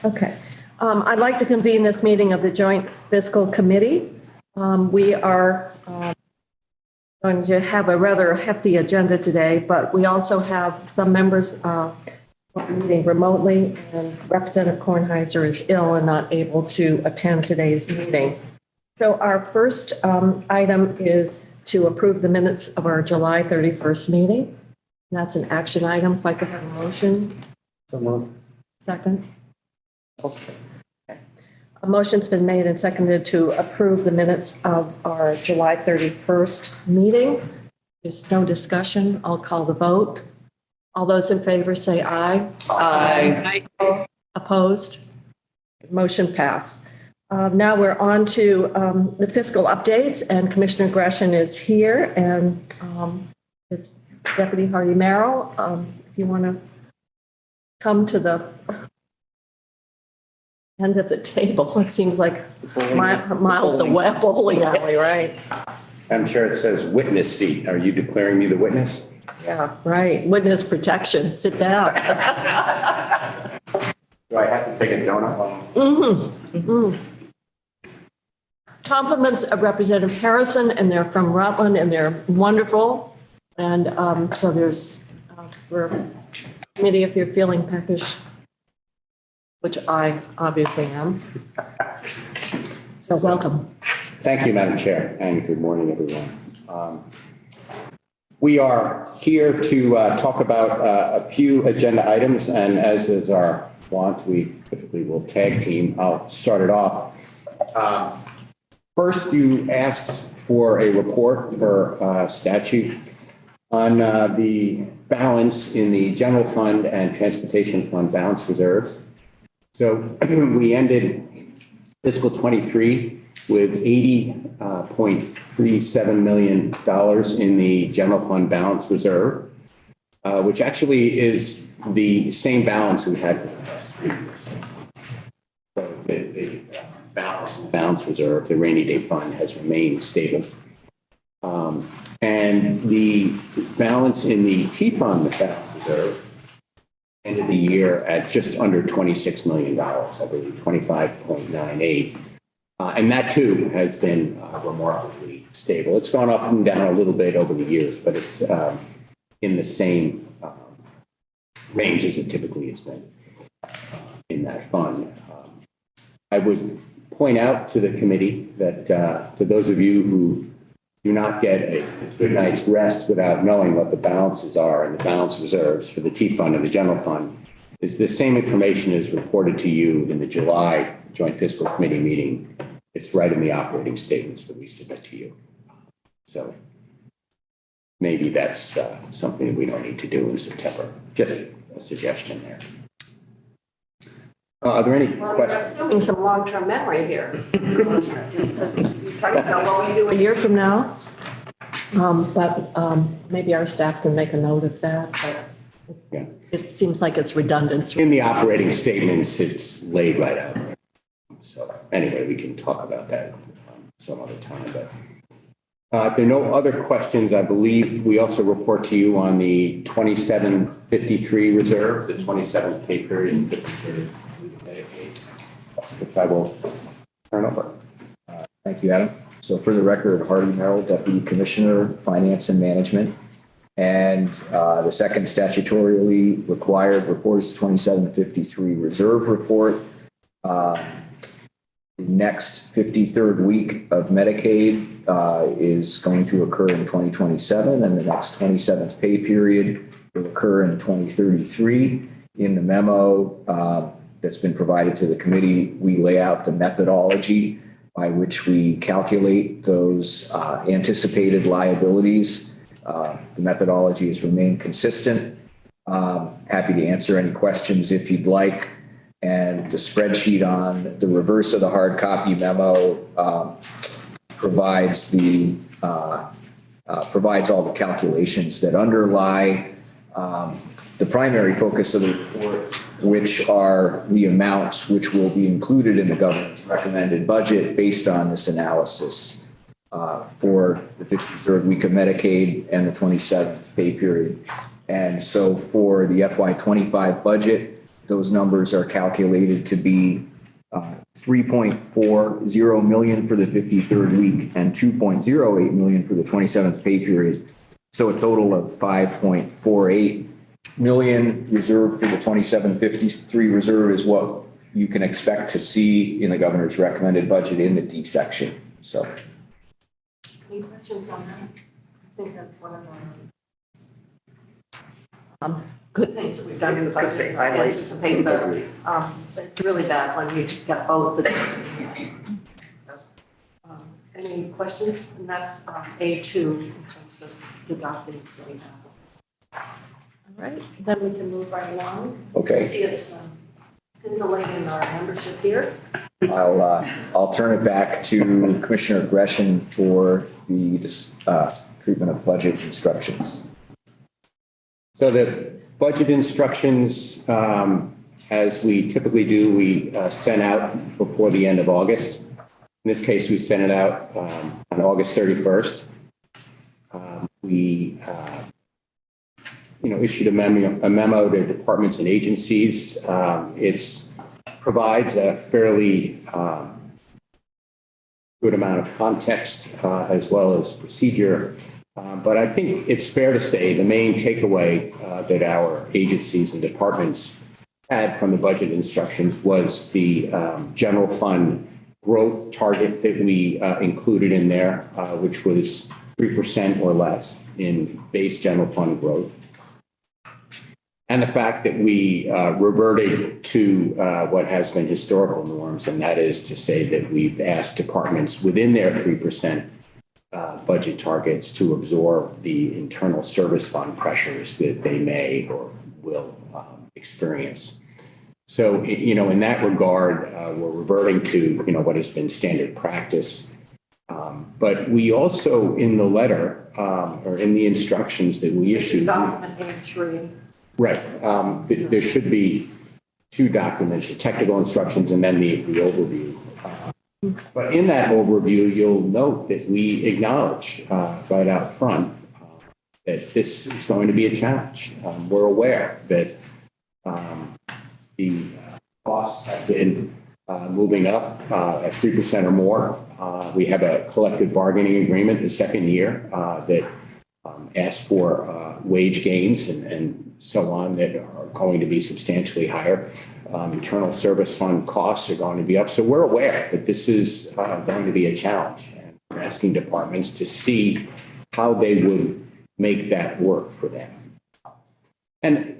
Okay. I'd like to convene this meeting of the Joint Fiscal Committee. We are going to have a rather hefty agenda today, but we also have some members meeting remotely, and Representative Kornheiser is ill and not able to attend today's meeting. So our first item is to approve the minutes of our July 31st meeting. That's an action item. If I could have a motion. So moved. Second. Also. A motion's been made and seconded to approve the minutes of our July 31st meeting. There's no discussion. I'll call the vote. All those in favor say aye. Aye. Opposed? Motion passed. Now we're on to the fiscal updates, and Commissioner Gresham is here, and it's Deputy Hardy Merrill. If you want to come to the end of the table, it seems like miles away, bowling alley, right? I'm sure it says witness seat. Are you declaring me the witness? Yeah, right. Witness protection. Sit down. Do I have to take a donut? Mm-hmm. Mm-hmm. Compliments of Representative Harrison, and they're from Rutland, and they're wonderful. And so there's, for committee, if you're feeling peckish, which I obviously am. So welcome. Thank you, Madam Chair, and good morning, everyone. We are here to talk about a few agenda items, and as is our wont, we typically will tag team. I'll start it off. First, you asked for a report for statute on the balance in the general fund and transportation fund balance reserves. So we ended fiscal 23 with $80.37 million in the general fund balance reserve, which actually is the same balance we had for the past 3 years. So the balance reserve, the rainy day fund, has remained stable. And the balance in the T fund, the balance reserve, ended the year at just under $26 million, I believe 25.98. And that too has been remarkably stable. It's gone up and down a little bit over the years, but it's in the same range as it typically has been in that fund. I would point out to the committee that for those of you who do not get a good night's rest without knowing what the balances are and the balance reserves for the T fund and the general fund, is the same information is reported to you in the July Joint Fiscal Committee meeting. It's right in the operating statements that we submit to you. So maybe that's something that we don't need to do in September. Just a suggestion there. Are there any questions? You're assuming some long-term memory here. Because you're talking about what we do a year from now. But maybe our staff can make a note of that. But Yeah. it seems like it's redundant. In the operating statements, it's laid right out. So anyway, we can talk about that some other time. But if there are no other questions, I believe we also report to you on the 2753 reserve, the 27th pay period, which I will turn over. Thank you, Adam. So for the record, Hardy Merrill, Deputy Commissioner, Finance and Management. And the second statutorily required report is 2753 reserve report. The next 53rd week of Medicaid is going to occur in 2027, and the next 27th pay period will occur in 2033. In the memo that's been provided to the committee, we lay out the methodology by which we calculate those anticipated liabilities. The methodology has remained consistent. Happy to answer any questions if you'd like. And the spreadsheet on the reverse of the hard copy memo provides all the calculations that underlie the primary focus of the report, which are the amounts which will be included in the government's recommended budget based on this analysis for the 53rd week of Medicaid and the 27th pay period. And so for the FY25 budget, those numbers are calculated to be 3.40 million for the 53rd week and 2.08 million for the 27th pay period. So a total of 5.48 million reserved for the 2753 reserve is what you can expect to see in the governor's recommended budget in the D section. So. Any questions on that? I think that's one of the good things that we've done in the budget. I anticipate the, it's really bad when you get both. So, any questions? And that's A2 in terms of the documents that we have. All right, then we can move right along. Okay. See, it's scintillating our membership here. I'll turn it back to Commissioner Gresham for the treatment of budget instructions. So the budget instructions, as we typically do, we send out before the end of August. In this case, we sent it out on August 31st. We issued a memo to departments and agencies. It provides a fairly good amount of context as well as procedure. But I think it's fair to say the main takeaway that our agencies and departments had from the budget instructions was the general fund growth target that we included in there, which was 3% or less in base general fund growth. And the fact that we reverted to what has been historical norms, and that is to say that we've asked departments within their 3% budget targets to absorb the internal service fund pressures that they may or will experience. So, in that regard, we're reverting to, what has been standard practice. But we also, in the letter or in the instructions that we issued. Document A3. Right. There should be two documents, the technical instructions and then the overview. But in that overview, you'll note that we acknowledge right out front that this is going to be a challenge. We're aware that the costs have been moving up at 3% or more. We have a collective bargaining agreement the second year that asks for wage gains and so on that are going to be substantially higher. Internal service fund costs are going to be up. So we're aware that this is going to be a challenge. And we're asking departments to see how they would make that work for them. And,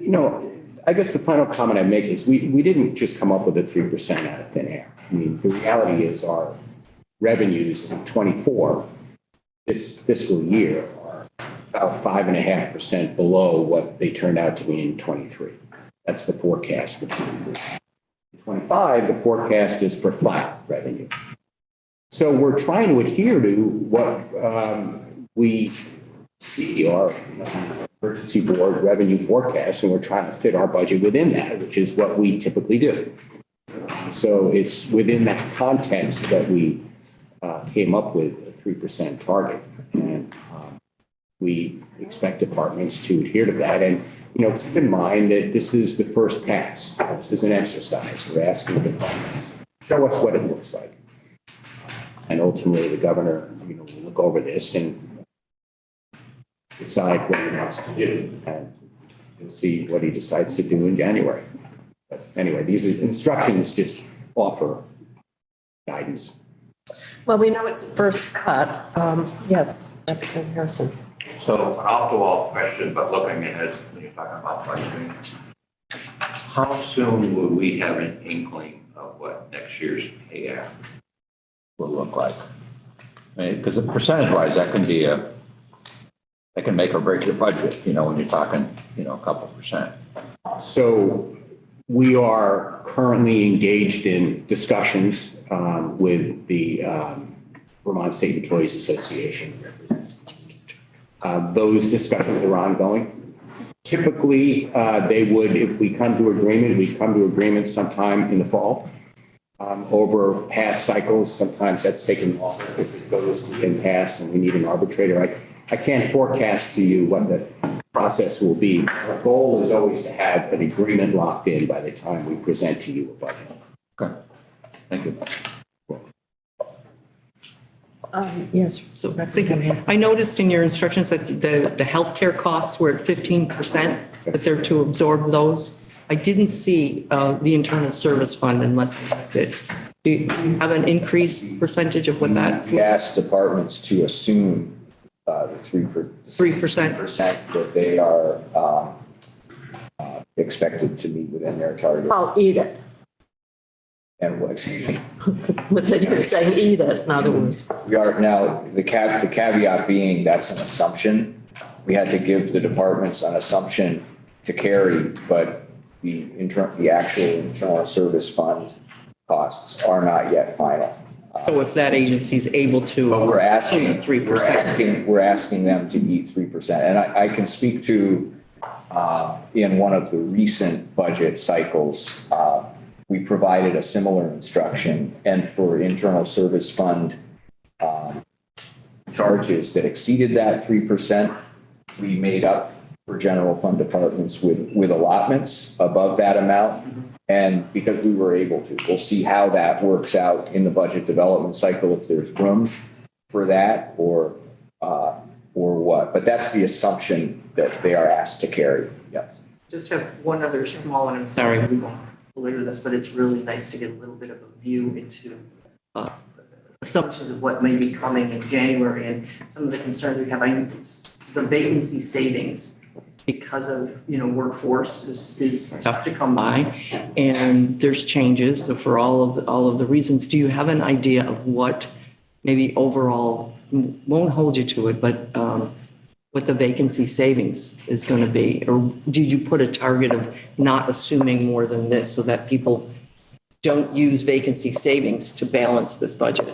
I guess the final comment I make is we didn't just come up with a 3% out of thin air. I mean, the reality is our revenues in 24, this fiscal year, are about 5.5% below what they turned out to be in 23. That's the forecast for 23. In 25, the forecast is for flat revenue. So we're trying to adhere to what we see our emergency board revenue forecast, and we're trying to fit our budget within that, which is what we typically do. So it's within that context that we came up with a 3% target, and we expect departments to adhere to that. And keep in mind that this is the first pass. This is an exercise. We're asking departments, show us what it looks like, and ultimately the governor, will look over this and decide what he wants to do, and you'll see what he decides to do in January. But anyway, these instructions just offer guidance. Well, we know it's first cut. Yes, Representative Harrison. So an off-the-wall question, but looking ahead when you're talking about budgeting, how soon will we have an inkling of what next year's pay gap will look like? Because percentage-wise, that can make or break your budget, when you're talking, a couple percent. So we are currently engaged in discussions with the Vermont State Employees Association. Those discussions are ongoing. Typically, they would, if we come to agreement, we come to agreement sometime in the fall. Over past cycles, sometimes that's taken longer if it goes to impasse and we need an arbitrator. I can't forecast to you what the process will be. Our goal is always to have an agreement locked in by the time we present to you a budget. Okay, thank you. Yes. So I noticed in your instructions that the healthcare costs were at 15%, that they're to absorb those. I didn't see the internal service fund unless you missed it. Do you have an increased percentage of what that's? We asked departments to assume the 3%. that they are expected to meet within their target. I'll eat it. And what, excuse me, But then you're saying eat it, in other words. we are now, the caveat being that's an assumption. We had to give the departments an assumption to carry, but the actual internal service fund costs are not yet final. So if that agency is able to. But we're asking, 3%. we're asking them to meet 3%. And I can speak to, in one of the recent budget cycles, we provided a similar instruction, and for internal service fund charges that exceeded that 3%, we made up for general fund departments with allotments above that amount. And because we were able to, we'll see how that works out in the budget development cycle, if there's room for that or what. But that's the assumption that they are asked to carry. Yes. Just have one other small one. I'm sorry, we won't belabor this, but it's really nice to get a little bit of a view into assumptions of what may be coming in January and some of the concerns we have. The vacancy savings because of, workforce is tough to come by, and there's changes. So for all of the reasons, do you have an idea of what maybe overall, won't hold you to it, but what the vacancy savings is going to be? Or did you put a target of not assuming more than this so that people don't use vacancy savings to balance this budget?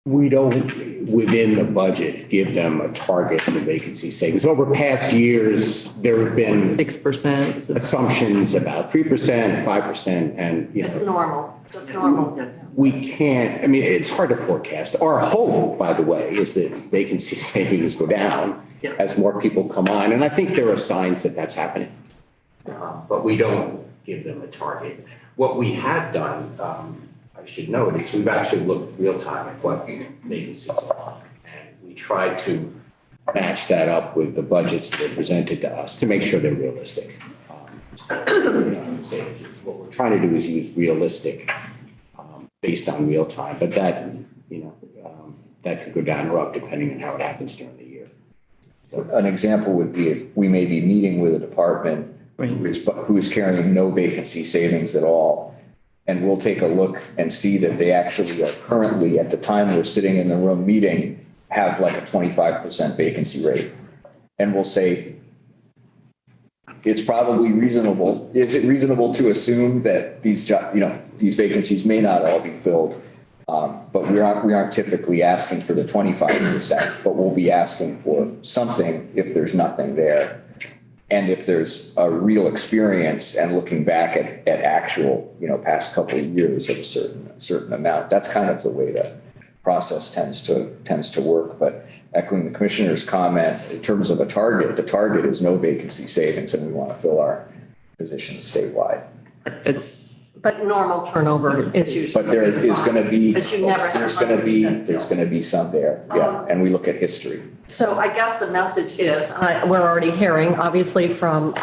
We don't, within the budget, give them a target for vacancy savings. Over past years, there have been 6%? assumptions about 3%, 5%, and, It's normal, just normal. we can't, it's hard to forecast. Our hope, by the way, is that vacancy savings go down as more people come on. And I think there are signs that that's happening. But we don't give them a target. What we have done, I should note, is we've actually looked real time at what vacancies are. And we try to match that up with the budgets that are presented to us to make sure they're realistic. I would say what we're trying to do is use realistic based on real time, but that, that could go down or up depending on how it happens during the year. So An example would be if we may be meeting with a department who is carrying no vacancy savings at all. And we'll take a look and see that they actually are currently, at the time we're sitting in the room meeting, have like a 25% vacancy rate. And we'll say, it's probably reasonable. Is it reasonable to assume that these vacancies may not all be filled? But we aren't typically asking for the 25%, but we'll be asking for something if there's nothing there. And if there's a real experience and looking back at actual, past couple of years of a certain amount, that's kind of the way the process tends to work. But echoing the commissioner's comment, in terms of a target, the target is no vacancy savings, and we want to fill our positions statewide. But normal turnover is usually. But there is going to be, But you never have there's going to be some there, yeah. And we look at history. So I guess the message is, we're already hearing, obviously, from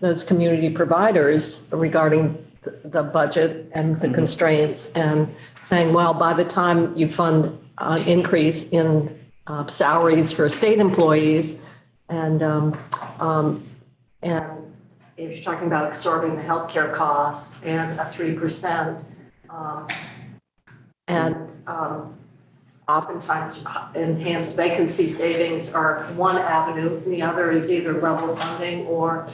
those community providers regarding the budget and the constraints, and saying, well, by the time you fund an increase in salaries for state employees, and if you're talking about absorbing the healthcare costs and a 3%, oftentimes enhanced vacancy savings are one avenue. The other is either level funding or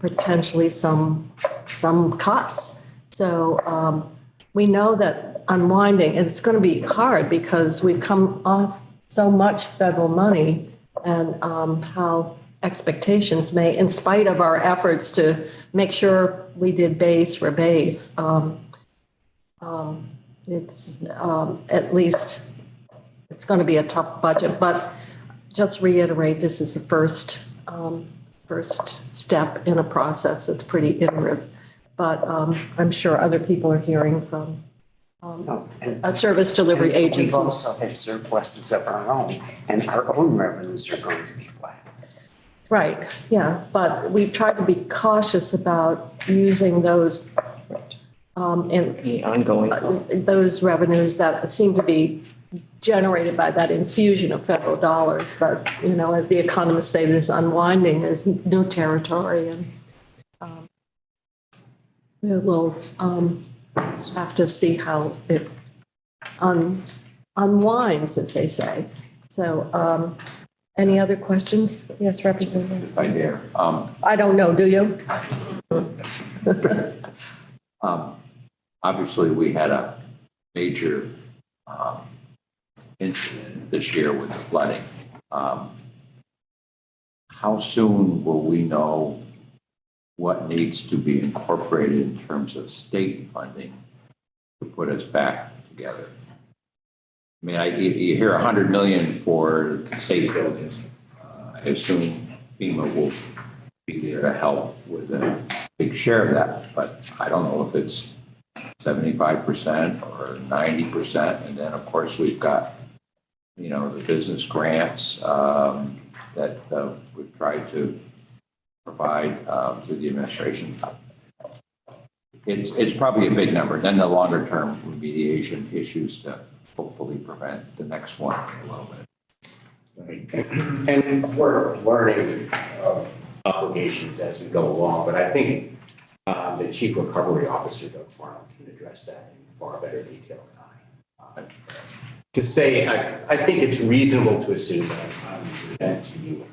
potentially some cuts. So we know that unwinding, it's going to be hard because we've come off so much federal money, and how expectations may, in spite of our efforts to make sure we did base for base, it's at least, it's going to be a tough budget. But just reiterate, this is the first step in a process that's pretty iterative. But I'm sure other people are hearing from a service delivery And agency. we've also had surpluses of our own, and our own revenues are going to be flat. Right, yeah, but we've tried to be cautious about using those and The ongoing. those revenues that seem to be generated by that infusion of federal dollars. But, you know, as the economists say, this unwinding is new territory, and we will just have to see how it unwinds, as they say. So any other questions? Yes, Representative. If I dare. I don't know, do you? Obviously, we had a major incident this year with the flooding. How soon will we know what needs to be incorporated in terms of state funding to put us back together? I mean, you hear 100 million for state buildings. I assume FEMA will be there to help with a big share of that, but I don't know if it's 75% or 90%. And then, of course, we've got, you know, the business grants that we've tried to provide to the administration. It's probably a big number. Then the longer term remediation issues to hopefully prevent the next one a little bit. And we're learning of obligations as we go along, but I think the Chief Recovery Officer, Doug Farnham, can address that in far better detail than I. To say, I think it's reasonable to assume that I'm present to you.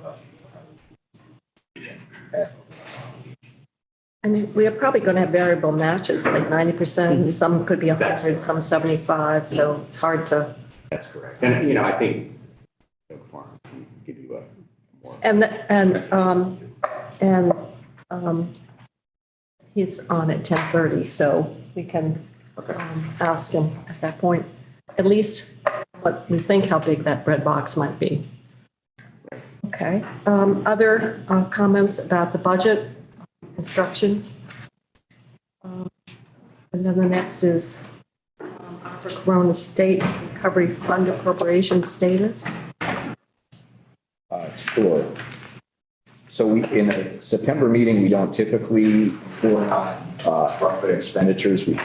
And we are probably going to have variable matches, like 90%, some could be 100, some 75, so it's hard to. That's correct. And, you know, I think Doug Farnham can give you a more. He's on at 10:30, so we can ask him at that point, at least what we think how big that bread box might be. Okay. Other comments about the budget instructions? And then the next is Opera Corona State Recovery Fund Appropriation status. Sure. So in a September meeting, we don't typically report on profit expenditures. We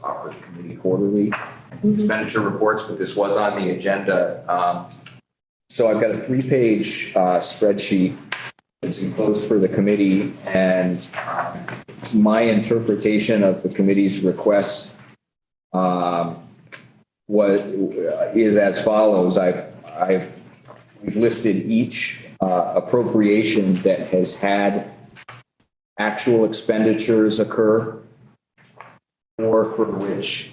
offer the committee quarterly expenditure reports, but this was on the agenda. So I've got a 3-page spreadsheet that's enclosed for the committee, and my interpretation of the committee's request is as follows. We've listed each appropriation that has had actual expenditures occur or for which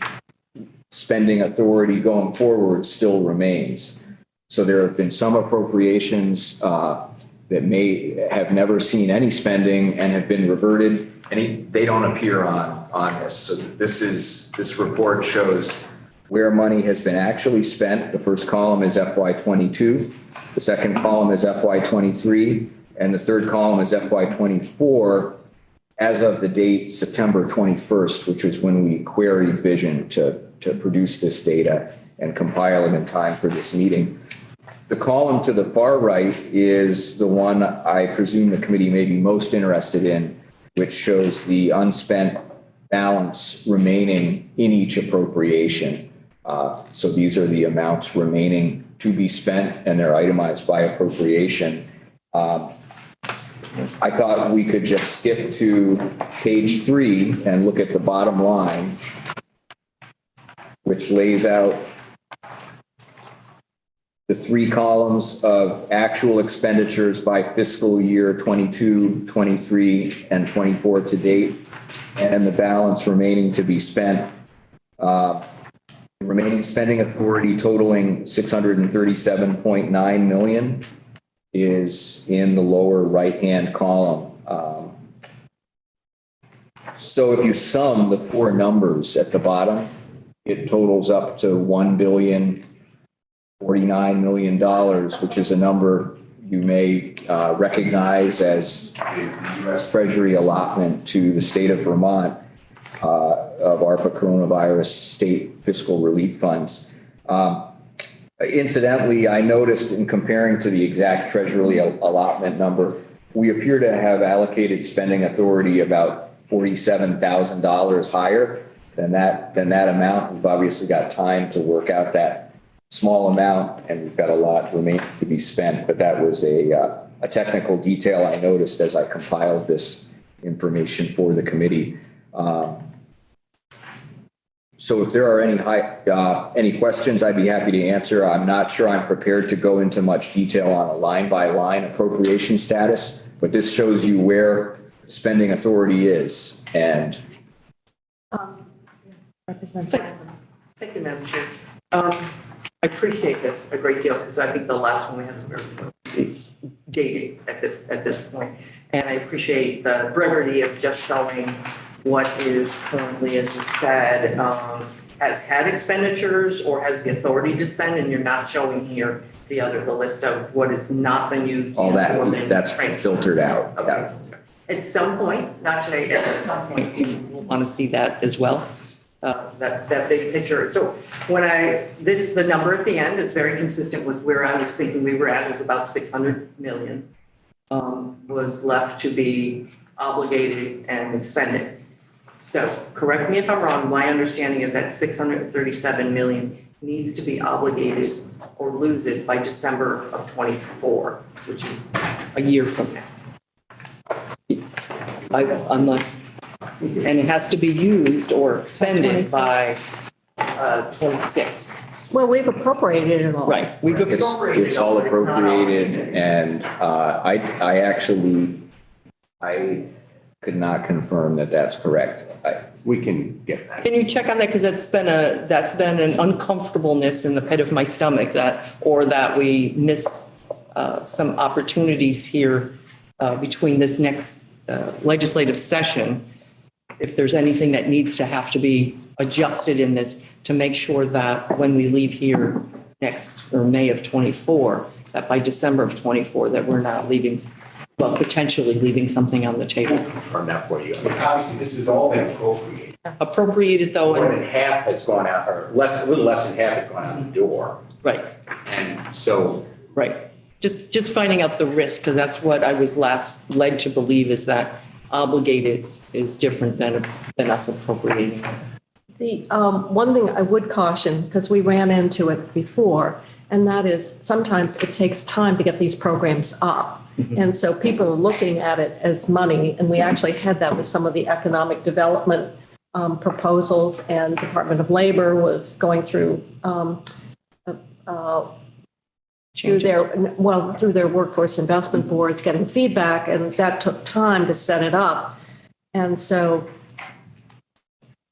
spending authority going forward still remains. So there have been some appropriations that may have never seen any spending and have been reverted, and they don't appear on this. So this report shows where money has been actually spent. The first column is FY22. The second column is FY23, and the third column is FY24 as of the date September 21st, which was when we queried Vision to produce this data and compile it in time for this meeting. The column to the far right is the one I presume the committee may be most interested in, which shows the unspent balance remaining in each appropriation. So these are the amounts remaining to be spent, and they're itemized by appropriation. I thought we could just skip to page 3 and look at the bottom line, which lays out the 3 columns of actual expenditures by fiscal year 22, 23, and 24 to date, and the balance remaining to be spent. Remaining spending authority totaling $637.9 million is in the lower right-hand column. So if you sum the 4 numbers at the bottom, it totals up to $1,407,000,000 $49 million, which is a number you may recognize as the U.S. Treasury allotment to the state of Vermont of ARPA coronavirus state fiscal relief funds. Incidentally, I noticed in comparing to the exact Treasury allotment number, we appear to have allocated spending authority about $47,000 higher than that amount. We've obviously got time to work out that small amount, and we've got a lot remaining to be spent, but that was a technical detail I noticed as I compiled this information for the committee. So if there are any questions, I'd be happy to answer. I'm not sure I'm prepared to go into much detail on a line-by-line appropriation status, but this shows you where spending authority is. And Representative. Thank you, Madam Chair. I appreciate this a great deal because I think the last one we had was very, it's dated at this point. And I appreciate the brevity of just showing what is currently, as you said, has had expenditures or has the authority to spend, and you're not showing here the list of what has not been used. all that's filtered out. Okay. At some point, not today, at some point, we'll want to see that as well. That big picture. So when the number at the end is very consistent with where I was thinking we were at, is about 600 million was left to be obligated and expended. So correct me if I'm wrong, my understanding is that 637 million needs to be obligated or lose it by December of 24, which is a year from now. I'm not. And it has to be used or expended by 26. Well, we've appropriated it all. Right. We've appropriated It's all appropriated, and I could not confirm that that's correct. We can get that. Can you check on that? Because that's been an uncomfortableness in the pit of my stomach that we miss some opportunities here between this next legislative session. If there's anything that needs to have to be adjusted in this to make sure that when we leave here next or May of 24, that by December of 24, that we're not potentially leaving something on the table. Confirm that for you. I mean, obviously, this has all been appropriated. Appropriated though. More than half has gone out, or a little less than half has gone out the door. Right. And so. Right. Just finding out the risk, because that's what I was last led to believe, is that obligated is different than us appropriating. The one thing I would caution, because we ran into it before, and that is sometimes it takes time to get these programs up. And so people are looking at it as money, and we actually had that with some of the economic development proposals, and Department of Labor was going through through their workforce investment boards, getting feedback, and that took time to set it up. And so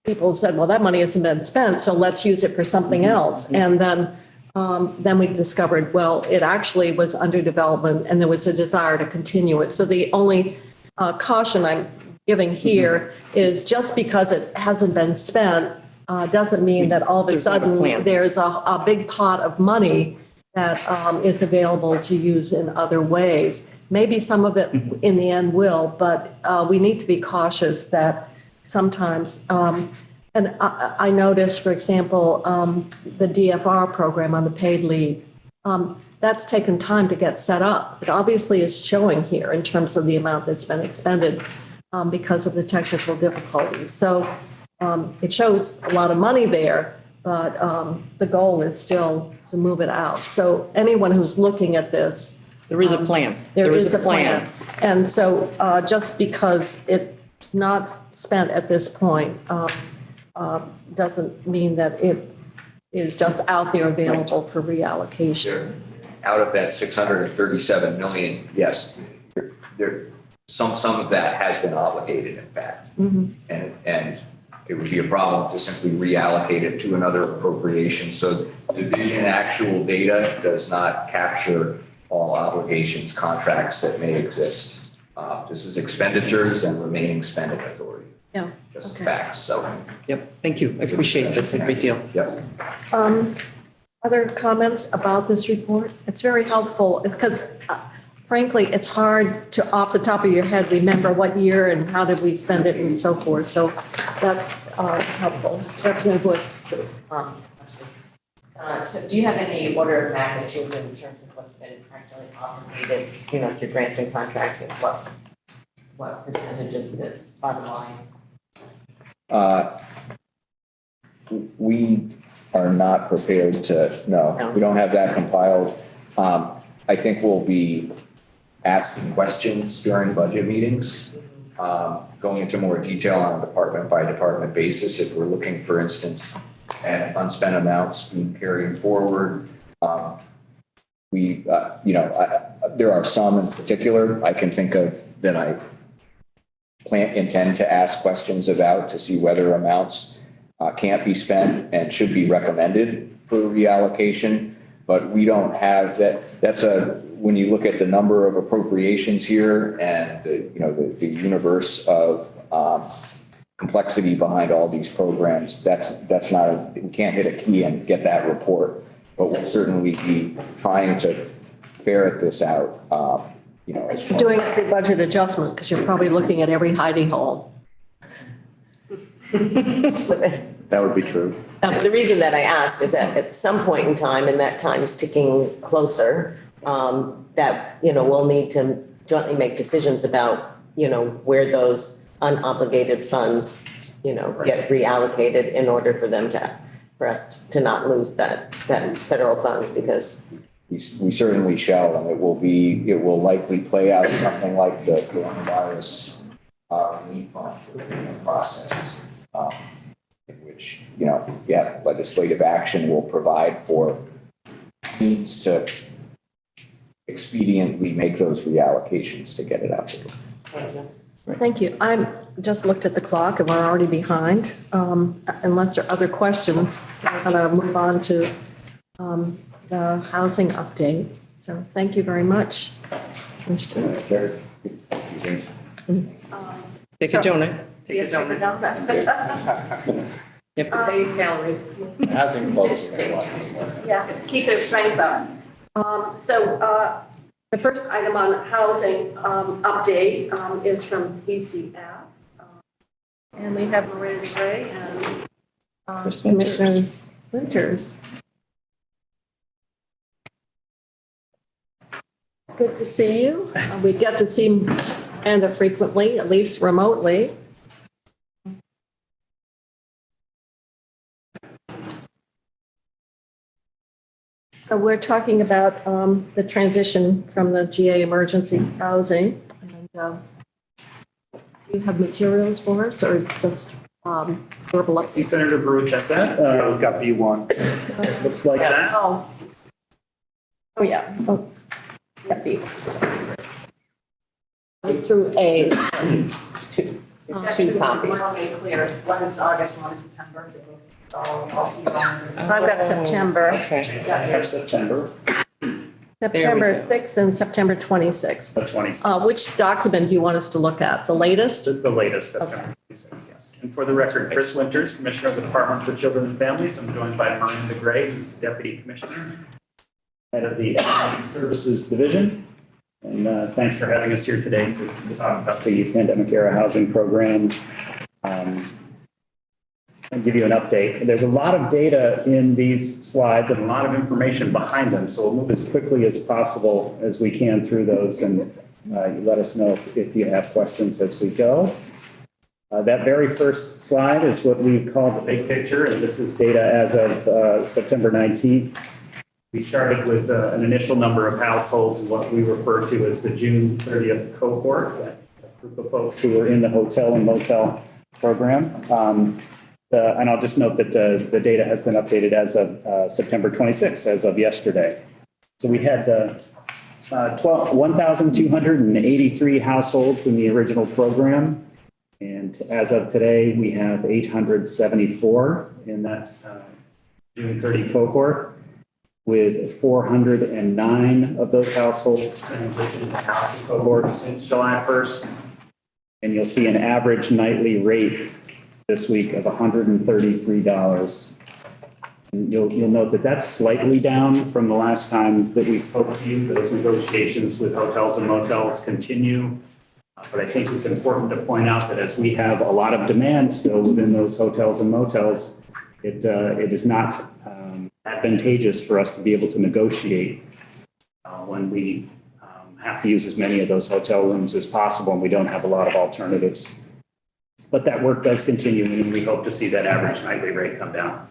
people said, well, that money hasn't been spent, so let's use it for something else. And then we discovered, well, it actually was under development and there was a desire to continue it. So the only caution I'm giving here is just because it hasn't been spent doesn't mean that all of a sudden there's a big pot of money that is available to use in other ways. Maybe some of it in the end will, but we need to be cautious that sometimes, and I noticed, for example, the DFR program on the paid leave, that's taken time to get set up. It obviously is showing here in terms of the amount that's been expended because of the technical difficulties. So it shows a lot of money there, but the goal is still to move it out. So anyone who's looking at this, there is a plan. There is a plan. And so just because it's not spent at this point doesn't mean that it is just out there available for reallocation. Out of that 637 million, yes, some of that has been obligated, in fact. And it would be a problem to simply reallocate it to another appropriation. So division actual data does not capture all obligations, contracts that may exist. This is expenditures and remaining spending authority. Yeah. Just facts. So. Yep. Thank you. I appreciate this a great deal. Yep. other comments about this report? It's very helpful because frankly, it's hard to, off the top of your head, remember what year and how did we spend it and so forth. So that's helpful. Representative Woods. So do you have any order of magnitude in terms of what's been actually obligated, through grants and contracts, and what percentages of this bottom line? We are not prepared to, no, we don't have that compiled. I think we'll be asking questions during budget meetings, going into more detail on a department by department basis. If we're looking, for instance, at unspent amounts being carried forward, there are some in particular I can think of that I intend to ask questions about to see whether amounts can't be spent and should be recommended for reallocation. But we don't have that. When you look at the number of appropriations here and the universe of complexity behind all these programs, that's not we can't hit a key and get that report. But we'll certainly be trying to ferret this out. You're doing a budget adjustment because you're probably looking at every hidey hole. That would be true. The reason that I ask is that at some point in time, and that time's ticking closer, that, we'll need to jointly make decisions about, where those unobligated funds, get reallocated in order for us to not lose that federal funds, because we certainly shall, and it will likely play out something like the coronavirus relief fund process. In which, legislative action will provide for means to expediently make those reallocations to get it out there. Thank you. I just looked at the clock and we're already behind. Unless there are other questions, I'm going to move on to the housing update. So thank you very much, Mr. Take a donut. Take a donut. You have to pay your calories. Housing folks. Yeah, keep their strength up. The first item on housing update is from DCF. And we have Miranda Gray and Commissioner Winters. It's good to see you. We get to see Miranda frequently, at least remotely. So we're talking about the transition from the GA emergency housing. And, do you have materials for us or just verbal updates? See Senator Baruch has that. We've got B1. Looks like that. Oh, yeah. Oh, yeah, B. Sorry. Through A. Two copies. Clear. One is August, one is September. I've got September. Okay. September September 6th and September 26th. of 26. Which document do you want us to look at? The latest? The latest, September 26, yes. And for the record, Chris Winters, Commissioner of the Department for Children and Families. I'm joined by Miranda Gray, who's the Deputy Commissioner, Head of the Economic Services Division. And thanks for having us here today to talk about the pandemic era housing program. I'll give you an update. There's a lot of data in these slides and a lot of information behind them, so we'll move as quickly as possible as we can through those, and you let us know if you have questions as we go. That very first slide is what we call the big picture, and this is data as of September 19th. We started with an initial number of households, what we refer to as the June 30th cohort, that group of folks who were in the hotel and motel program. And I'll just note that the data has been updated as of September 26th, as of yesterday. So we had 1,283 households in the original program. And as of today, we have 874 in that June 30 cohort, with 409 of those households transitioned out of the cohort since July 1st. And you'll see an average nightly rate this week of $133 And you'll note that that's slightly down from the last time that we spoke to you. Those negotiations with hotels and motels continue. But I think it's important to point out that as we have a lot of demand still within those hotels and motels, it is not advantageous for us to be able to negotiate when we have to use as many of those hotel rooms as possible and we don't have a lot of alternatives. But that work does continue, and we hope to see that average nightly rate come down.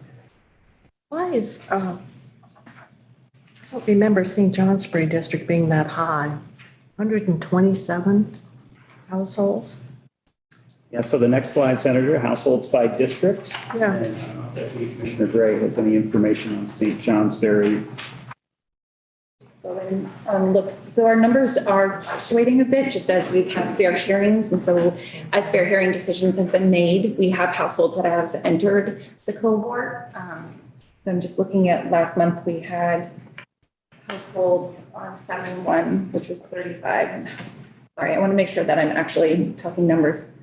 Why is, I don't remember St. Johnsbury District being that high, 127 households? Yeah, so the next slide, Senator, households by district. Yeah. And I don't know if Commissioner Gray has any information on St. Johnsbury. Look, so our numbers are fluctuating a bit just as we've had fair hearings. And so as fair hearing decisions have been made, we have households that have entered the cohort. So I'm just looking at last month, we had household 71, which was 35. And sorry, I want to make sure that I'm actually talking numbers.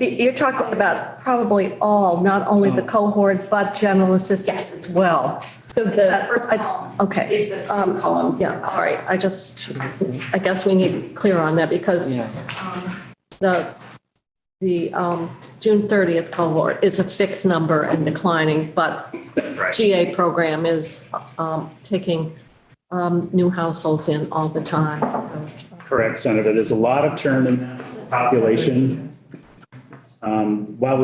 You're talking about probably all, not only the cohort, but general assistance as well. So the first column Okay. is the two columns. Yeah, all right. I guess we need to be clear on that because the June 30th cohort is a fixed number and declining, but GA program is taking new households in all the time. So. Correct, Senator. There's a lot of churn in that population. While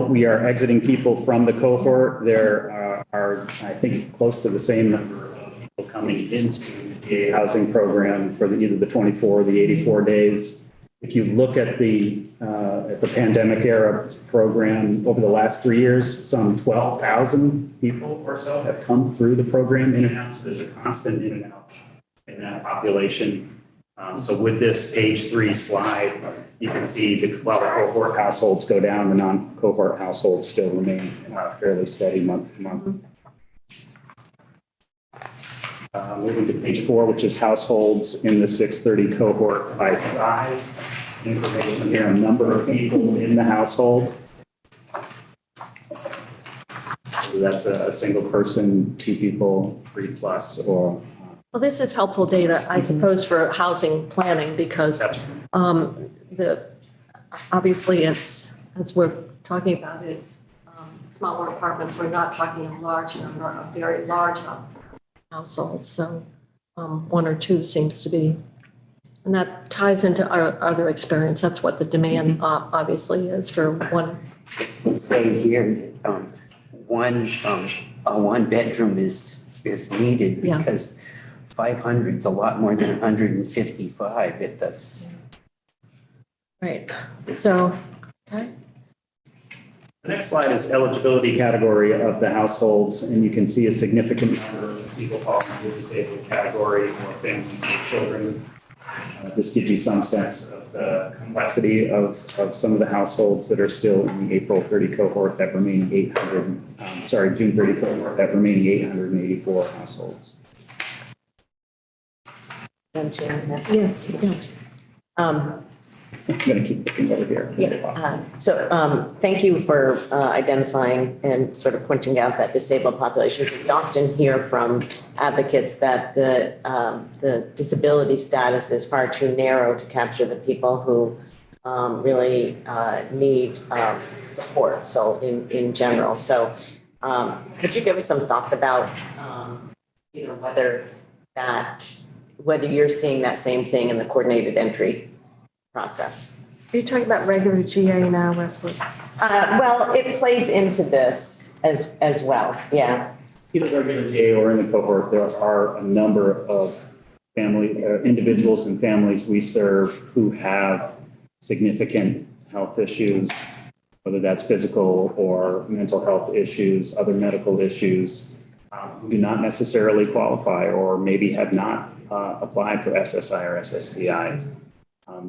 we are exiting people from the cohort, there are, I think, close to the same number of people coming into the housing program for either the 24 or the 84 days. If you look at the pandemic era program over the last 3 years, some 12,000 people or so have come through the program in and out. So there's a constant in and out in that population. So with this page 3 slide, you can see while the cohort households go down, the non-cohort households still remain fairly steady month to month. Moving to page 4, which is households in the 630 cohort by size. Information here, number of people in the household. So that's a single person, 2 people, 3 plus, or Well, this is helpful data, I suppose, for housing planning because obviously it's, as we're talking about, it's smaller apartments. We're not talking a large number, a very large households. So 1 or 2 seems to be, and that ties into our other experience. That's what the demand obviously is for one. Say here, one bedroom is needed Yeah. because 500 is a lot more than 155 at this. Right. So, okay. the next slide is eligibility category of the households, and you can see a significant number of people falling into the disabled category or families with children. This gives you some sense of the complexity of some of the households that are still in the April 30 cohort that remaining June 30 cohort that remaining 884 households. Yes. I'm going to keep looking over here. So thank you for identifying and sort of pointing out that disabled populations. We often hear from advocates that the disability status is far too narrow to capture the people who really need support. So in general, so could you give us some thoughts about whether you're seeing that same thing in the coordinated entry process? Are you talking about regular GA now, Leslie? Well, it plays into this as well, yeah. Either regular GA or in the cohort, there are a number of individuals and families we serve who have significant health issues, whether that's physical or mental health issues, other medical issues, who do not necessarily qualify or maybe have not applied for SSI or SSDI.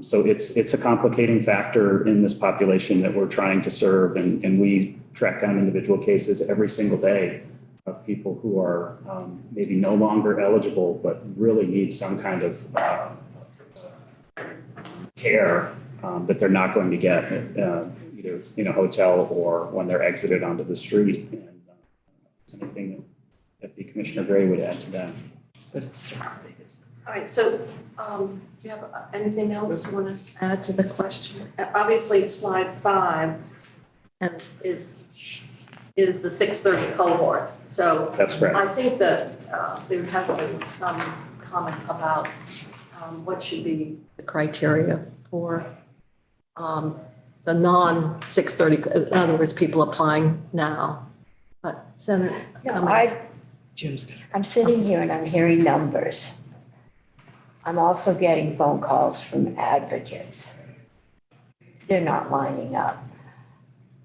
So it's a complicating factor in this population that we're trying to serve, and we track down individual cases every single day of people who are maybe no longer eligible, but really need some kind of care that they're not going to get either in a hotel or when they're exited onto the street. And there's anything that the Commissioner Gray would add to that. All right, so do you have anything else you want to add to the question? Obviously, slide 5 and is the 630 cohort. So That's correct. I think that there has been some comment about what should be the criteria for the non-630, in other words, people applying now. But Senator. I'm sitting here and I'm hearing numbers. I'm also getting phone calls from advocates. They're not lining up.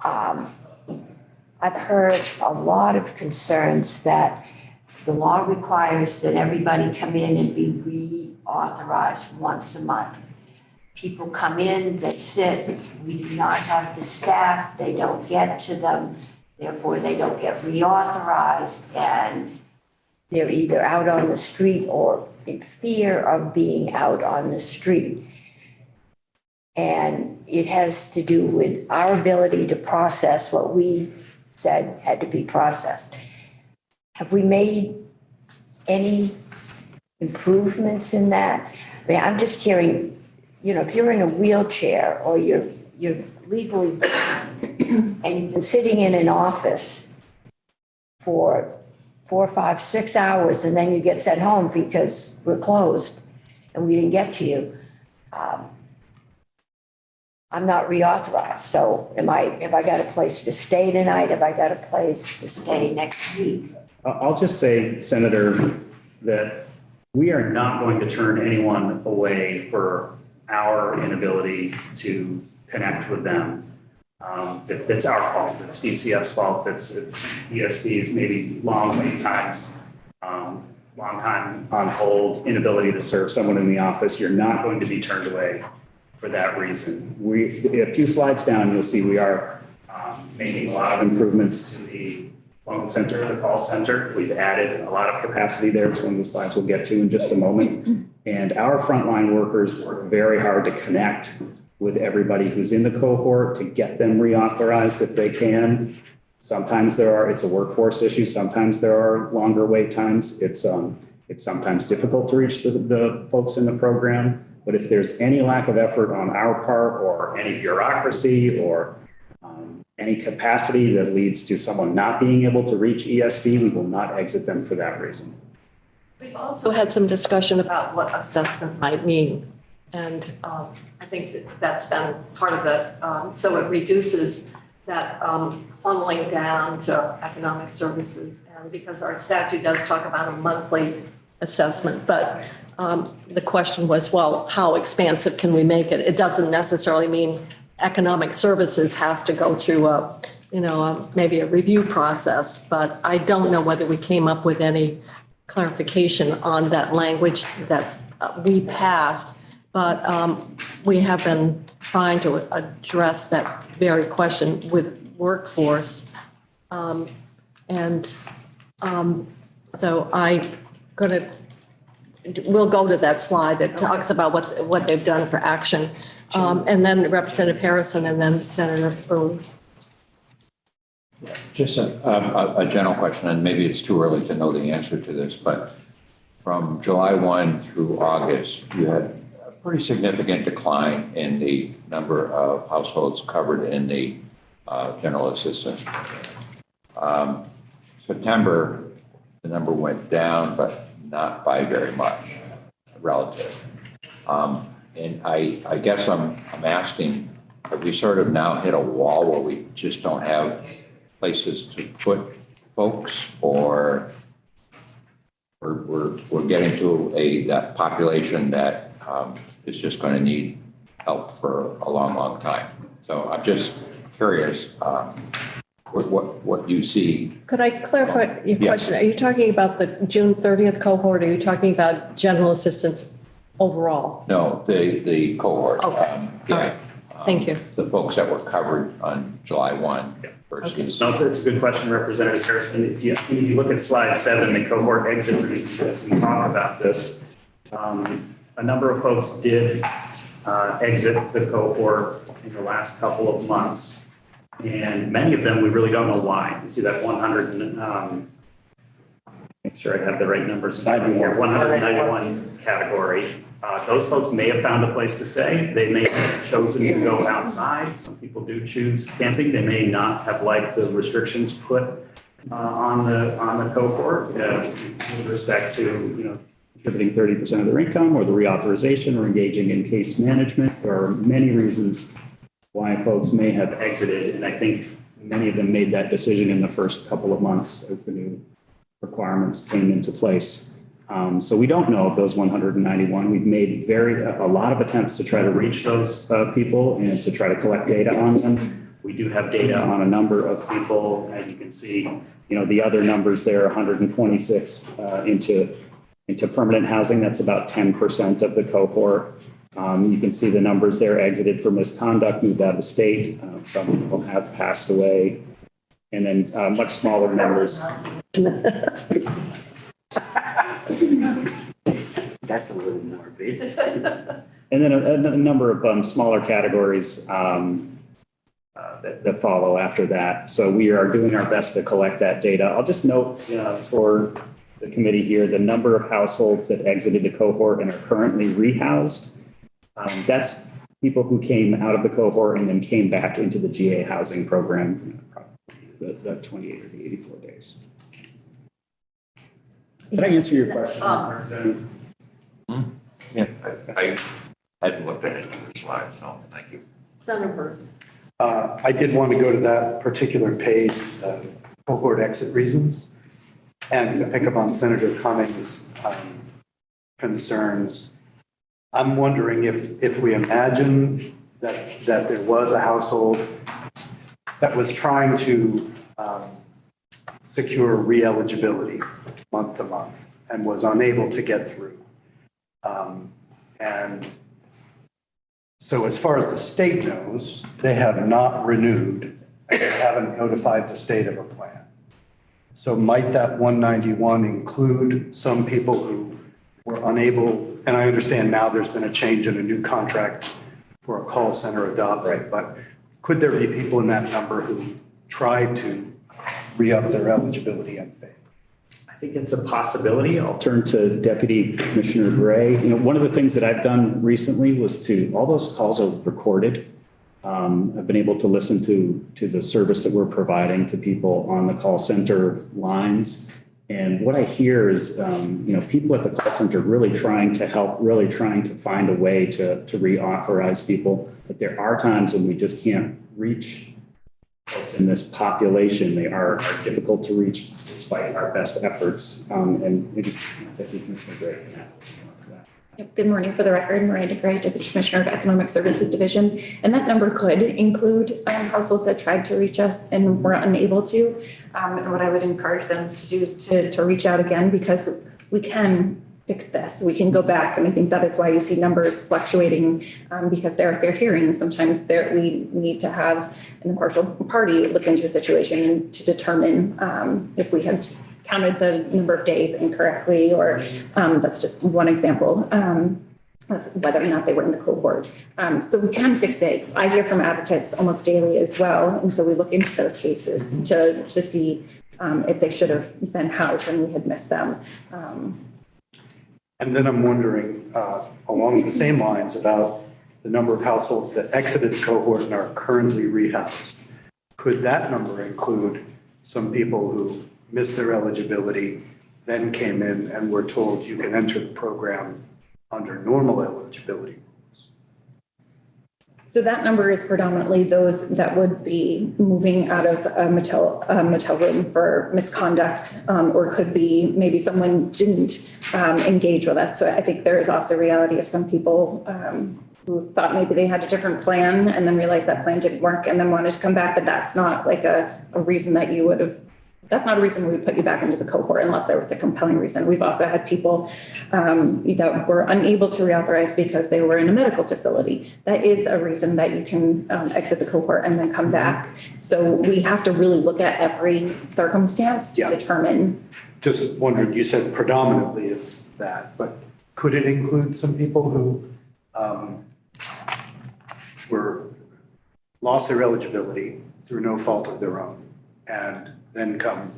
I've heard a lot of concerns that the law requires that everybody come in and be reauthorized once a month. People come in, they sit, we do not have the staff, they don't get to them, therefore they don't get reauthorized, and they're either out on the street or in fear of being out on the street. And it has to do with our ability to process what we said had to be processed. Have we made any improvements in that? I mean, I'm just hearing, if you're in a wheelchair or you're legally blind and you've been sitting in an office for 4, 5, 6 hours and then you get sent home because we're closed and we didn't get to you, I'm not reauthorized. So have I got a place to stay tonight? Have I got a place to stay next week? I'll just say, Senator, that we are not going to turn anyone away for our inability to connect with them. It's our fault. It's DCF's fault. It's ESD's maybe long wait times, long time on hold, inability to serve someone in the office. You're not going to be turned away for that reason. A few slides down, you'll see we are making a lot of improvements to the phone center, the call center. We've added a lot of capacity there. It's one of the slides we'll get to in just a moment. And our frontline workers work very hard to connect with everybody who's in the cohort to get them reauthorized if they can. Sometimes it's a workforce issue. Sometimes there are longer wait times. It's sometimes difficult to reach the folks in the program. But if there's any lack of effort on our part or any bureaucracy or any capacity that leads to someone not being able to reach ESD, we will not exit them for that reason. We've also had some discussion about what assessment might mean. And I think that's been part of it. So it reduces that funneling down to economic services. And because our statute does talk about a monthly assessment, but the question was, well, how expansive can we make it? It doesn't necessarily mean economic services have to go through maybe a review process, but I don't know whether we came up with any clarification on that language that we passed, but we have been trying to address that very question with workforce. So we'll go to that slide that talks about what they've done for action. And then Representative Harrison and then Senator Booth. Just a general question, and maybe it's too early to know the answer to this, but from July 1 through August, you had a pretty significant decline in the number of households covered in the general assistance program. September, the number went down, but not by very much relative. And I guess I'm asking, have we sort of now hit a wall where we just don't have places to put folks, or we're getting to that population that is just going to need help for a long, long time? So I'm just curious what you see. Could I clarify your question? Are you talking about the June 30th cohort? Or are you talking about general assistance overall? No, the cohort. Okay. All right. Thank you. The folks that were covered on July 1 versus. No, it's a good question, Representative Harrison. If you look at slide 7, the cohort exit reasons, we talk about this. A number of folks did exit the cohort in the last couple of months. And many of them, we really don't know why. You see that 100 make sure I have the right numbers. 191 category. Those folks may have found a place to stay. They may have chosen to go outside. Some people do choose camping. They may not have liked the restrictions put on the cohort with respect to, contributing 30% of their income or the reauthorization or engaging in case management. There are many reasons why folks may have exited. And I think many of them made that decision in the first couple of months as the new requirements came into place. So we don't know of those 191. We've made a lot of attempts to try to reach those people and to try to collect data on them. We do have data on a number of people. As you can see, the other numbers there, 126 into permanent housing. That's about 10% of the cohort. You can see the numbers there: exited for misconduct, moved out of state. Some people have passed away. And then much smaller numbers. That's a little morbid. And then a number of smaller categories that follow after that. So we are doing our best to collect that data. I'll just note for the committee here, the number of households that exited the cohort and are currently rehoused. That's people who came out of the cohort and then came back into the GA housing program, the 28 or the 84 days. Did I answer your question? Yeah. I hadn't looked at any of the slides, so thank you. Senator. I did want to go to that particular page, cohort exit reasons, and to pick up on Senator Cummings' concerns. I'm wondering if we imagine that there was a household that was trying to secure re-eligibility month to month and was unable to get through. And so as far as the state knows, they have not renewed and they haven't notified the state of a plan. So might that 191 include some people who were unable, and I understand now there's been a change in a new contract for a call center adopted, but could there be people in that number who tried to re-up their eligibility and failed? I think it's a possibility. I'll turn to Deputy Commissioner Gray. One of the things that I've done recently was all those calls are recorded. I've been able to listen to the service that we're providing to people on the call center lines. And what I hear is, people at the call center really trying to help, really trying to find a way to reauthorize people. But there are times when we just can't reach folks in this population. They are difficult to reach despite our best efforts. And maybe Deputy Commissioner Gray can add to that. Yep. Good morning. For the record, Miranda Gray, Deputy Commissioner of Economic Services Division. And that number could include households that tried to reach us and were unable to. And what I would encourage them to do is to reach out again, because we can fix this. We can go back. And I think that is why you see numbers fluctuating, because there are fair hearings. Sometimes we need to have an impartial party look into a situation to determine if we had counted the number of days incorrectly, or that's just one example of whether or not they were in the cohort. So we can fix it. I hear from advocates almost daily as well. And so we look into those cases to see if they should have been housed and we had missed them. And then I'm wondering, along the same lines, about the number of households that exited the cohort and are currently rehoused. Could that number include some people who missed their eligibility, then came in and were told you can enter the program under normal eligibility rules? So that number is predominantly those that would be moving out of a motel room for misconduct, or could be maybe someone didn't engage with us. So I think there is also a reality of some people who thought maybe they had a different plan and then realized that plan didn't work and then wanted to come back. But that's not like a reason that you would have. That's not a reason we would put you back into the cohort unless there was a compelling reason. We've also had people that were unable to reauthorize because they were in a medical facility. That is a reason that you can exit the cohort and then come back. So we have to really look at every circumstance to determine. Just wondered, you said predominantly it's that, but could it include some people who lost their eligibility through no fault of their own and then come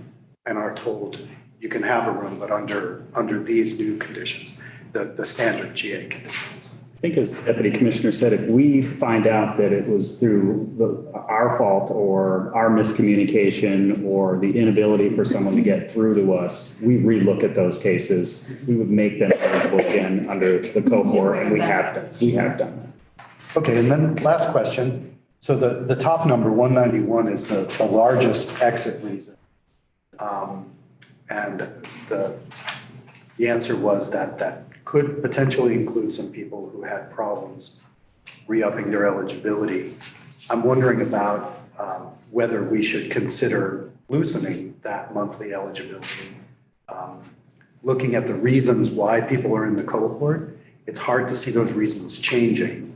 and are told you can have a room, but under these new conditions, the standard GA conditions. I think as Deputy Commissioner said, if we find out that it was through our fault or our miscommunication or the inability for someone to get through to us, we relook at those cases. We would make them eligible again under the cohort, and we have done that. Okay, and then last question. So the top number, 191, is the largest exit reason. And the answer was that could potentially include some people who had problems re-upping their eligibility. I'm wondering about whether we should consider loosening that monthly eligibility. Looking at the reasons why people are in the cohort, it's hard to see those reasons changing.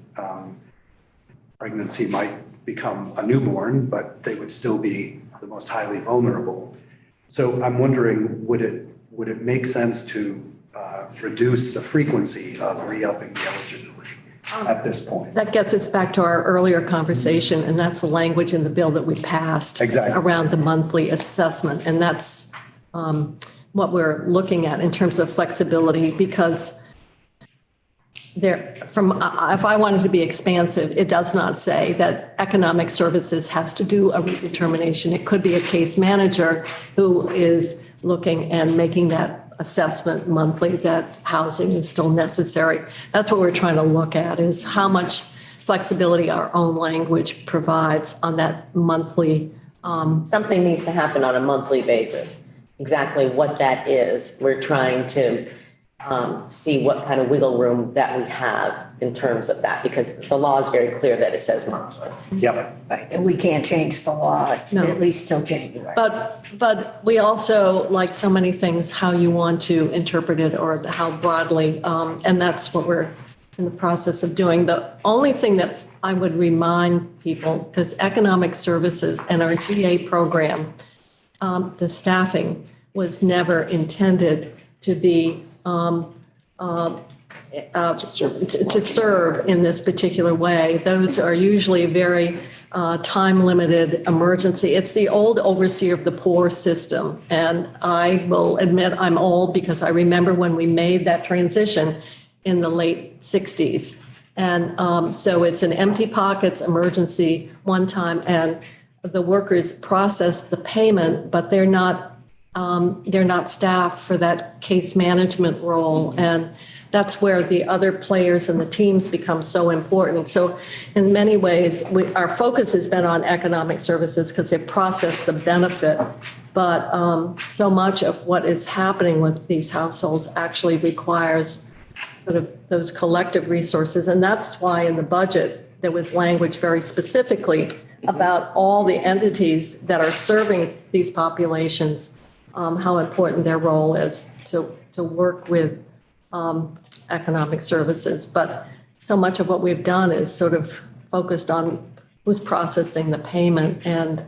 Pregnancy might become a newborn, but they would still be the most highly vulnerable. So I'm wondering, would it make sense to reduce the frequency of re-upping the eligibility at this point? That gets us back to our earlier conversation, and that's the language in the bill that we passed. Exactly. Around the monthly assessment. And that's what we're looking at in terms of flexibility, because if I wanted to be expansive, it does not say that economic services has to do a redetermination. It could be a case manager who is looking and making that assessment monthly that housing is still necessary. That's what we're trying to look at, is how much flexibility our own language provides on that monthly. Something needs to happen on a monthly basis. Exactly what that is, we're trying to see what kind of wiggle room that we have in terms of that, because the law is very clear that it says monthly. Yep. Right, and we can't change the law at least till January. But we also, like so many things, how you want to interpret it or how broadly, and that's what we're in the process of doing. The only thing that I would remind people, because economic services and our GA program, the staffing was never intended to be to serve in this particular way. Those are usually very time-limited emergency. It's the old overseer of the poor system. And I will admit I'm old because I remember when we made that transition in the late 60s. And so it's an empty pockets emergency one time, and the workers process the payment, but they're not staffed for that case management role. And that's where the other players and the teams become so important. So in many ways, our focus has been on economic services because they process the benefit. But so much of what is happening with these households actually requires sort of those collective resources. And that's why in the budget, there was language very specifically about all the entities that are serving these populations, how important their role is to work with economic services. But so much of what we've done is sort of focused on who's processing the payment and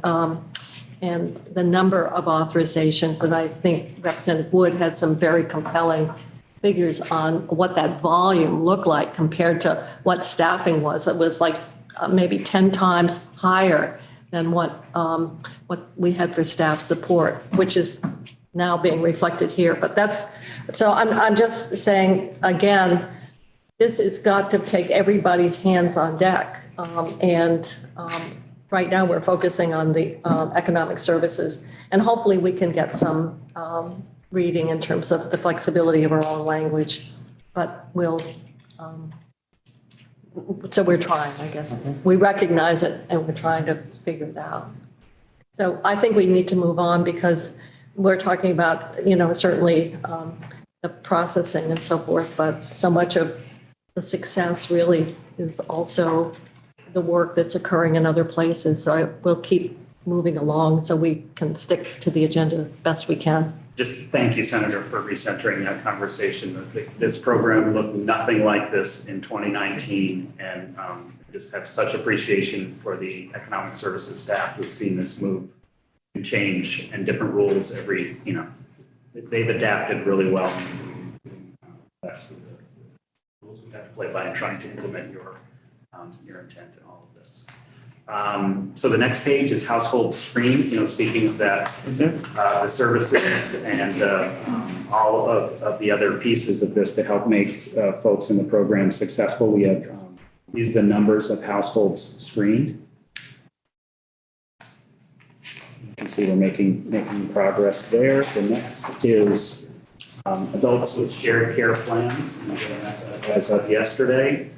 the number of authorizations. And I think Representative Wood had some very compelling figures on what that volume looked like compared to what staffing was. It was like maybe 10 times higher than what we had for staff support, which is now being reflected here. But so I'm just saying, again, this has got to take everybody's hands on deck. Right now we're focusing on the economic services, and hopefully we can get some reading in terms of the flexibility of our own language. But so we're trying, I guess. We recognize it and we're trying to figure it out. So I think we need to move on because we're talking about, certainly the processing and so forth, but so much of the success really is also the work that's occurring in other places. So we'll keep moving along so we can stick to the agenda best we can. Just thank you, Senator, for recentering that conversation. This program looked nothing like this in 2019, and just have such appreciation for the economic services staff who've seen this move and change and different rules they've adapted really well. That's the rules we have to play by in trying to implement your intent in all of this. So the next page is household screen, speaking of that, the services and all of the other pieces of this to help make folks in the program successful. We have used the numbers of households screened. You can see we're making progress there. The next is adults with shared care plans. And again, that's as of yesterday.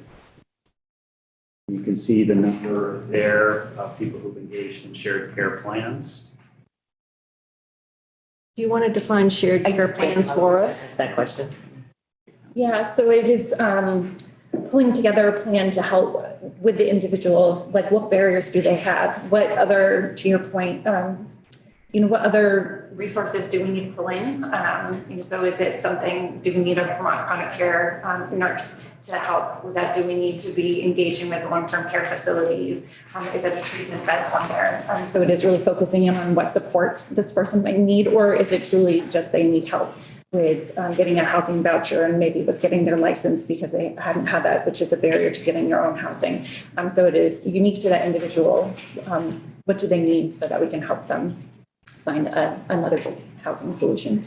You can see the number there of people who've engaged in shared care plans. Do you want to define shared care plans for us? That question. Yeah, so it is pulling together a plan to help with the individual, like what barriers do they have? What other, to your point, what other resources do we need to pull in? So is it something, do we need a Vermont chronic care nurse to help with that? Do we need to be engaging with long-term care facilities? Is it a treatment bed somewhere? So it is really focusing in on what supports this person might need, or is it truly just they need help with getting a housing voucher and maybe was getting their license because they hadn't had that, which is a barrier to getting their own housing. So it is unique to that individual. What do they need so that we can help them find another housing solution?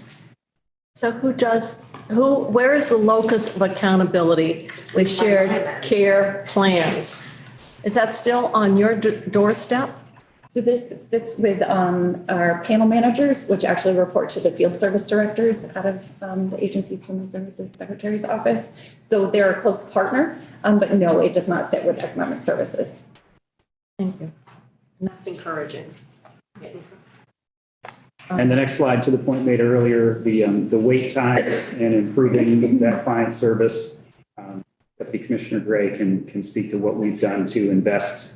So where is the locus of accountability with shared care plans? Is that still on your doorstep? So this sits with our panel managers, which actually report to the field service directors out of the Agency of Human Services Secretary's office. So they're a close partner, but no, it does not sit with economic services. Thank you. And that's encouraging. And the next slide, to the point made earlier, the wait times and improving that client service. Deputy Commissioner Gray can speak to what we've done to invest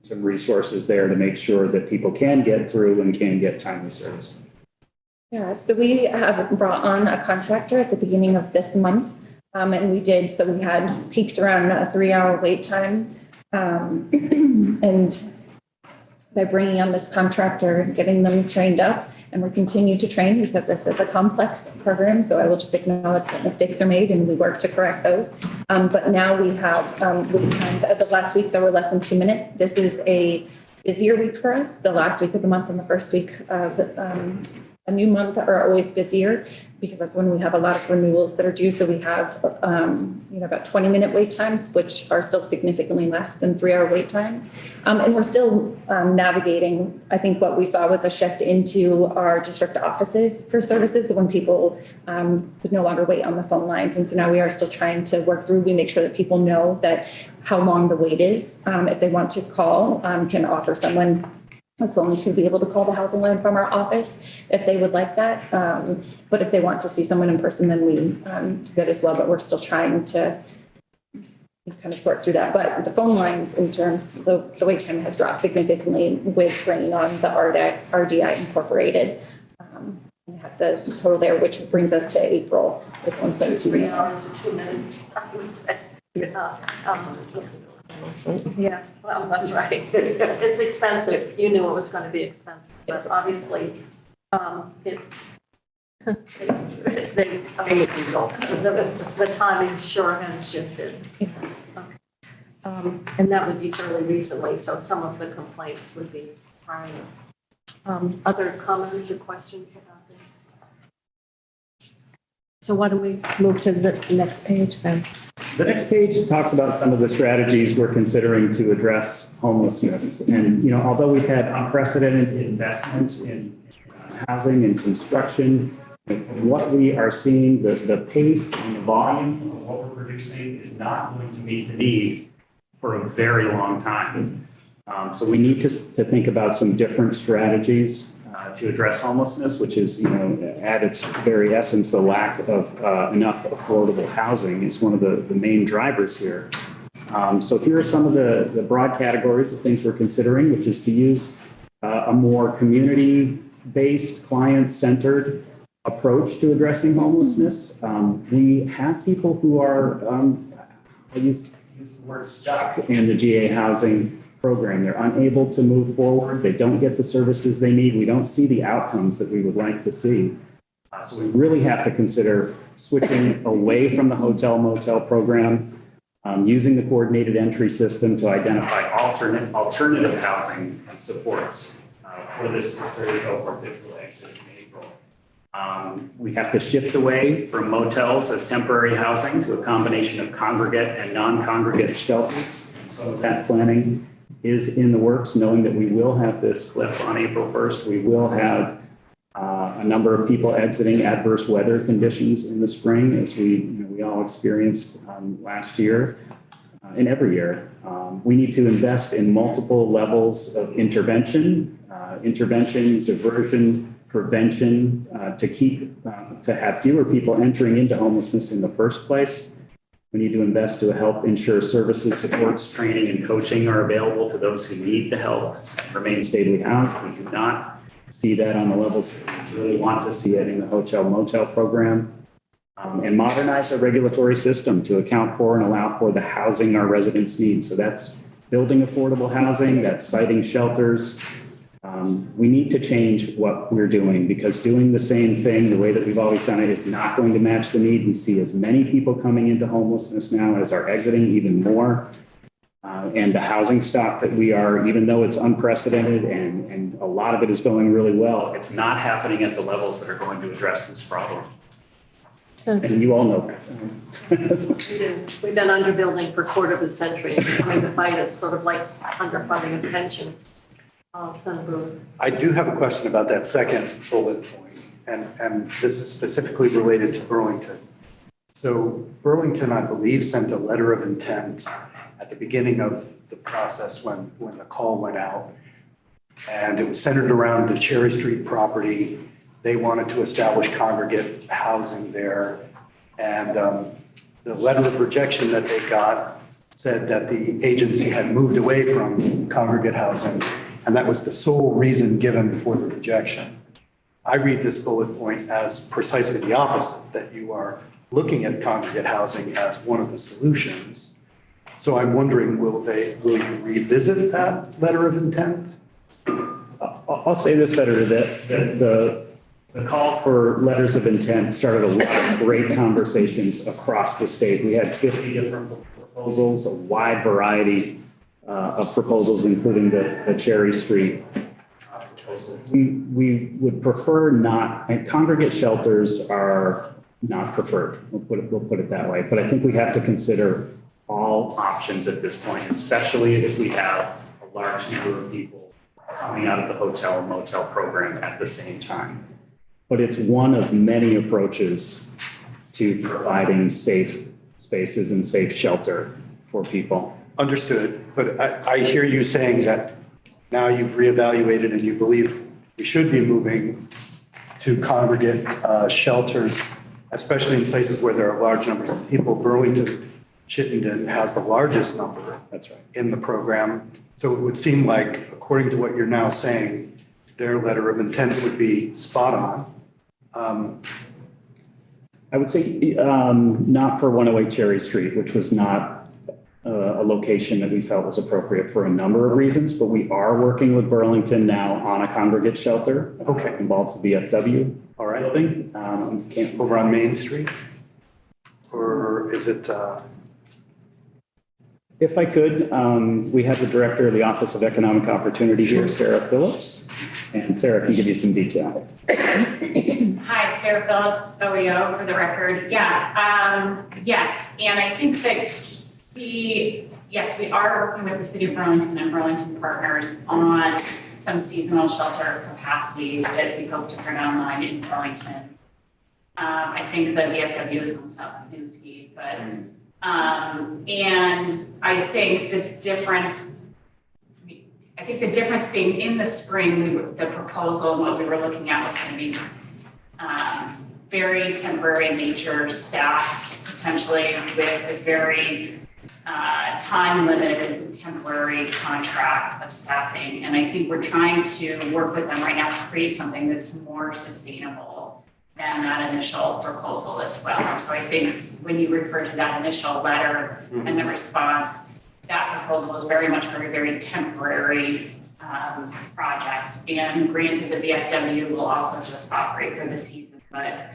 some resources there to make sure that people can get through and can get timely service. Yeah, so we have brought on a contractor at the beginning of this month, and we did. So we had peaked around a 3-hour wait time, and by bringing on this contractor, getting them trained up, and we're continuing to train because this is a complex program. So I will just acknowledge that mistakes are made and we work to correct those. But now we have, the last week there were less than 2 minutes. This is a busier week for us. The last week of the month and the first week of a new month are always busier because that's when we have a lot of renewals that are due. So we have, about 20-minute wait times, which are still significantly less than 3-hour wait times. And we're still navigating. I think what we saw was a shift into our district offices for services when people could no longer wait on the phone lines. And so now we are still trying to work through. We make sure that people know that how long the wait is. If they want to call, can offer someone a phone to be able to call the housing line from our office if they would like that. But if they want to see someone in person, then we do that as well. But we're still trying to kind of sort through that. But the phone lines, in terms, the wait time has dropped significantly with bringing on the RDI Incorporated. We have the total there, which brings us to April. This one's 3 hours and 2 minutes. Yeah, well, that's right. It's expensive. You knew it was going to be expensive, but obviously, the timing sure has shifted. Yes. And that would be fairly recently, so some of the complaints would be prior. Other comments or questions about this? So why don't we move to the next page then? The next page talks about some of the strategies we're considering to address homelessness. And, although we've had unprecedented investment in housing and construction, from what we are seeing, the pace and the volume of what we're producing is not going to meet the needs for a very long time. So we need to think about some different strategies to address homelessness, which is, at its very essence, the lack of enough affordable housing is one of the main drivers here. So here are some of the broad categories of things we're considering, which is to use a more community-based, client-centered approach to addressing homelessness. We have people who are, I use the word stuck in the GA housing program. They're unable to move forward. They don't get the services they need. We don't see the outcomes that we would like to see. So we really have to consider switching away from the hotel motel program using the coordinated entry system to identify alternative housing and supports for this third cohort that will exit in April. We have to shift away from motels as temporary housing to a combination of congregate and non-congregate shelters. And so that planning is in the works, knowing that we will have this cliff on April 1st. We will have a number of people exiting adverse weather conditions in the spring, as we all experienced last year and every year. We need to invest in multiple levels of intervention, diversion, prevention, to have fewer people entering into homelessness in the first place. We need to invest to help ensure services, supports, training, and coaching are available to those who need the help and remain stably housed. We do not see that on the levels that we really want to see it in the hotel motel program. And modernize our regulatory system to account for and allow for the housing our residents need. So that's building affordable housing, that's siting shelters. We need to change what we're doing, because doing the same thing the way that we've always done it is not going to match the need. We see as many people coming into homelessness now as are exiting, even more. And the housing stock that we are, even though it's unprecedented and a lot of it is going really well, it's not happening at the levels that are going to address this problem. So And you all know that. We've been underbuilding for a quarter of a century. It's coming to bite us, sort of like underfunding of pensions. Senator Bruce. I do have a question about that second bullet point, and this is specifically related to Burlington. So Burlington, I believe, sent a letter of intent at the beginning of the process when the call went out, and it was centered around the Cherry Street property. They wanted to establish congregate housing there, and the letter of rejection that they got said that the agency had moved away from congregate housing, and that was the sole reason given for the rejection. I read this bullet point as precisely the opposite, that you are looking at congregate housing as one of the solutions. So I'm wondering, will you revisit that letter of intent? I'll say this better, that the call for letters of intent started a lot of great conversations across the state. We had 50 different proposals, a wide variety of proposals, including the Cherry Street proposal. We would prefer not, and congregate shelters are not preferred. We'll put it that way. But I think we have to consider all options at this point, especially if we have a large number of people coming out of the hotel motel program at the same time. But it's one of many approaches to providing safe spaces and safe shelter for people. Understood, but I hear you saying that now you've reevaluated and you believe we should be moving to congregate shelters, especially in places where there are large numbers of people. Burlington, Chittenden has the largest number. That's right. In the program. So it would seem like, according to what you're now saying, their letter of intent would be spot on. I would say not for 108 Cherry Street, which was not a location that we felt was appropriate for a number of reasons, but we are working with Burlington now on a congregate shelter. Okay. Involves the VFW. All right. Building. Over on Main Street? Or is it? If I could, we have the director of the Office of Economic Opportunity here, Sarah Phillips, and Sarah can give you some detail. Hi, Sarah Phillips, OEO, for the record. Yeah, yes, and I think that we are working with the City of Burlington and Burlington partners on some seasonal shelter capacity that we hope to bring online in Burlington. I think the VFW is on South Newski, but and I think the difference being in the spring, the proposal and what we were looking at was going to be very temporary in nature, staffed potentially with a very time-limited temporary contract of staffing. And I think we're trying to work with them right now to create something that's more sustainable than that initial proposal as well. And so I think when you refer to that initial letter and the response, that proposal is very much for a very temporary project. And granted, the VFW will also just operate for the season, but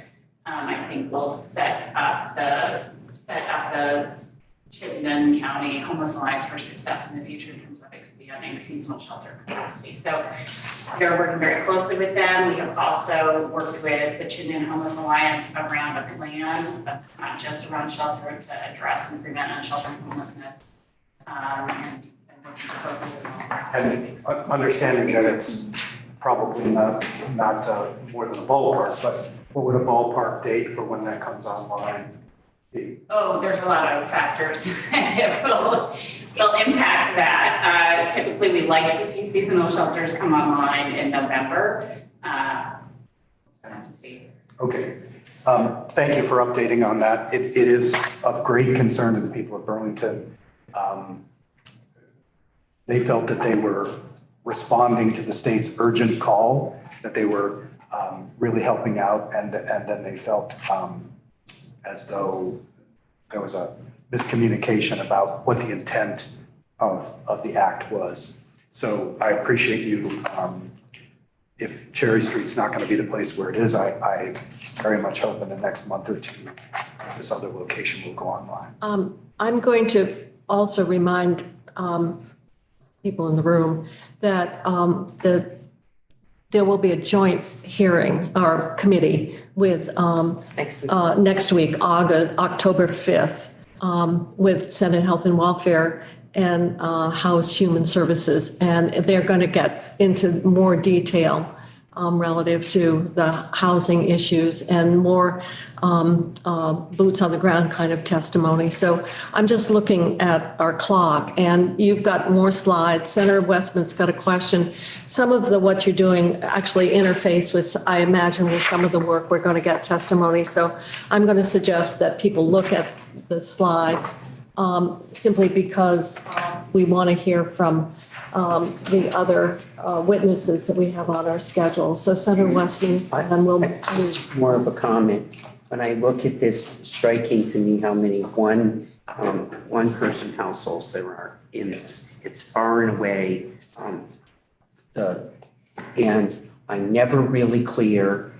I think we'll set up the Chittenden County Homeless Alliance for Success in the Future in terms of expanding seasonal shelter capacity. So they're working very closely with them. We have also worked with the Chittenden Homeless Alliance around a plan that's not just around shelter to address and prevent unsheltered homelessness. And working closely with them. And understanding that it's probably not more than a ballpark, but what would a ballpark date for when that comes online be? Oh, there's a lot of factors that will impact that. Typically, we like to see seasonal shelters come online in November. We'll have to see. Okay. Thank you for updating on that. It is of great concern to the people of Burlington. They felt that they were responding to the state's urgent call, that they were really helping out, and then they felt as though there was a miscommunication about what the intent of the act was. So I appreciate you. If Cherry Street's not going to be the place where it is, I very much hope in the next month or two, this other location will go online. I'm going to also remind people in the room that there will be a joint hearing or committee with next week, October 5th, with Senate Health and Welfare and House Human Services. And they're going to get into more detail relative to the housing issues and more boots on the ground kind of testimony. So I'm just looking at our clock and you've got more slides. Senator Westman's got a question. Some of what you're doing actually interface with, I imagine, with some of the work we're going to get testimony. So I'm going to suggest that people look at the slides simply because we want to hear from the other witnesses that we have on our schedule. So Senator Westman, and we'll It's more of a comment. When I look at this, it's striking to me how many one person households there are in this. It's far and away and I'm never really clear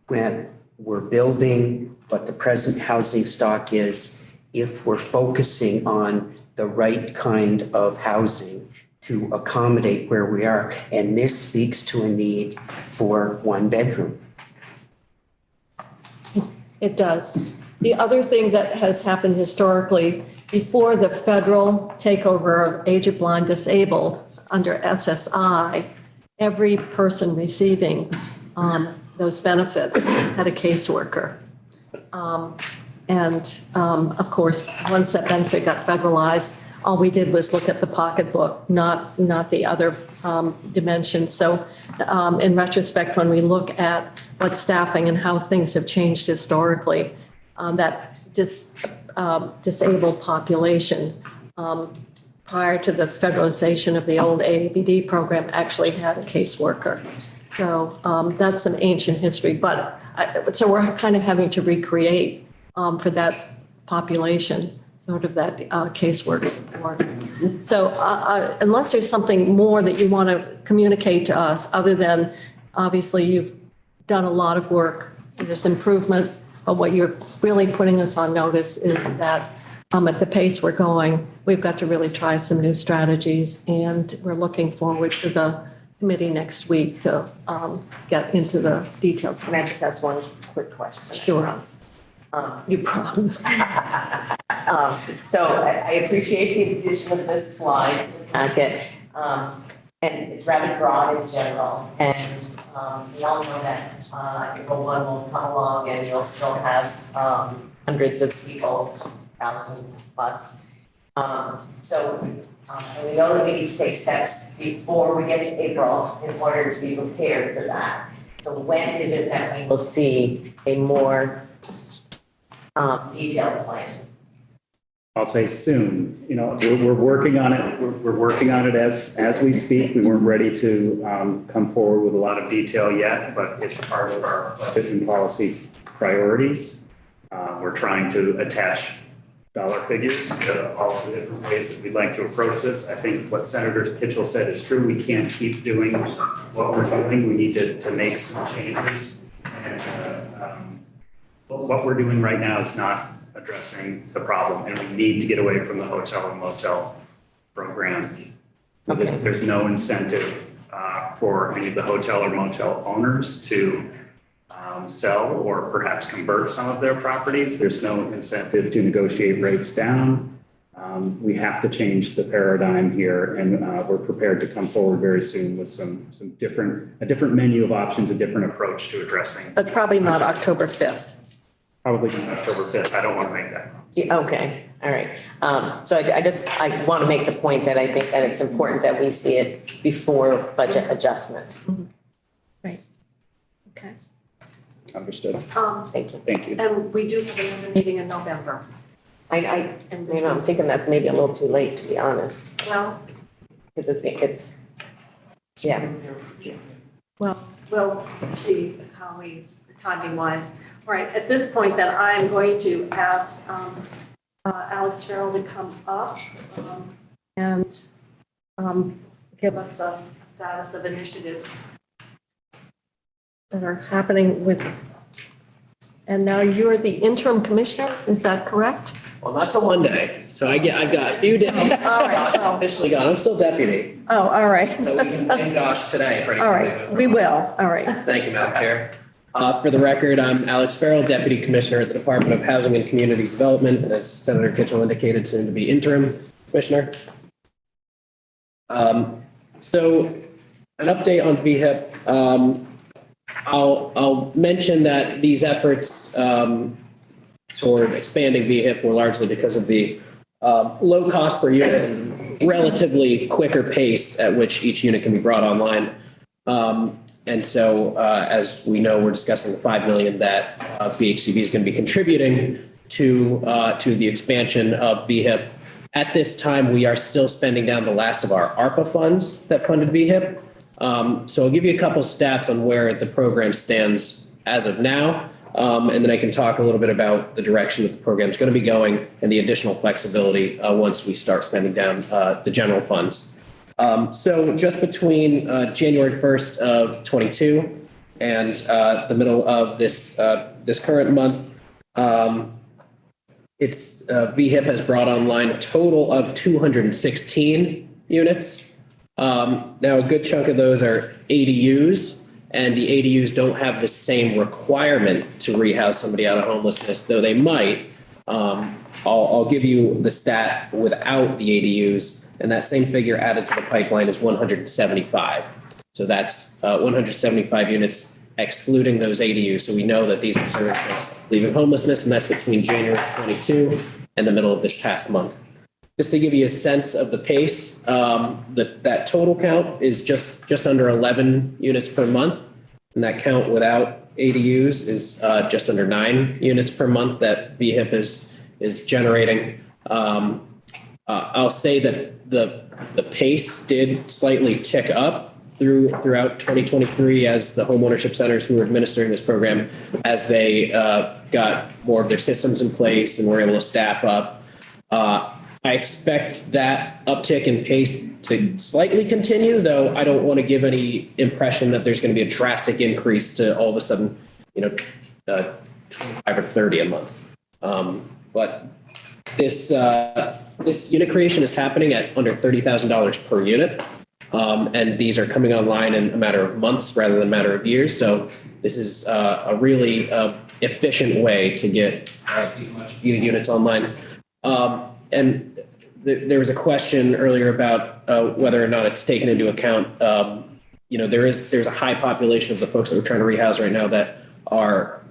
when we're building what the present housing stock is, if we're focusing on the right kind of housing to accommodate where we are. And this speaks to a need for one bedroom. It does. The other thing that has happened historically, before the federal takeover of aged, blind, disabled under SSI, every person receiving those benefits had a caseworker. Of course, once that benefit got federalized, all we did was look at the pocketbook, not the other dimensions. So in retrospect, when we look at what staffing and how things have changed historically, that disabled population prior to the federalization of the old AABD program actually had a caseworker. So that's some ancient history, but so we're kind of having to recreate for that population, sort of that casework support. So unless there's something more that you want to communicate to us, other than obviously you've done a lot of work, there's improvement, but what you're really putting us on notice is that at the pace we're going, we've got to really try some new strategies, and we're looking forward to the committee next week to get into the details. Can I just ask one quick question? Sure. You promise. So I appreciate the addition of this slide to the packet. And it's rather broad in general. And we all know that April 1 will come along and you'll still have hundreds of people, 1,000 plus. So we know that we need to take steps before we get to April in order to be prepared for that. So when is it that we will see a more detailed plan? I'll say soon. You know, we're working on it. We're working on it as we speak. We weren't ready to come forward with a lot of detail yet, but it's part of our budget and policy priorities. We're trying to attach dollar figures to all the different ways that we'd like to approach this. I think what Senator Kitchell said is true. We can't keep doing what we're doing. We need to make some changes. And what we're doing right now is not addressing the problem, and we need to get away from the hotel and motel program. There's no incentive for any of the hotel or motel owners to sell or perhaps convert some of their properties. There's no incentive to negotiate rates down. We have to change the paradigm here, and we're prepared to come forward very soon with a different menu of options, a different approach to addressing. But probably not October 5th. Probably not October 5th. I don't want to make that. Okay, all right. So I want to make the point that I think that it's important that we see it before budget adjustment. Right. Okay. Understood. Thank you. Thank you. And we do have another meeting in November. I'm thinking that's maybe a little too late, to be honest. Well, It's yeah. well, we'll see how timing wise. All right, at this point then, I'm going to ask Alex Farrell to come up and give us a status of initiatives That are happening with, and now you're the interim commissioner, is that correct? Well, not till Monday, so I've got a few days. All right. Josh is officially gone, I'm still deputy, Oh, all right. so we can blame Josh today. for All anything right, that we goes wrong. will, all right. Thank you, Madam Chair. For the record, I'm Alex Farrell, Deputy Commissioner at the Department of Housing and Community Development, and as Senator Kitchell indicated, soon to be interim commissioner. So an update on VHIP. I'll mention that these efforts toward expanding VHIP were largely because of the low cost per unit and relatively quicker pace at which each unit can be brought online. And so, as we know, we're discussing the $5 million that VHCB is going to be contributing to the expansion of VHIP. At this time, we are still spending down the last of our ARPA funds that funded VHIP. So I'll give you a couple stats on where the program stands as of now, and then I can talk a little bit about the direction that the program is going to be going and the additional flexibility once we start spending down the general funds. So just between January 1st of 22 and the middle of this current month, VHIP has brought online a total of 216 units. Now, a good chunk of those are ADUs, and the ADUs don't have the same requirement to rehouse somebody out of homelessness, though they might. I'll give you the stat without the ADUs, and that same figure added to the pipeline is 175. So that's 175 units excluding those ADUs. So we know that these are serving folks leaving homelessness, and that's between January 22 and the middle of this past month. Just to give you a sense of the pace, that total count is just under 11 units per month, and that count without ADUs is just under 9 units per month that VHIP is generating. I'll say that the pace did slightly tick up throughout 2023 as the homeownership centers who were administering this program, as they got more of their systems in place and were able to staff up. I expect that uptick in pace to slightly continue, though I don't want to give any impression that there's going to be a drastic increase to all of a sudden, 25 or 30 a month. But this unit creation is happening at under $30,000 per unit. And these are coming online in a matter of months rather than a matter of years. So this is a really efficient way to get these much needed units online. And there was a question earlier about whether or not it's taken into account. There's a high population of the folks that we're trying to rehouse right now that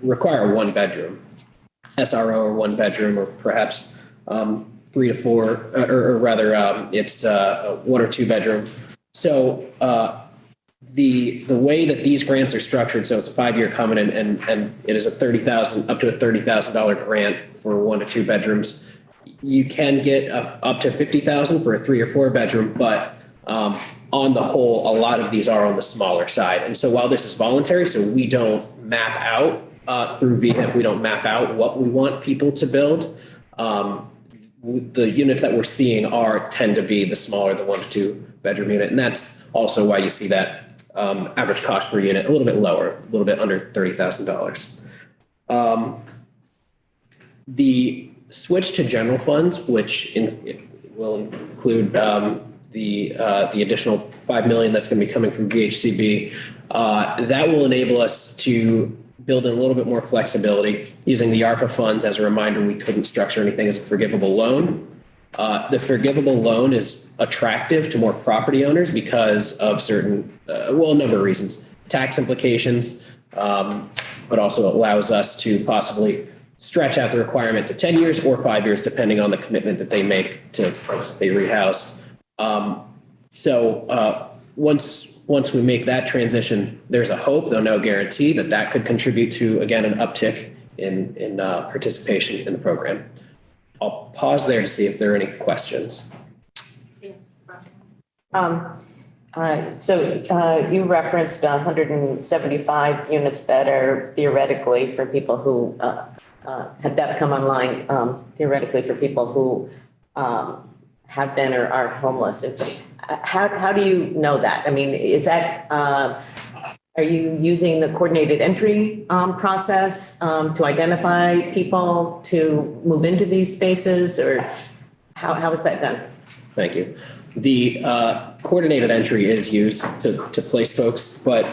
require a 1-bedroom, SRO or 1-bedroom, or perhaps 3 to 4, or rather, it's 1 or 2 bedroom. So the way that these grants are structured, so it's a 5-year covenant, and it is up to a $30,000 grant for 1 to 2 bedrooms. You can get up to $50,000 for a 3 or 4 bedroom, but on the whole, a lot of these are on the smaller side. And so while this is voluntary, so we don't map out through VHIP, we don't map out what we want people to build. The units that we're seeing tend to be the smaller, the 1 to 2 bedroom unit, and that's also why you see that average cost per unit a little bit lower, a little bit under $30,000. The switch to general funds, which will include the additional 5 million that's going to be coming from VHCB, that will enable us to build in a little bit more flexibility. Using the ARPA funds, as a reminder, we couldn't structure anything as a forgivable loan. The forgivable loan is attractive to more property owners because of certain, a number of reasons. Tax implications, but also allows us to possibly stretch out the requirement to 10 years or 5 years, depending on the commitment that they make to folks that they rehouse. Once we make that transition, there's a hope, though no guarantee, that could contribute to, again, an uptick in participation in the program. I'll pause there to see if there are any questions. Yes. You referenced 175 units that are theoretically for people who had that come online, theoretically for people who have been or are homeless. How do you know that? I mean, is that, are you using the coordinated entry process to identify people to move into these spaces, or how is that done? Thank you. The coordinated entry is used to place folks, but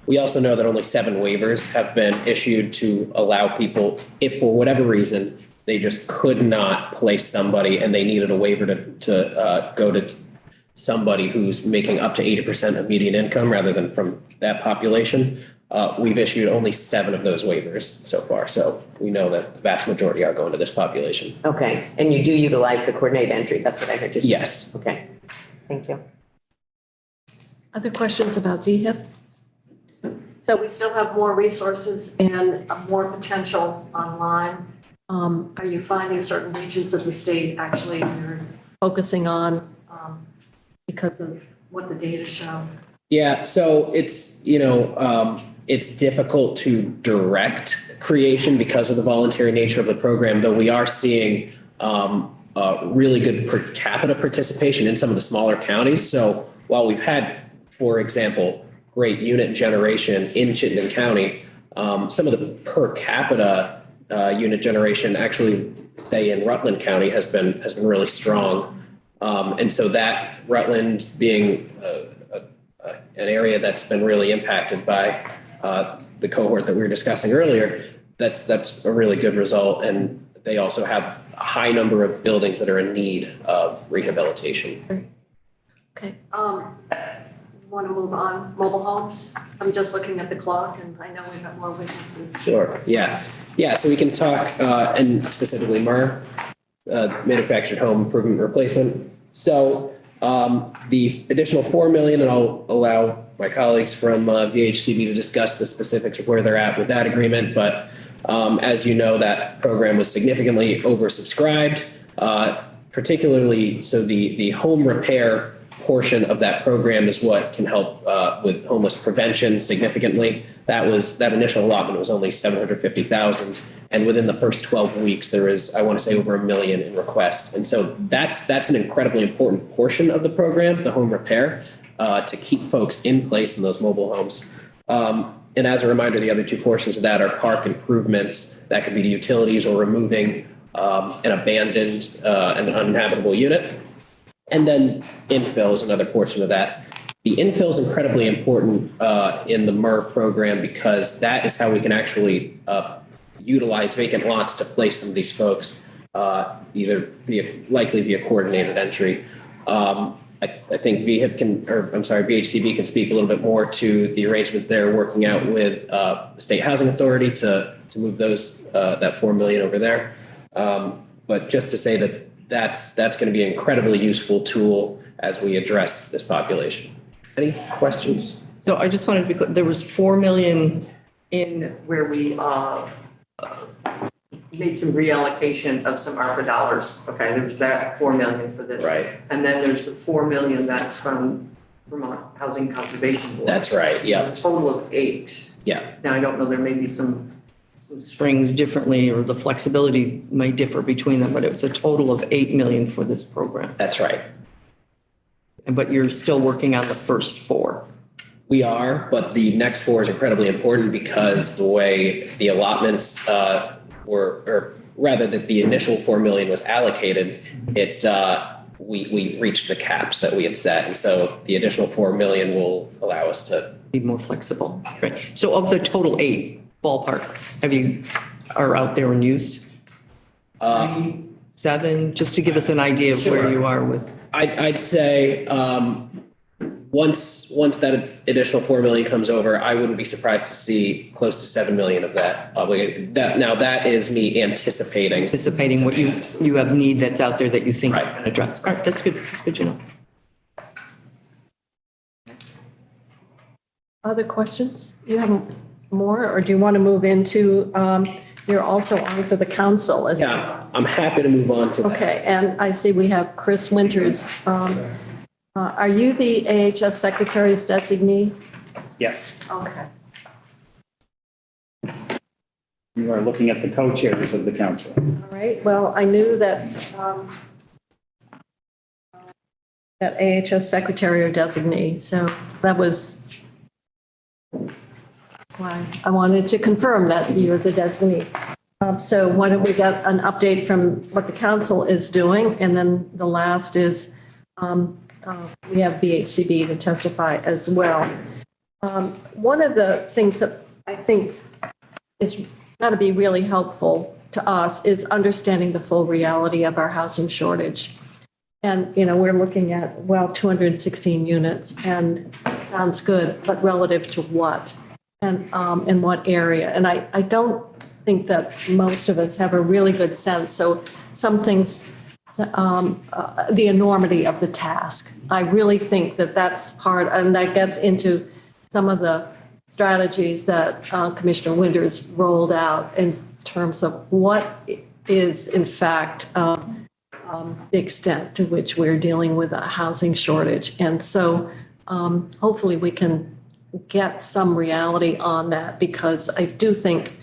we also know that only 7 waivers have been issued to allow people, if for whatever reason they just could not place somebody and they needed a waiver to go to somebody who's making up to 80% of median income rather than from that population. We've issued only 7 of those waivers so far. So we know that the vast majority are going to this population. Okay. And you do utilize the coordinated entry. That's what I heard you say. Yes. Okay. Thank you. Other questions about VHIP? So we still have more resources and more potential online. Are you finding certain regions of the state actually you're focusing on because of what the data show? Yeah, so it's, it's difficult to direct creation because of the voluntary nature of the program, though we are seeing really good per capita participation in some of the smaller counties. So while we've had, for example, great unit generation in Chittenden County, some of the per capita unit generation actually, say in Rutland County, has been really strong. And so that Rutland being an area that's been really impacted by the cohort that we were discussing earlier, that's a really good result. And they also have a high number of buildings that are in need of rehabilitation. Okay. Want to move on? Mobile homes? I'm just looking at the clock and I know we've got more witnesses. Sure. Yeah. So we can talk, and specifically MER, manufactured home improvement replacement. So the additional 4 million, and I'll allow my colleagues from VHCB to discuss the specifics of where they're at with that agreement. But as you know, that program was significantly oversubscribed, particularly so the home repair portion of that program is what can help with homeless prevention significantly. That initial allotment was only 750,000. And within the first 12 weeks, there is, I want to say, over 1 million in requests. And so that's an incredibly important portion of the program, the home repair, to keep folks in place in those mobile homes. And as a reminder, the other 2 portions of that are park improvements. That could be to utilities or removing an abandoned and uninhabitable unit. And then infill is another portion of that. The infill is incredibly important in the MER program because that is how we can actually utilize vacant lots to place some of these folks, either likely via coordinated entry. I think VHCB can speak a little bit more to the arrangement they're working out with the State Housing Authority to move those that 4 million over there. But just to say that's going to be an incredibly useful tool as we address this population. Any questions? So I just wanted to be clear, there was 4 million in where we made some reallocation of some ARPA dollars. Okay, there was that 4 million for this. Right. And then there's the 4 million that's from Vermont Housing Conservation Board. That's right, yeah. A total of 8. Yeah. Now, I don't know, there may be some strings differently, or the flexibility may differ between them, but it was a total of 8 million for this program. That's right. But you're still working on the first 4. We are, but the next 4 is incredibly important because the way the allotments rather that the initial 4 million was allocated, we reached the caps that we had set. And so the additional 4 million will allow us to be more flexible. Right. So of the total 8 ballpark, are out there and used? 7, just to give us an idea of where you are with. I'd say once that additional 4 million comes over, I wouldn't be surprised to see close to 7 million of that obligated. That is me anticipating. Anticipating what you have need that's out there that you think you can address. All right, that's good. That's good to know. Other questions? You have more, or do you want to move into, you're also on for the council? Yeah, I'm happy to move on to that. Okay, and I see we have Chris Winters. Are you the AHS Secretary's designee? Yes. Okay. You are looking at the co-chairs of the council. All right, well, I knew that that AHS Secretary or designee, so that was why I wanted to confirm that you're the designee. So why don't we get an update from what the council is doing? And then the last is we have VHCB to testify as well. One of the things that I think is going to be really helpful to us is understanding the full reality of our housing shortage. And, we're looking at, 216 units, and it sounds good, but relative to what? And in what area? And I don't think that most of us have a really good sense. So some things, the enormity of the task. I really think that that's part, and that gets into some of the strategies that Commissioner Winters rolled out in terms of what is, in fact, the extent to which we're dealing with a housing shortage. And so hopefully we can get some reality on that, because I do think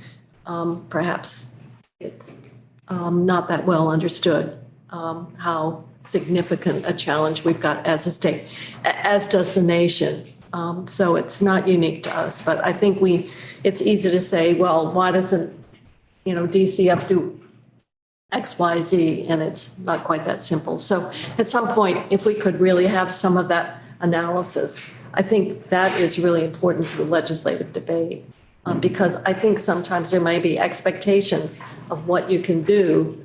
perhaps it's not that well understood how significant a challenge we've got as a state, as does the nation. So it's not unique to us, but I think it's easy to say, well, why doesn't, DCF do X, Y, Z, and it's not quite that simple. So at some point, if we could really have some of that analysis, I think that is really important to the legislative debate, because I think sometimes there may be expectations of what you can do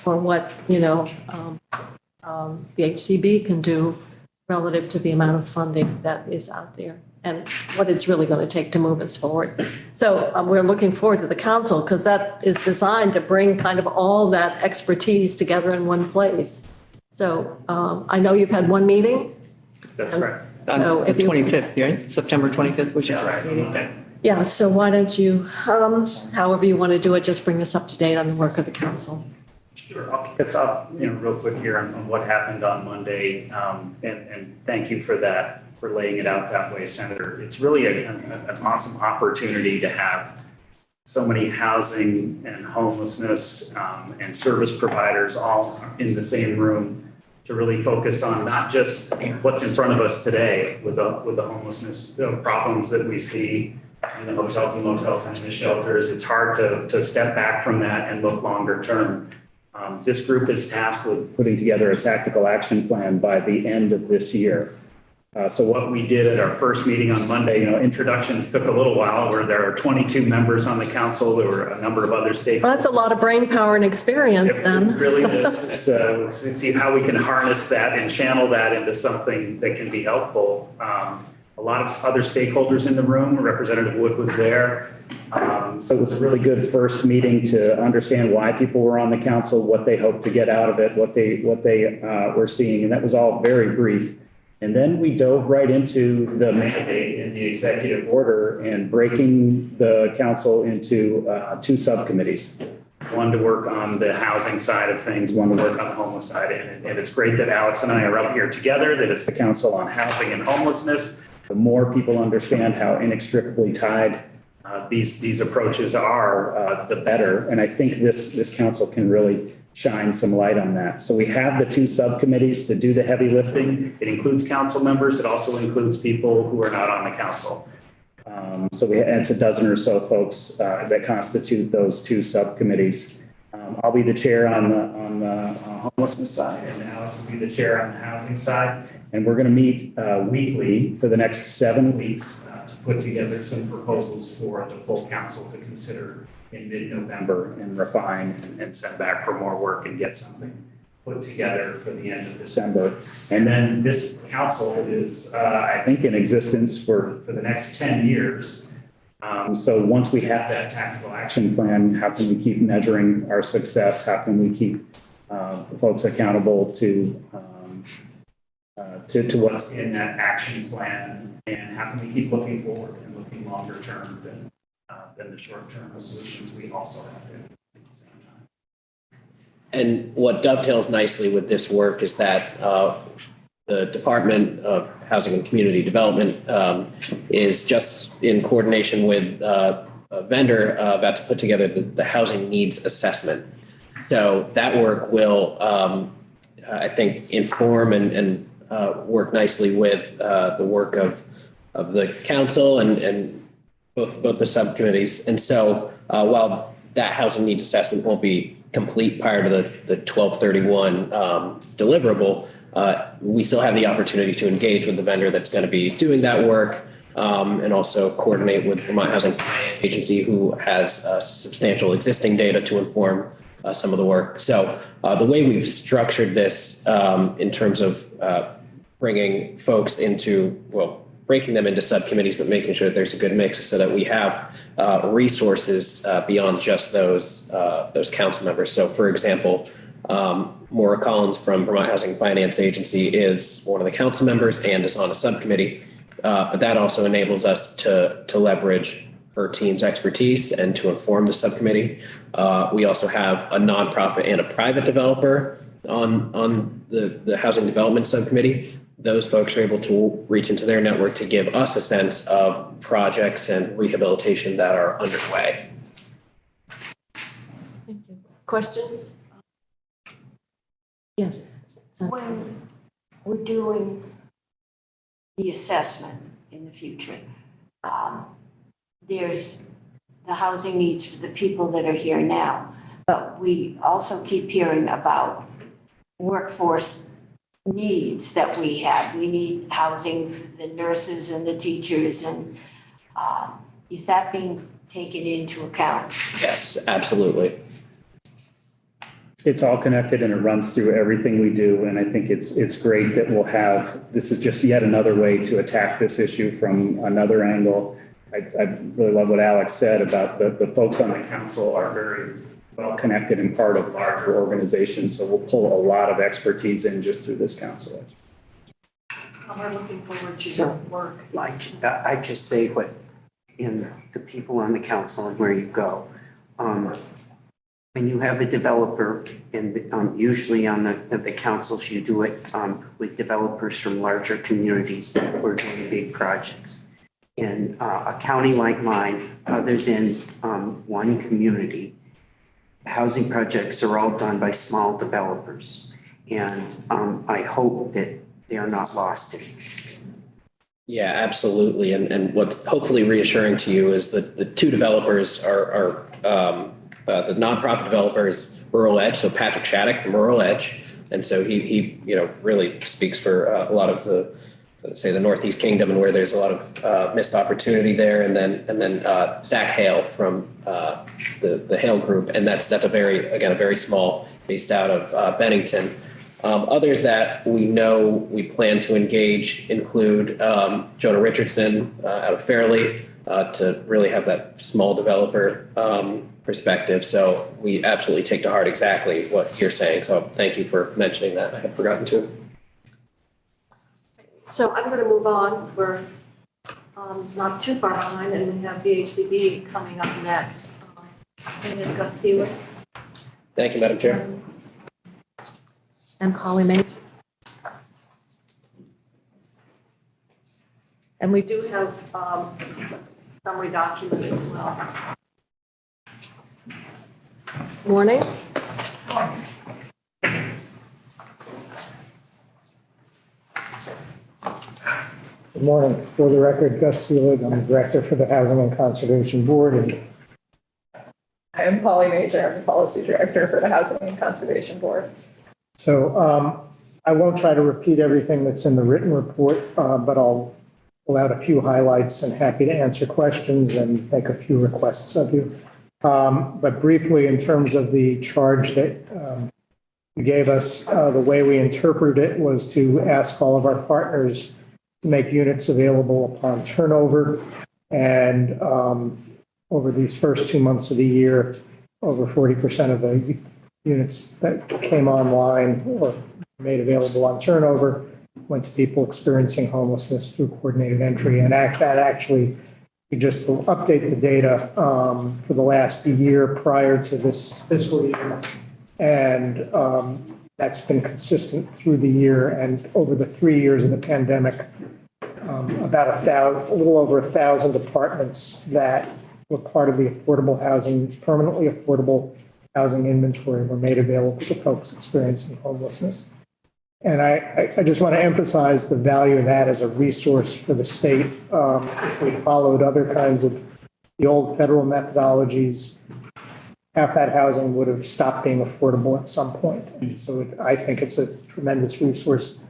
or what, VHCB can do relative to the amount of funding that is out there and what it's really going to take to move us forward. So we're looking forward to the council, because that is designed to bring kind of all that expertise together in one place. So I know you've had one meeting. That's right. So if 25th, right? September 25th was your right. meeting. Yeah, so why don't you, however you want to do it, just bring us up to date on the work of the council. Sure, I'll kick us off, real quick here on what happened on Monday. And thank you for that, for laying it out that way, Senator. It's really an awesome opportunity to have so many housing and homelessness and service providers all in the same room to really focus on not just what's in front of us today with the homelessness problems that we see in the hotels and motels and in the shelters. It's hard to step back from that and look longer term. This group is tasked with putting together a tactical action plan by the end of this year. So what we did at our first meeting on Monday, introductions took a little while, where there are 22 members on the council. There were a number of other stakeholders. Well, that's a lot of brain power and experience then. It really is. It's to see how we can harness that and channel that into something that can be helpful. A lot of other stakeholders in the room. Representative Wood was there. So it was a really good first meeting to understand why people were on the council, what they hoped to get out of it, what they were seeing. And that was all very brief. And then we dove right into the mandate in the executive order and breaking the council into 2 subcommittees. One to work on the housing side of things, one to work on the homeless side. And it's great that Alex and I are up here together, that it's the Council on Housing and Homelessness. The more people understand how inextricably tied these approaches are, the better. And I think this council can really shine some light on that. So we have the 2 subcommittees to do the heavy lifting. It includes council members. It also includes people who are not on the council. So it's a dozen or so folks that constitute those 2 subcommittees. I'll be the chair on the homelessness side, and Alex will be the chair on the housing side. And we're going to meet weekly for the next 7 weeks to put together some proposals for the full council to consider in mid-November and refine and send back for more work and get something put together for the end of December. And then this council is, I think, in existence for the next 10 years. So once we have that tactical action plan, how can we keep measuring our success? How can we keep folks accountable to what's in that action plan? And how can we keep looking forward and looking longer term than the short-term solutions we also have to at the same time? And what dovetails nicely with this work is that the Department of Housing and Community Development is just in coordination with a vendor about to put together the housing needs assessment. So that work will, I think, inform and work nicely with the work of the council and both the subcommittees. And so while that housing needs assessment won't be complete prior to the 12/31 deliverable, we still have the opportunity to engage with the vendor that's going to be doing that work, and also coordinate with Vermont Housing Finance Agency, who has substantial existing data to inform some of the work. So the way we've structured this in terms of bringing folks into, well, breaking them into subcommittees, but making sure that there's a good mix so that we have resources beyond just those council members. So, for example, Maura Collins from Vermont Housing Finance Agency is one of the council members and is on a subcommittee. But that also enables us to leverage her team's expertise and to inform the subcommittee. We also have a nonprofit and a private developer on the housing development subcommittee. Those folks are able to reach into their network to give us a sense of projects and rehabilitation that are underway. Thank you. Questions? Yes. When we're doing the assessment in the future, there's the housing needs for the people that are here now, but we also keep hearing about workforce needs that we have. We need housing for the nurses and the teachers, and is that being taken into account? Yes, absolutely. It's all connected and it runs through everything we do. And I think it's great that we'll have, this is just yet another way to attack this issue from another angle. I really love what Alex said about the folks on the council are very well connected and part of larger organizations. So we'll pull a lot of expertise in just through this council. We're looking forward to your work. I just say what in the people on the council and where you go. When you have a developer, and usually on the councils, you do it with developers from larger communities who are doing big projects. In a county like mine, other than one community, housing projects are all done by small developers. And I hope that they are not lost in this. Yeah, absolutely. And what's hopefully reassuring to you is that the two developers are the nonprofit developer is Rural Edge, so Patrick Shattuck from Rural Edge, and so he really speaks for a lot of the Northeast Kingdom and where there's a lot of missed opportunity there, and then Zach Hale from the Hale Group, and that's a very small, based out of Bennington. Others that we know we plan to engage include Jonah Richardson out of Fairleigh to really have that small developer perspective. So we absolutely take to heart exactly what you're saying. So thank you for mentioning that. I had forgotten to. So I'm going to move on. We're not too far behind, and we have VHCB coming up next. And Gus Seawood. Thank you, Madam Chair. And Holly May. And we do have summary document as well. Morning. Good morning. For the record, Gus Seelig, I'm the Director for the Housing and Conservation Board. And I am Polly Major, I'm the Policy Director for the Housing and Conservation Board. So I won't try to repeat everything that's in the written report, but I'll pull out a few highlights and happy to answer questions and make a few requests of you. But briefly, in terms of the charge that you gave us, the way we interpreted it was to ask all of our partners to make units available upon turnover. And over these first 2 months of the year, over 40% of the units that came online or made available on turnover went to people experiencing homelessness through coordinated entry. And that actually, we just will update the data for the last year prior to this fiscal year. And that's been consistent through the year. And over the 3 years of the pandemic, about a little over 1,000 apartments that were part of the affordable housing, permanently affordable housing inventory were made available to folks experiencing homelessness. And I just want to emphasize the value of that as a resource for the state. If we followed other kinds of the old federal methodologies, half that housing would have stopped being affordable at some point. And so I think it's a tremendous resource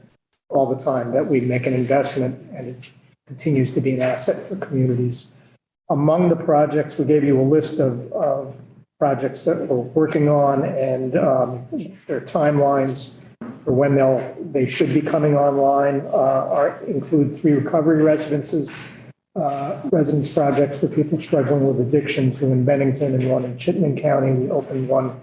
all the time that we make an investment, and it continues to be an asset for communities. Among the projects, we gave you a list of projects that we're working on and their timelines for when they should be coming online include 3 recovery residence projects for people struggling with addiction, 2 in Bennington and 1 in Chittenden County. We opened 1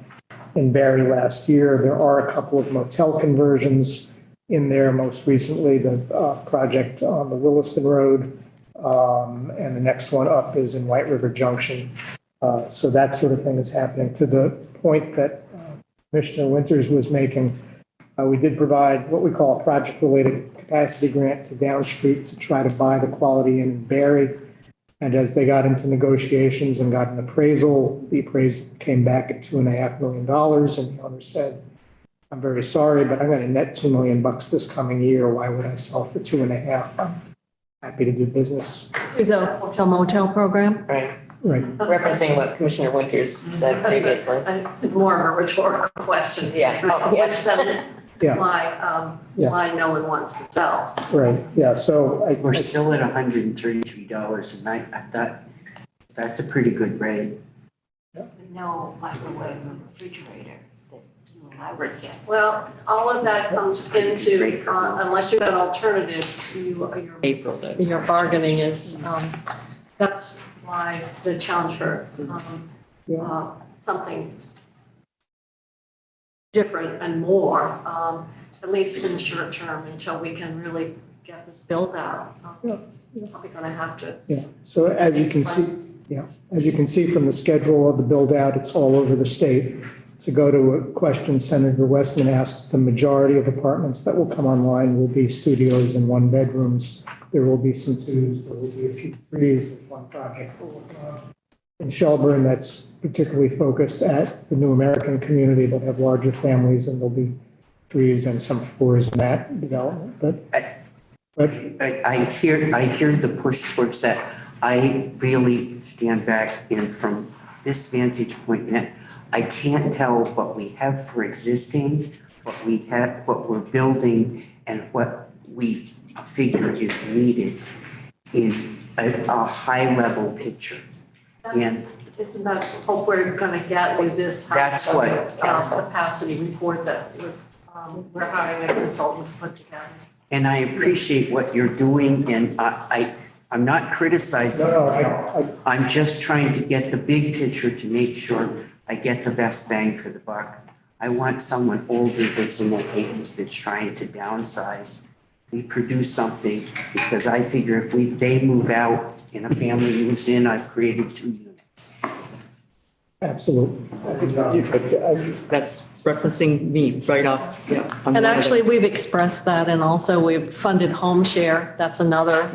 in Barry last year. There are a couple of motel conversions in there, most recently the project on the Williston Road, and the next one up is in White River Junction. So that sort of thing is happening. To the point that Commissioner Winters was making, we did provide what we call a project-related capacity grant to Downstreet to try to buy the Quality Inn in Barry. And as they got into negotiations and got an appraisal, the appraisal came back at $2.5 million, and the owner said, "I'm very sorry, but I'm going to net $2 million this coming year. Why would I sell for 2.5? I'm happy to do business." Through the hotel motel program? Right. Right. Referencing what Commissioner Winters said previously. It's more of a rhetorical question. Yeah. Oh, yeah. Which then, Yeah. why no one wants to sell. Right. Yeah. So We're still at $133 a night. I thought that's a pretty good rate. No microwave or refrigerator that you and I would get. Well, all of that comes into, unless you've got alternatives to your bargaining is, that's why the challenge for something different and more, at least in the short term, until we can really get this built out. Probably going to have to. Yeah. So as you can see from the schedule of the build out, it's all over the state. To go to a question Senator Westman asked, the majority of apartments that will come online will be studios and 1-bedrooms. There will be some 2s, there will be a few 3s. There's one project we're working on in Shelburne that's particularly focused at the New American community that have larger families, and there'll be 3s and some 4s in that development. But I hear the push towards that. I really stand back, and from this vantage point, I can't tell what we have for existing, what we're building, and what we figure is needed in a high level picture. Isn't that what we're going to get with this? That's what capacity report that was, we're hiring a consultant to put together. And I appreciate what you're doing, and I'm not criticizing. I'm just trying to get the big picture to make sure I get the best bang for the buck. I want someone older that's in their 80s that's trying to downsize. We produce something, because I figure if they move out and a family moves in, I've created 2 units. absolutely. That's referencing me right off. Yeah. And actually, we've expressed that, and also we've funded home share. That's another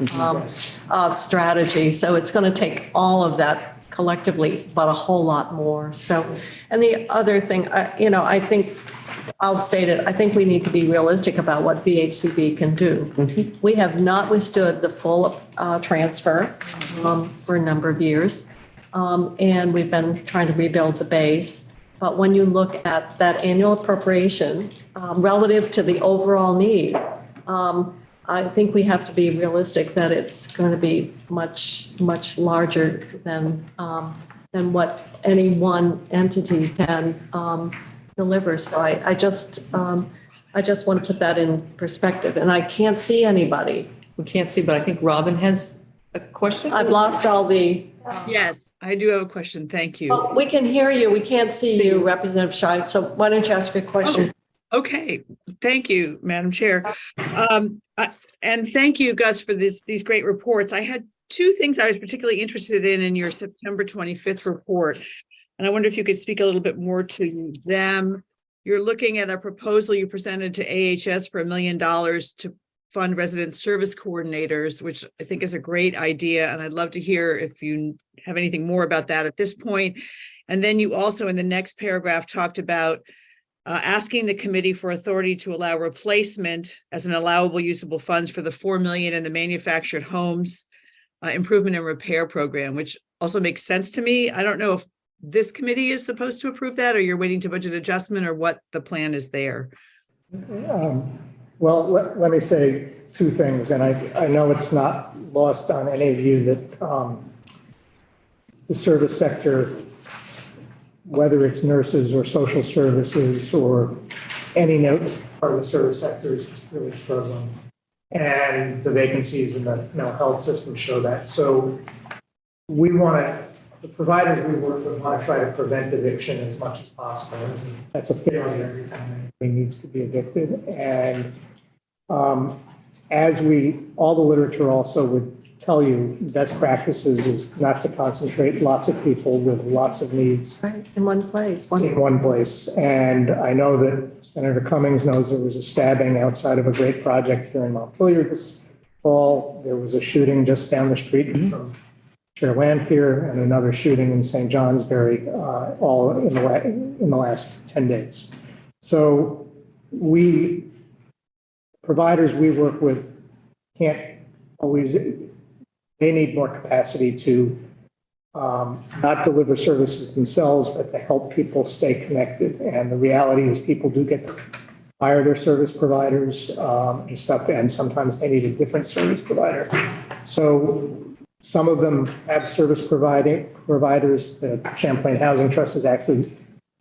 strategy. So it's going to take all of that collectively, but a whole lot more. So, and the other thing, I think I'll state it. I think we need to be realistic about what BHCB can do. We have not withstood the full transfer for a number of years. And we've been trying to rebuild the base. But when you look at that annual appropriation relative to the overall need, I think we have to be realistic that it's going to be much, much larger than what any one entity can deliver. So I just want to put that in perspective. And I can't see anybody. We can't see, but I think Robin has a question. I've lost all the. Yes, I do have a question. Thank you. Oh, we can hear you. We can't see you, Representative Scheid. So why don't you ask your question? Okay, thank you, Madam Chair. And thank you, Gus, for these great reports. I had two things I was particularly interested in your September 25th report. And I wonder if you could speak a little bit more to them. You're looking at a proposal you presented to AHS for $1 million to fund resident service coordinators, which I think is a great idea. And I'd love to hear if you have anything more about that at this point. And then you also in the next paragraph talked about asking the committee for authority to allow replacement as an allowable usable funds for the $4 million in the manufactured homes improvement and repair program, which also makes sense to me. I don't know if this committee is supposed to approve that or you're waiting to budget adjustment or what the plan is there. Well, let me say two things, and I know it's not lost on any of you that the service sector, whether it's nurses or social services or any part of the service sector, is just really struggling. And the vacancies in the mental health system show that. So we the providers we work with want to try to prevent eviction as much as possible. And that's a failure every time anybody needs to be evicted. And all the literature also would tell you best practices is not to concentrate lots of people with lots of needs. Right, in one place. In one place. And I know that Senator Cummings knows there was a stabbing outside of a great project here in Montpelier this fall. There was a shooting just down the street from Chair Lanphier and another shooting in St. Johnsbury, all in the last 10 days. So providers we work with can't always, they need more capacity to not deliver services themselves, but to help people stay connected. And the reality is people do get to hire their service providers and stuff, and sometimes they need a different service provider. So some of them have service providers. The Champlain Housing Trust has actually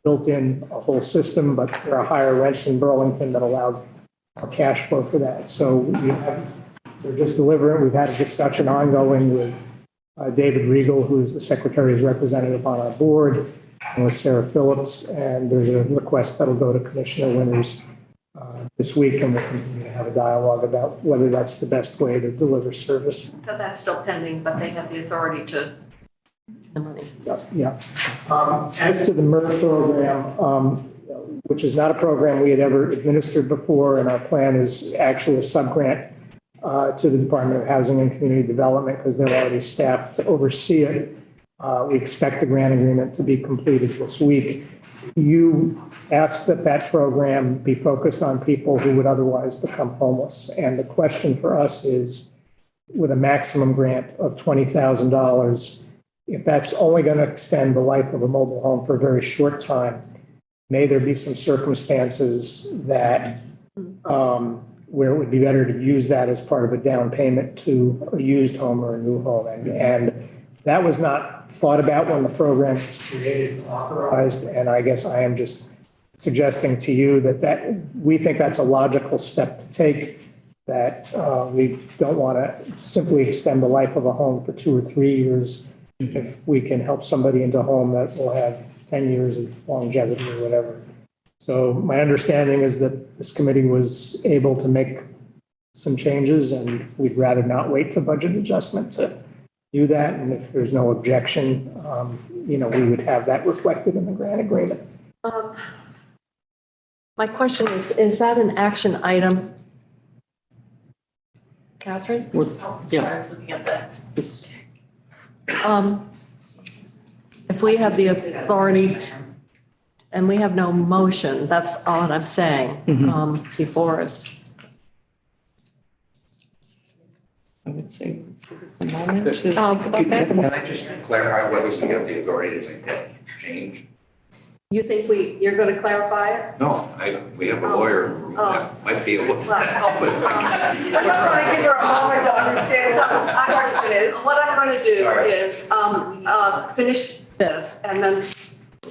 built in a whole system, but there are higher rents in Burlington that allow cash flow for that. So they're just delivering. We've had a discussion ongoing with David Regal, who is the Secretary's representative on our board, and with Sarah Phillips. And there's a request that'll go to Commissioner Winters this week, and we'll continue to have a dialogue about whether that's the best way to deliver service. So that's still pending, but they have the authority to. The money. Yeah. As to the MERT program, which is not a program we had ever administered before, and our plan is actually a subgrant to the Department of Housing and Community Development because they're already staffed to oversee it. We expect the grant agreement to be completed this week. You asked that program be focused on people who would otherwise become homeless. And the question for us is, with a maximum grant of $20,000, if that's only going to extend the life of a mobile home for a very short time, may there be some circumstances that where it would be better to use that as part of a down payment to a used home or a new home. And that was not thought about when the program was created and authorized. And I guess I am just suggesting to you that we think that's a logical step to take, that we don't want to simply extend the life of a home for 2 or 3 years if we can help somebody into a home that will have 10 years of longevity or whatever. So my understanding is that this committee was able to make some changes, and we'd rather not wait to budget adjustment to do that. And if there's no objection, we would have that reflected in the grant agreement. My question is that an action item? Catherine? Yeah. I was looking at This, If we have the authority and we have no motion, that's all I'm saying, before us. I would say give us a moment to. Can I just clarify whether we have the authority to make that change? You think you're going to clarify it? No, we have a lawyer that might be able to help with it. I'm going to give her a moment to understand what I'm going to do is finish this, and then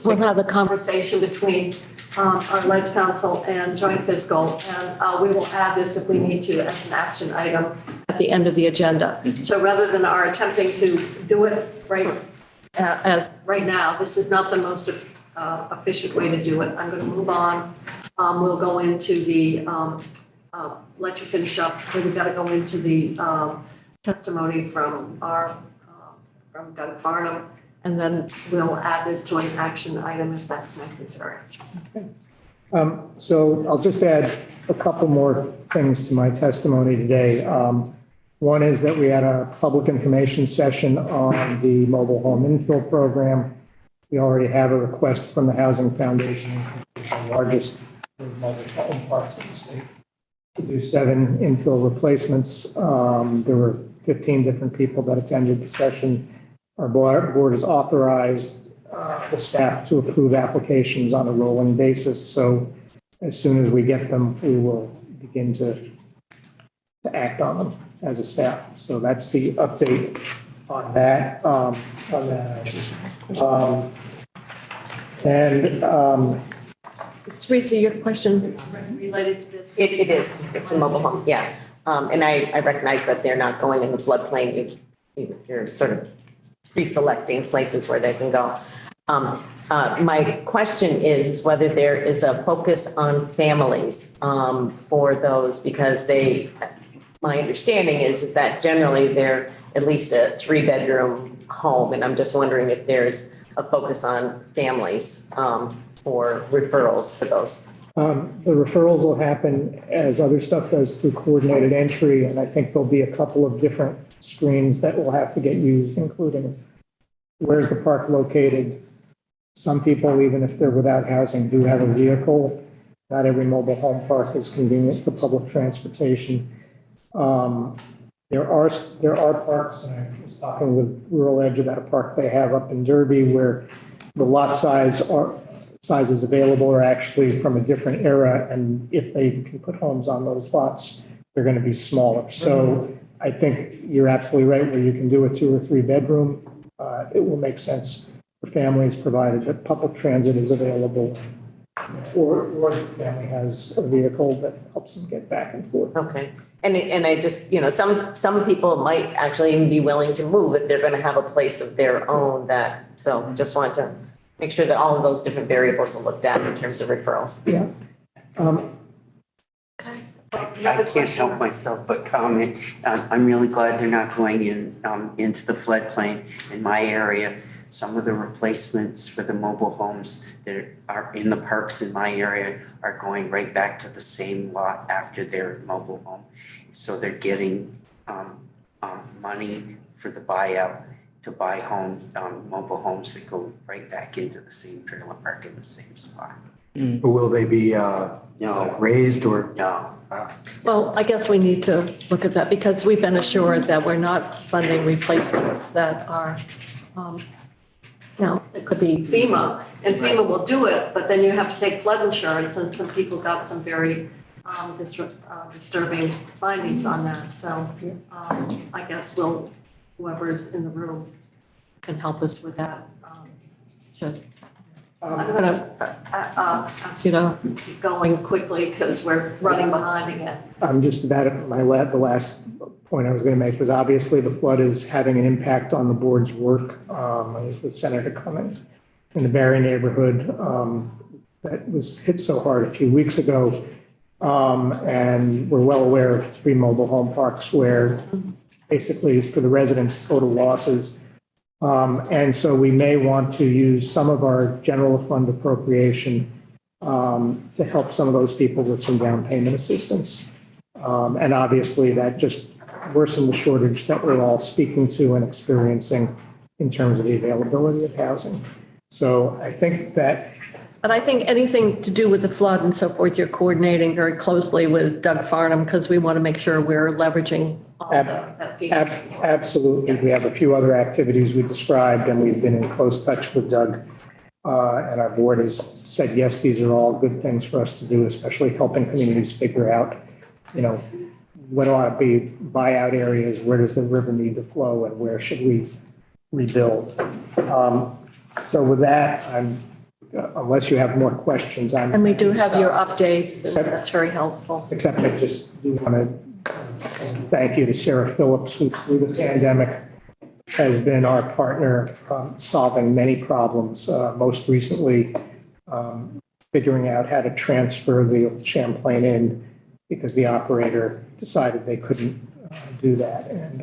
we'll have the conversation between our ledge council and joint fiscal, and we will add this if we need to as an action item at the end of the agenda. So rather than our attempting to do it right now, this is not the most efficient way to do it. I'm going to move on. We'll go into the, let you finish up. We've got to go into the testimony from from Doug Farnham, and then we'll add this to an action item if that's necessary. So I'll just add a couple more things to my testimony today. One is that we had a public information session on the mobile home infill program. We already have a request from the Housing Foundation, the largest mobile home parks in the state, to do 7 infill replacements. There were 15 different people that attended the session. Our board has authorized the staff to approve applications on a rolling basis. So as soon as we get them, we will begin to act on them as a staff. So that's the update on that. Teresa, your question related to this? It is, it's a mobile home, yeah. And I recognize that they're not going in the floodplain. You're sort of pre-selecting places where they can go. My question is whether there is a focus on families for those, because my understanding is that generally they're at least a 3-bedroom home, and I'm just wondering if there's a focus on families for referrals for those. The referrals will happen as other stuff does through coordinated entry, and I think there'll be a couple of different screens that will have to get used, including where's the park located. Some people, even if they're without housing, do have a vehicle. Not every mobile home park is convenient to public transportation. There are parks, and I was talking with Rural Edge about a park they have up in Derby where the lot sizes available are actually from a different era, and if they can put homes on those lots, they're going to be smaller. So I think you're absolutely right. Where you can do a 2 or 3 bedroom, it will make sense for families, provided that public transit is available, or the family has a vehicle that helps them get back and forth. Okay. And I just, some people might actually even be willing to move if they're going to have a place of their own so just want to make sure that all of those different variables are looked at in terms of referrals. Yeah. I can't help myself but comment. I'm really glad they're not going into the floodplain in my area. Some of the replacements for the mobile homes that are in the parks in my area are going right back to the same lot after their mobile home. So they're getting money for the buyout to buy mobile homes that go right back into the same trailer park in the same spot. But will they be raised or? No. Well, I guess we need to look at that because we've been assured that we're not funding replacements that are, it could be FEMA, and FEMA will do it, but then you have to take flood insurance, and some people got some very disturbing findings on that. So I guess whoever's in the room can help us with that. Should. I'm going to ask you to keep going quickly because we're running behind again. I'm just about at the last point I was going to make was obviously the flood is having an impact on the board's work. I was with Senator Cummings in the Barry neighborhood that was hit so hard a few weeks ago. And we're well aware of 3 mobile home parks where basically for the residents, total losses. And so we may want to use some of our general fund appropriation to help some of those people with some down payment assistance. And obviously that just worsened the shortage that we're all speaking to and experiencing in terms of the availability of housing. So I think that But I think anything to do with the flood and so forth, you're coordinating very closely with Doug Farnham because we want to make sure we're leveraging all that feedback. Absolutely. We have a few other activities we described, and we've been in close touch with Doug. And our board has said, yes, these are all good things for us to do, especially helping communities figure out, what ought to be buyout areas, where does the river need to flow, and where should we rebuild. So with that, unless you have more questions, And we do have your updates, and that's very helpful. Except I just do want to thank you to Sarah Phillips, who through the pandemic has been our partner solving many problems, most recently figuring out how to transfer the Champlain in because the operator decided they couldn't do that. And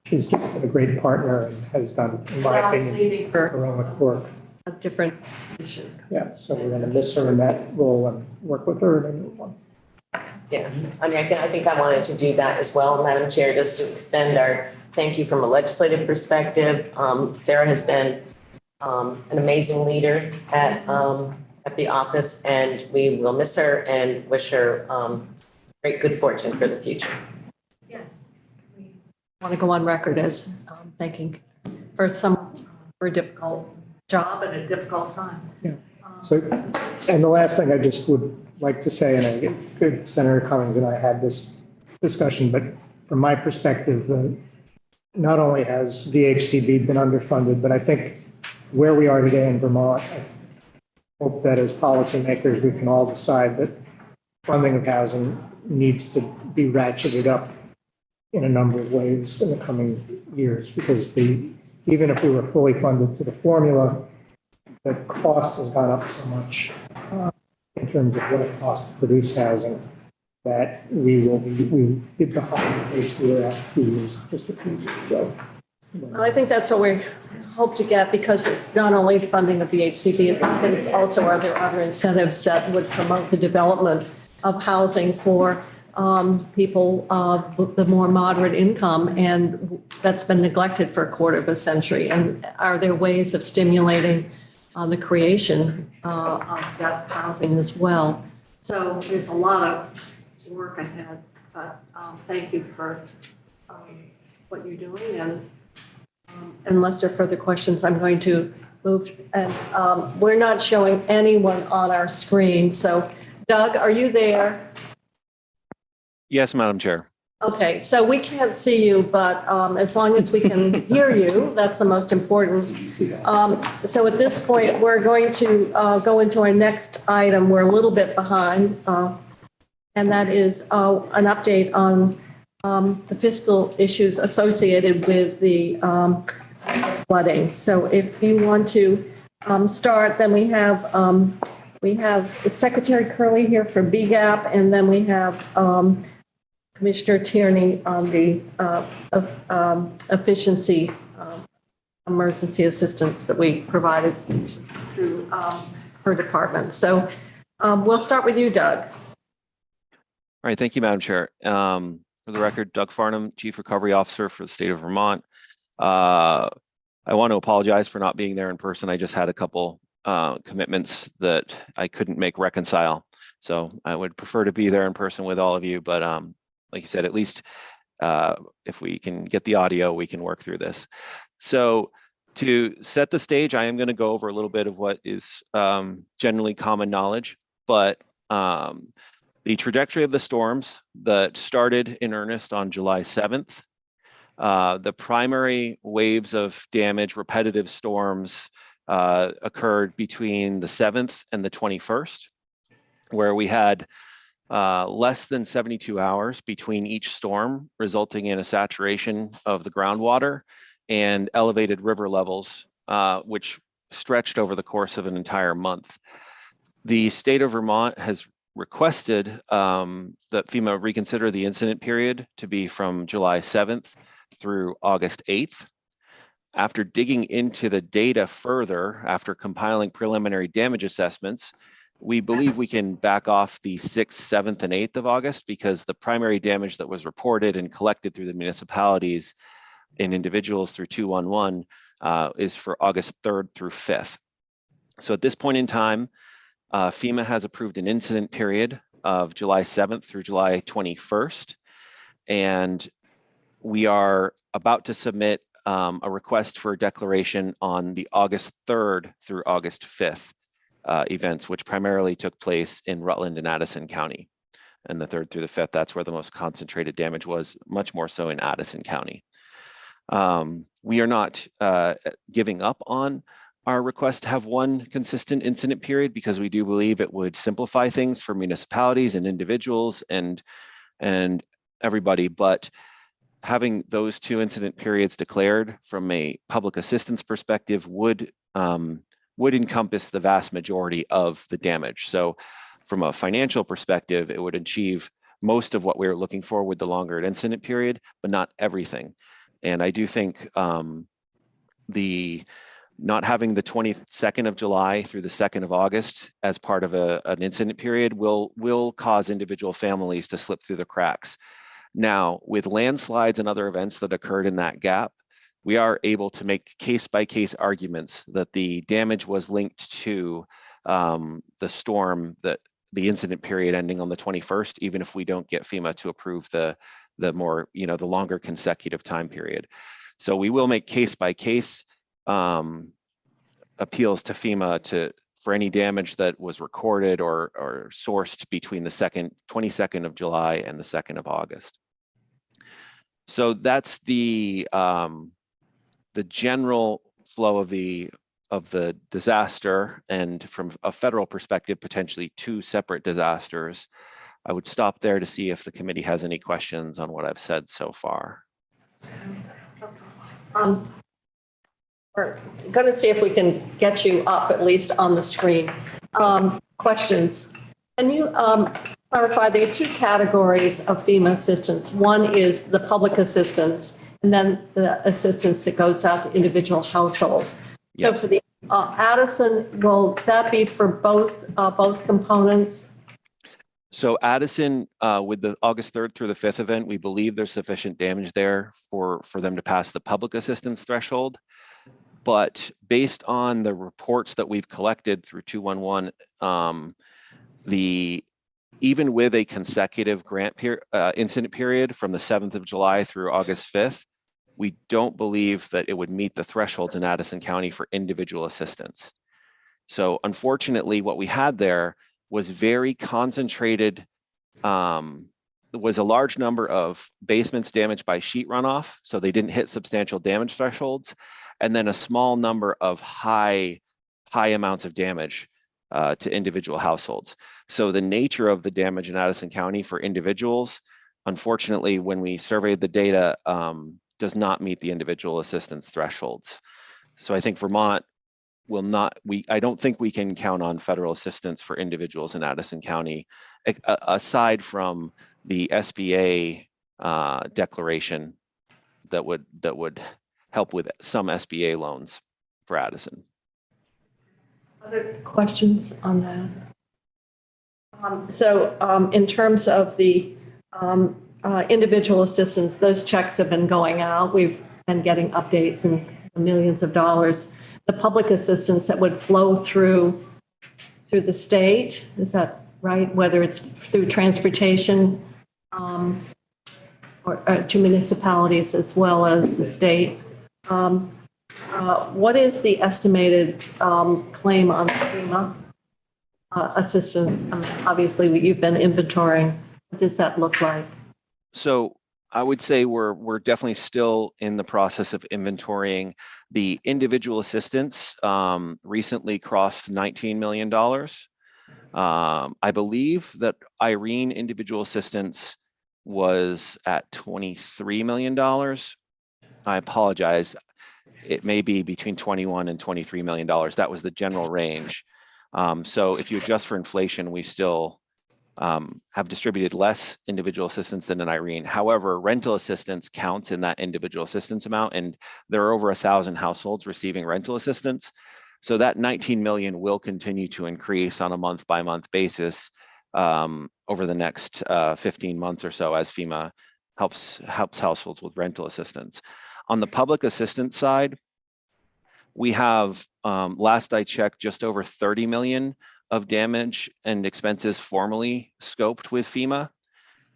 she's just been a great partner and has done, in my opinion, heroic work. A different position. Yeah, so we're going to miss her in that role and work with her in a new one. Yeah, I mean, I think I wanted to do that as well, Madam Chair, just to extend our thank you from a legislative perspective. Sarah has been an amazing leader at the office, and we will miss her and wish her great good fortune for the future. Yes. We want to go on record as thanking for a difficult job and a difficult time. Yeah. So, and the last thing I just would like to say, and I, Senator Cummings and I had this discussion, but from my perspective, not only has VHCB been underfunded, but I think where we are today in Vermont, I hope that as policymakers, we can all decide that funding of housing needs to be ratcheted up in a number of ways in the coming years, because even if we were fully funded to the formula, the cost has gone up so much in terms of what it costs to produce housing that we get behind the pace we were at 2 years, just a few years ago. Well, I think that's what we hope to get, because it's not only funding of VHCB, but it's also are there other incentives that would promote the development of housing for people of the more moderate income, and that's been neglected for a quarter of a century. And are there ways of stimulating the creation of that housing as well? So there's a lot of work ahead, but thank you for what you're doing. And unless there are further questions, I'm going to move. And we're not showing anyone on our screen. So Doug, are you there? Yes, Madam Chair. Okay, so we can't see you, but as long as we can hear you, that's the most important. So at this point, we're going to go into our next item. We're a little bit behind, and that is an update on the fiscal issues associated with the flooding. So if you want to start, then we have it's Secretary Curley here for BGAP, and then we have Commissioner Tierney on the efficiency emergency assistance that we provided through her department. So we'll start with you, Doug. All right, thank you, Madam Chair. For the record, Doug Farnham, Chief Recovery Officer for the state of Vermont. I want to apologize for not being there in person. I just had a couple commitments that I couldn't make reconcile. So I would prefer to be there in person with all of you, but like you said, at least if we can get the audio, we can work through this. So to set the stage, I am going to go over a little bit of what is generally common knowledge, but the trajectory of the storms that started in earnest on July 7th, the primary waves of damage, repetitive storms occurred between the 7th and the 21st, where we had less than 72 hours between each storm, resulting in a saturation of the groundwater and elevated river levels, which stretched over the course of an entire month. The state of Vermont has requested that FEMA reconsider the incident period to be from July 7th through August 8th. After digging into the data further, after compiling preliminary damage assessments, we believe we can back off the 6th, 7th, and 8th of August, because the primary damage that was reported and collected through the municipalities and individuals through 211 is for August 3rd through 5th. So at this point in time, FEMA has approved an incident period of July 7th through July 21st. And we are about to submit a request for declaration on the August 3rd through August 5th events, which primarily took place in Rutland and Addison County. And the 3rd through the 5th, that's where the most concentrated damage was, much more so in Addison County. We are not giving up on our request to have one consistent incident period because we do believe it would simplify things for municipalities and individuals and everybody, but having those 2 incident periods declared from a public assistance perspective would encompass the vast majority of the damage. So from a financial perspective, it would achieve most of what we were looking for with the longer incident period, but not everything. And I do think the not having the 22nd of July through the 2nd of August as part of an incident period will cause individual families to slip through the cracks. Now, with landslides and other events that occurred in that gap, we are able to make case-by-case arguments that the damage was linked to the storm, that the incident period ending on the 21st, even if we don't get FEMA to approve the more, the longer consecutive time period. So we will make case-by-case appeals to FEMA for any damage that was recorded or sourced between the 22nd of July and the 2nd of August. So that's the general flow of the disaster, and from a federal perspective, potentially 2 separate disasters. I would stop there to see if the committee has any questions on what I've said so far. We're going to see if we can get you up at least on the screen. Questions? Can you clarify, there are 2 categories of FEMA assistance. One is the public assistance, and then the assistance that goes out to individual households. Yes. So for the Addison, will that be for both components? So Addison, with the August 3rd through the 5th event, we believe there's sufficient damage there for them to pass the public assistance threshold. But based on the reports that we've collected through 211, even with a consecutive grant incident period from the 7th of July through August 5th, we don't believe that it would meet the thresholds in Addison County for individual assistance. So unfortunately, what we had there was very concentrated. There was a large number of basements damaged by sheet runoff, so they didn't hit substantial damage thresholds, and then a small number of high amounts of damage to individual households. So the nature of the damage in Addison County for individuals, unfortunately, when we surveyed the data, does not meet the individual assistance thresholds. So I think Vermont will not, I don't think we can count on federal assistance for individuals in Addison County, aside from the SBA declaration that would help with some SBA loans for Addison. Other questions on that? In terms of the individual assistance, those checks have been going out. We've been getting updates and millions of dollars. The public assistance that would flow through the state, is that right? Whether it's through transportation or to municipalities as well as the state. What is the estimated claim on FEMA assistance? Obviously, you've been inventorying. What does that look like? So I would say we're definitely still in the process of inventorying. The individual assistance recently crossed $19 million. I believe that Irene individual assistance was at $23 million. I apologize. It may be between $21 and $23 million. That was the general range. So if you adjust for inflation, we still have distributed less individual assistance than in Irene. However, rental assistance counts in that individual assistance amount, and there are over 1,000 households receiving rental assistance. So that 19 million will continue to increase on a month-by-month basis over the next 15 months or so as FEMA helps households with rental assistance. On the public assistance side, we have, last I checked, just over 30 million of damage and expenses formally scoped with FEMA.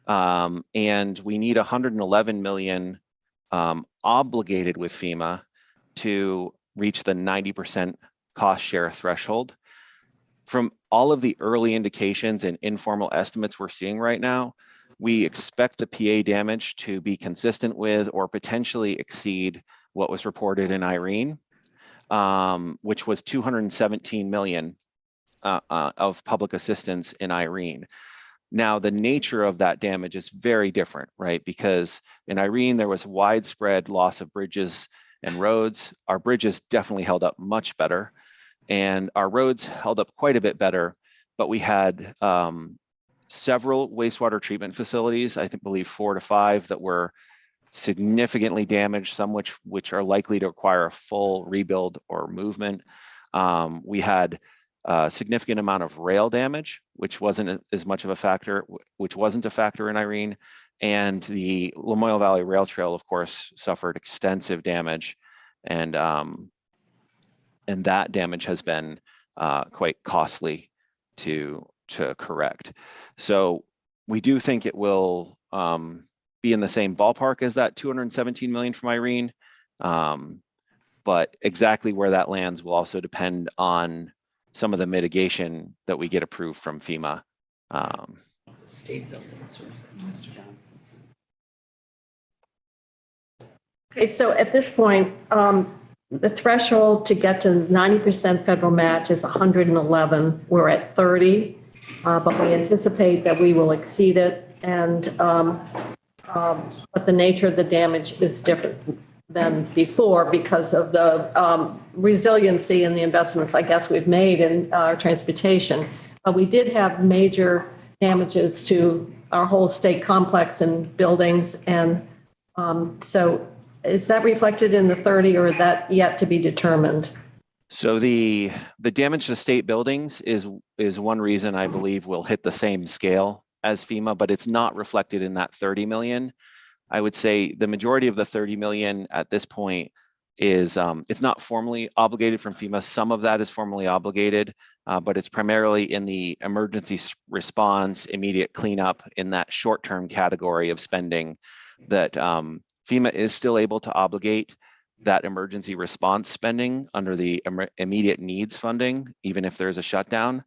And we need 111 million obligated with FEMA to reach the 90% cost share threshold. From all of the early indications and informal estimates we're seeing right now, we expect the PA damage to be consistent with or potentially exceed what was reported in Irene, which was 217 million of public assistance in Irene. Now, the nature of that damage is very different, right? Because in Irene, there was widespread loss of bridges and roads. Our bridges definitely held up much better, and our roads held up quite a bit better, but we had several wastewater treatment facilities, I believe 4 to 5, that were significantly damaged, some which are likely to require a full rebuild or movement. We had a significant amount of rail damage, which wasn't as much of a factor, which wasn't a factor in Irene. And the Lamoille Valley Rail Trail, of course, suffered extensive damage, and that damage has been quite costly to correct. So we do think it will be in the same ballpark as that 217 million from Irene, but exactly where that lands will also depend on some of the mitigation that we get approved from FEMA. State buildings or Mr. Johnson's. Okay, so at this point, the threshold to get to 90% federal match is 111. We're at 30, but we anticipate that we will exceed it. And but the nature of the damage is different than before because of the resiliency and the investments, I guess, we've made in our transportation. But we did have major damages to our whole state complex and buildings. And so is that reflected in the 30, or is that yet to be determined? So the damage to state buildings is one reason I believe we'll hit the same scale as FEMA, but it's not reflected in that 30 million. I would say the majority of the 30 million at this point is, it's not formally obligated from FEMA. Some of that is formally obligated, but it's primarily in the emergency response, immediate cleanup, in that short-term category of spending that FEMA is still able to obligate that emergency response spending under the immediate needs funding, even if there's a shutdown.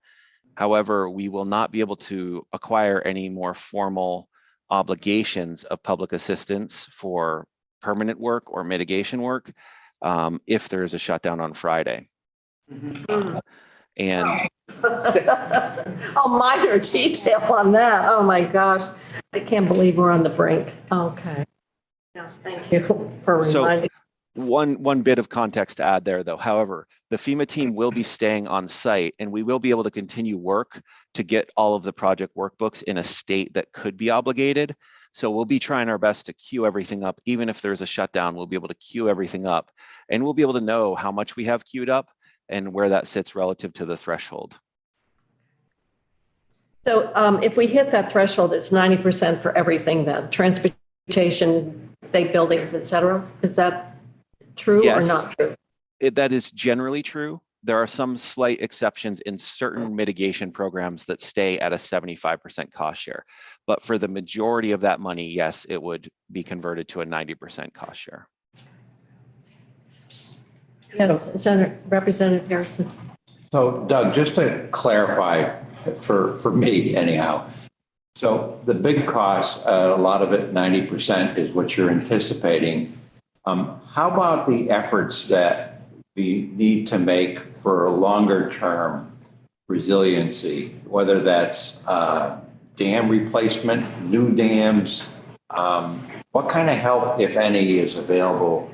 However, we will not be able to acquire any more formal obligations of public assistance for permanent work or mitigation work if there is a shutdown on Friday. And oh, minor detail on that. Oh my gosh, I can't believe we're on the brink. Okay. Yeah, thank you for reminding. So one bit of context to add there, though. However, the FEMA team will be staying on site, and we will be able to continue work to get all of the project workbooks in a state that could be obligated. So we'll be trying our best to queue everything up. Even if there's a shutdown, we'll be able to queue everything up, and we'll be able to know how much we have queued up and where that sits relative to the threshold. So if we hit that threshold, it's 90% for everything then, transportation, state buildings, et cetera. Is that true or not true? That is generally true. There are some slight exceptions in certain mitigation programs that stay at a 75% cost share. But for the majority of that money, yes, it would be converted to a 90% cost share. Yes, Senator Representative Harrison. So Doug, just to clarify for me anyhow, so the big cost, a lot of it, 90% is what you're anticipating. How about the efforts that we need to make for a longer term resiliency, whether that's dam replacement, new dams? What kind of help, if any, is available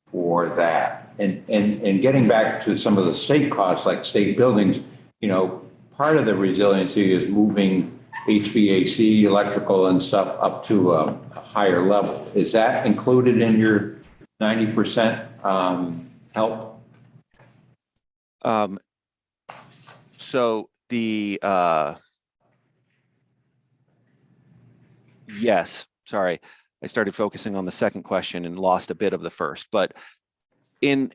for that? And getting back to some of the state costs, like state buildings, you know, part of the resiliency is moving HVAC, electrical and stuff up to a higher level. Is that included in your 90% help? So the, yes, sorry, I started focusing on the second question and lost a bit of the first, but in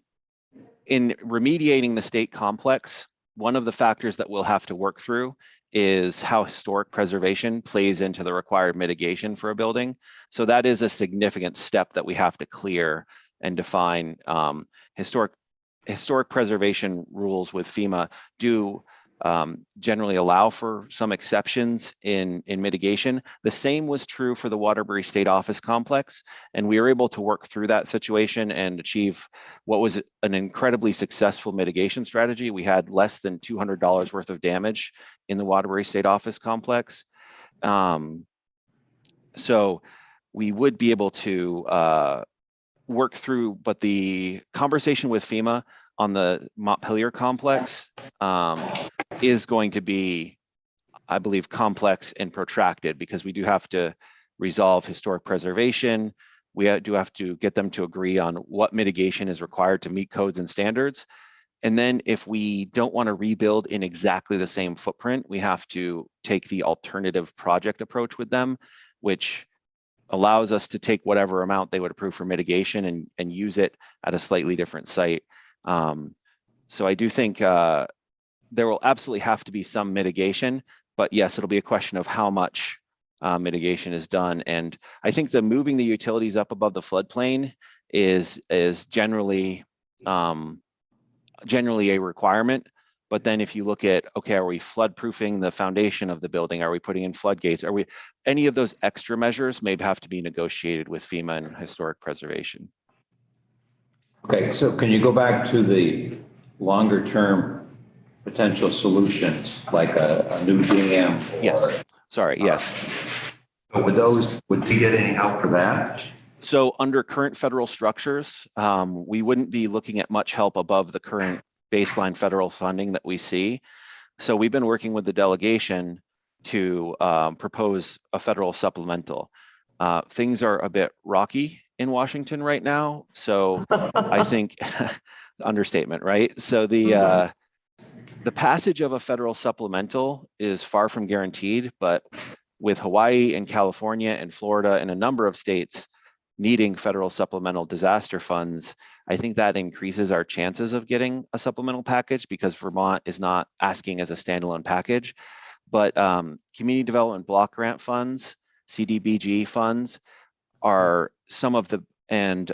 remediating the state complex, one of the factors that we'll have to work through is how historic preservation plays into the required mitigation for a building. So that is a significant step that we have to clear and define. Historic preservation rules with FEMA do generally allow for some exceptions in mitigation. The same was true for the Waterbury State Office Complex, and we were able to work through that situation and achieve what was an incredibly successful mitigation strategy. We had less than $200 worth of damage in the Waterbury State Office Complex. So we would be able to work through, but the conversation with FEMA on the Montpelier complex is going to be, I believe, complex and protracted, because we do have to resolve historic preservation. We do have to get them to agree on what mitigation is required to meet codes and standards. And then if we don't want to rebuild in exactly the same footprint, we have to take the alternative project approach with them, which allows us to take whatever amount they would approve for mitigation and use it at a slightly different site. So I do think there will absolutely have to be some mitigation, but yes, it'll be a question of how much mitigation is done. And I think the moving the utilities up above the floodplain is generally a requirement. But then if you look at, okay, are we flood proofing the foundation of the building? Are we putting in floodgates? Are we, any of those extra measures may have to be negotiated with FEMA and historic preservation. Okay, so can you go back to the longer term potential solutions, like a new dam? Yes, sorry, yes. Would we get any help for that? So under current federal structures, we wouldn't be looking at much help above the current baseline federal funding that we see. So we've been working with the delegation to propose a federal supplemental. Things are a bit rocky in Washington right now. So I think, understatement, right? So the passage of a federal supplemental is far from guaranteed, but with Hawaii and California and Florida and a number of states needing federal supplemental disaster funds, I think that increases our chances of getting a supplemental package, because Vermont is not asking as a standalone package. But community development block grant funds, CDBG funds are some of the, and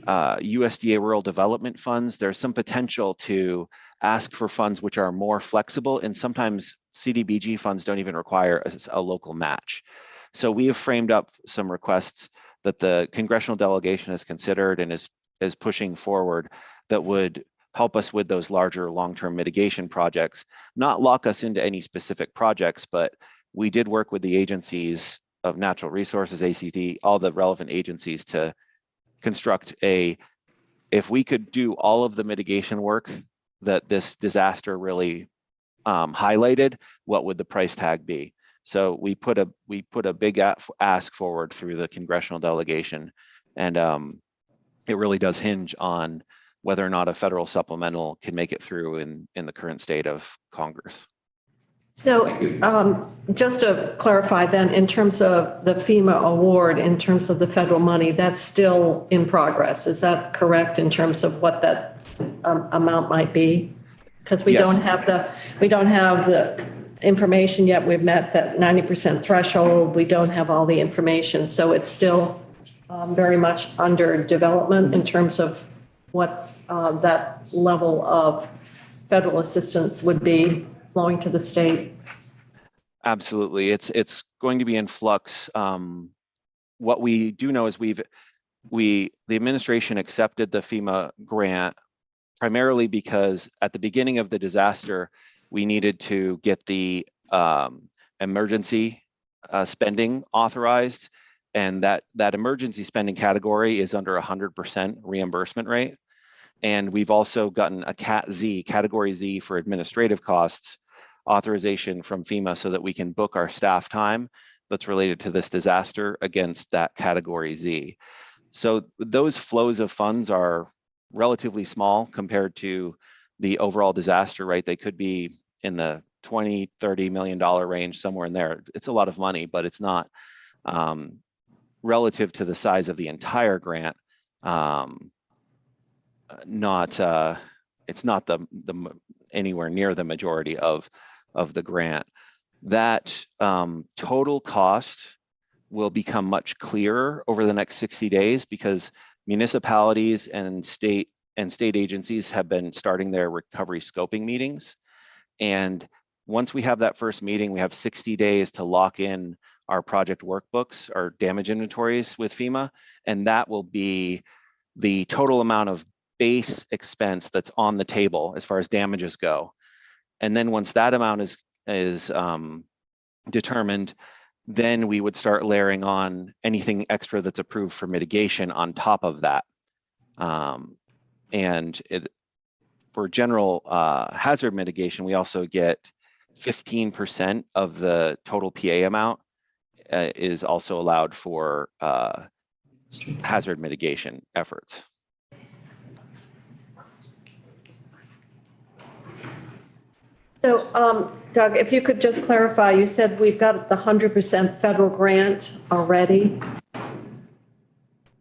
USDA rural development funds, there's some potential to ask for funds which are more flexible, and sometimes CDBG funds don't even require a local match. So we have framed up some requests that the congressional delegation has considered and is pushing forward that would help us with those larger long-term mitigation projects, not lock us into any specific projects, but we did work with the agencies of natural resources, ACD, all the relevant agencies to construct if we could do all of the mitigation work that this disaster really highlighted, what would the price tag be? So we put a big ask forward through the congressional delegation, and it really does hinge on whether or not a federal supplemental can make it through in the current state of Congress. So just to clarify then, in terms of the FEMA award, in terms of the federal money, that's still in progress. Is that correct in terms of what that amount might be? Because we don't have the information yet. We've met that 90% threshold. We don't have all the information. So it's still very much under development in terms of what that level of federal assistance would be flowing to the state. Absolutely, it's going to be in flux. What we do know is the administration accepted the FEMA grant primarily because at the beginning of the disaster, we needed to get the emergency spending authorized, and that emergency spending category is under 100% reimbursement rate. And we've also gotten a category Z for administrative costs authorization from FEMA so that we can book our staff time that's related to this disaster against that category Z. So those flows of funds are relatively small compared to the overall disaster, right? They could be in the $20–30 million range, somewhere in there. It's a lot of money, but it's not relative to the size of the entire grant, not it's not the anywhere near the majority of the grant. That total cost will become much clearer over the next 60 days because municipalities and state agencies have been starting their recovery scoping meetings. And once we have that first meeting, we have 60 days to lock in our project workbooks, our damage inventories with FEMA, and that will be the total amount of base expense that's on the table as far as damages go. And then once that amount is determined, then we would start layering on anything extra that's approved for mitigation on top of that. And for general hazard mitigation, we also get 15% of the total PA amount is also allowed for hazard mitigation efforts. So, Doug, if you could just clarify, you said we've got the 100% federal grant already?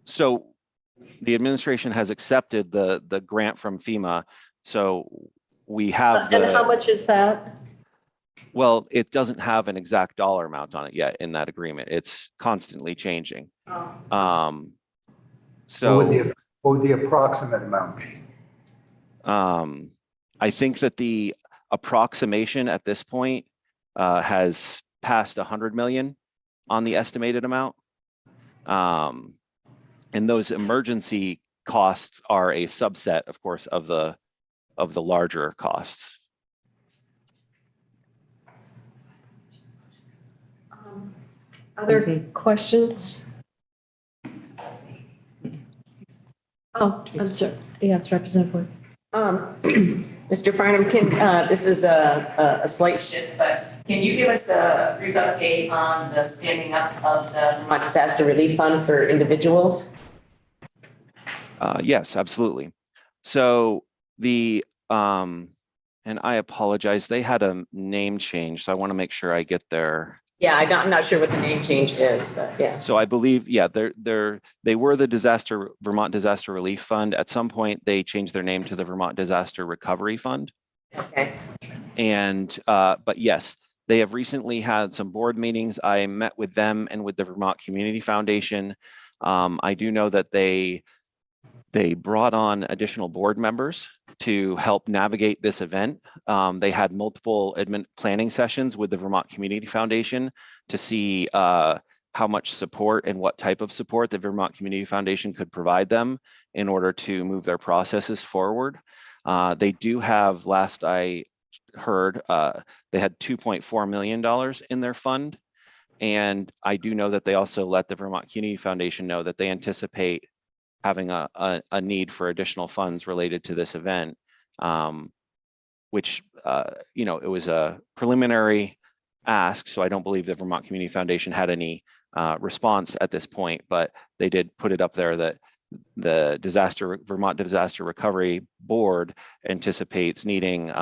So the administration has accepted the grant from FEMA. So we have And how much is that? Well, it doesn't have an exact dollar amount on it yet in that agreement. It's constantly changing. So what would the approximate amount be? I think that the approximation at this point has passed 100 million on the estimated amount. And those emergency costs are a subset, of course, of the larger costs. Other questions? Oh, I'm sorry. Yes, Representative Wood. Mr. Farnham, this is a slight shift, but can you give us a brief update on the standing up of the Vermont Disaster Relief Fund for individuals? Yes, absolutely. So and I apologize, they had a name change, so I want to make sure I get their. Yeah, I'm not sure what the name change is, but yeah. So I believe, yeah, they were the Vermont Disaster Relief Fund. At some point, they changed their name to the Vermont Disaster Recovery Fund. Okay. And but yes, they have recently had some board meetings. I met with them and with the Vermont Community Foundation. I do know that they brought on additional board members to help navigate this event. They had multiple planning sessions with the Vermont Community Foundation to see how much support and what type of support the Vermont Community Foundation could provide them in order to move their processes forward. They do have, last I heard, they had $2.4 million in their fund. And I do know that they also let the Vermont Community Foundation know that they anticipate having a need for additional funds related to this event, which, it was a preliminary ask, so I don't believe the Vermont Community Foundation had any response at this point, but they did put it up there that the Vermont Disaster Recovery Board anticipates needing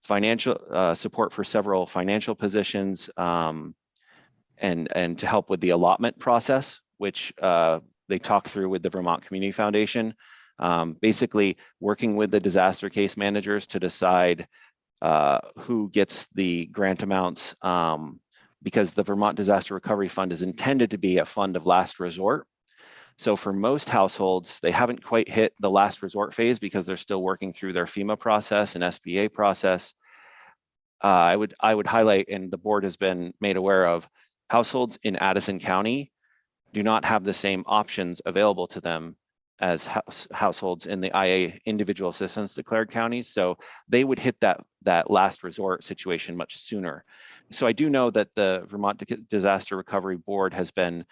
financial support for several financial positions and to help with the allotment process, which they talked through with the Vermont Community Foundation, basically working with the disaster case managers to decide who gets the grant amounts, because the Vermont Disaster Recovery Fund is intended to be a fund of last resort. So for most households, they haven't quite hit the last resort phase because they're still working through their FEMA process and SBA process. I would highlight, and the board has been made aware of, households in Addison County do not have the same options available to them as households in the IA individual assistance declared counties. So they would hit that last resort situation much sooner. So I do know that the Vermont Disaster Recovery Board has been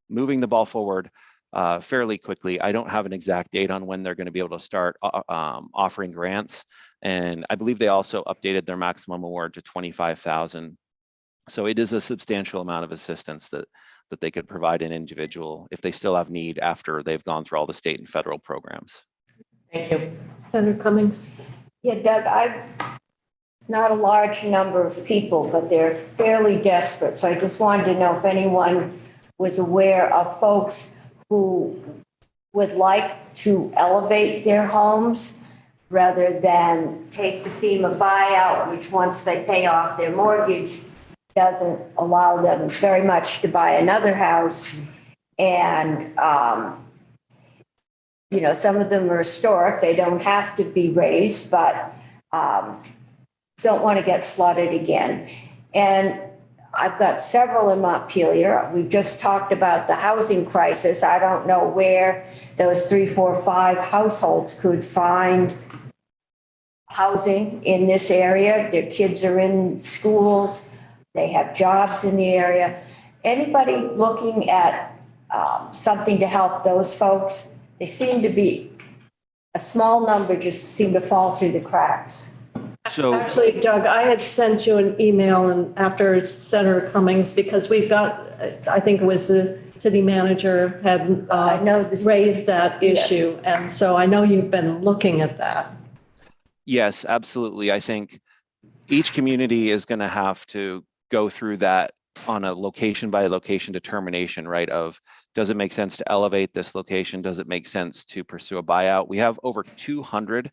moving the ball forward fairly quickly. I don't have an exact date on when they're going to be able to start offering grants. And I believe they also updated their maximum award to $25,000. So it is a substantial amount of assistance that they could provide an individual if they still have need after they've gone through all the state and federal programs. Thank you. Senator Cummings. Yeah, Doug, it's not a large number of people, but they're fairly desperate. So I just wanted to know if anyone was aware of folks who would like to elevate their homes rather than take the FEMA buyout, which once they pay off their mortgage, doesn't allow them very much to buy another house. And, you know, some of them are historic, they don't have to be raised, but don't want to get flooded again. And I've got several in Montpelier. We've just talked about the housing crisis. I don't know where those 3, 4, 5 households could find housing in this area. Their kids are in schools, they have jobs in the area. Anybody looking at something to help those folks? They seem to be, a small number just seem to fall through the cracks. So Actually, Doug, I had sent you an email and after Senator Cummings, because we've got, I think it was the city manager had raised that issue. And so I know you've been looking at that. yes, absolutely. I think each community is going to have to go through that on a location by location determination, right? Of, does it make sense to elevate this location? Does it make sense to pursue a buyout? We have over 200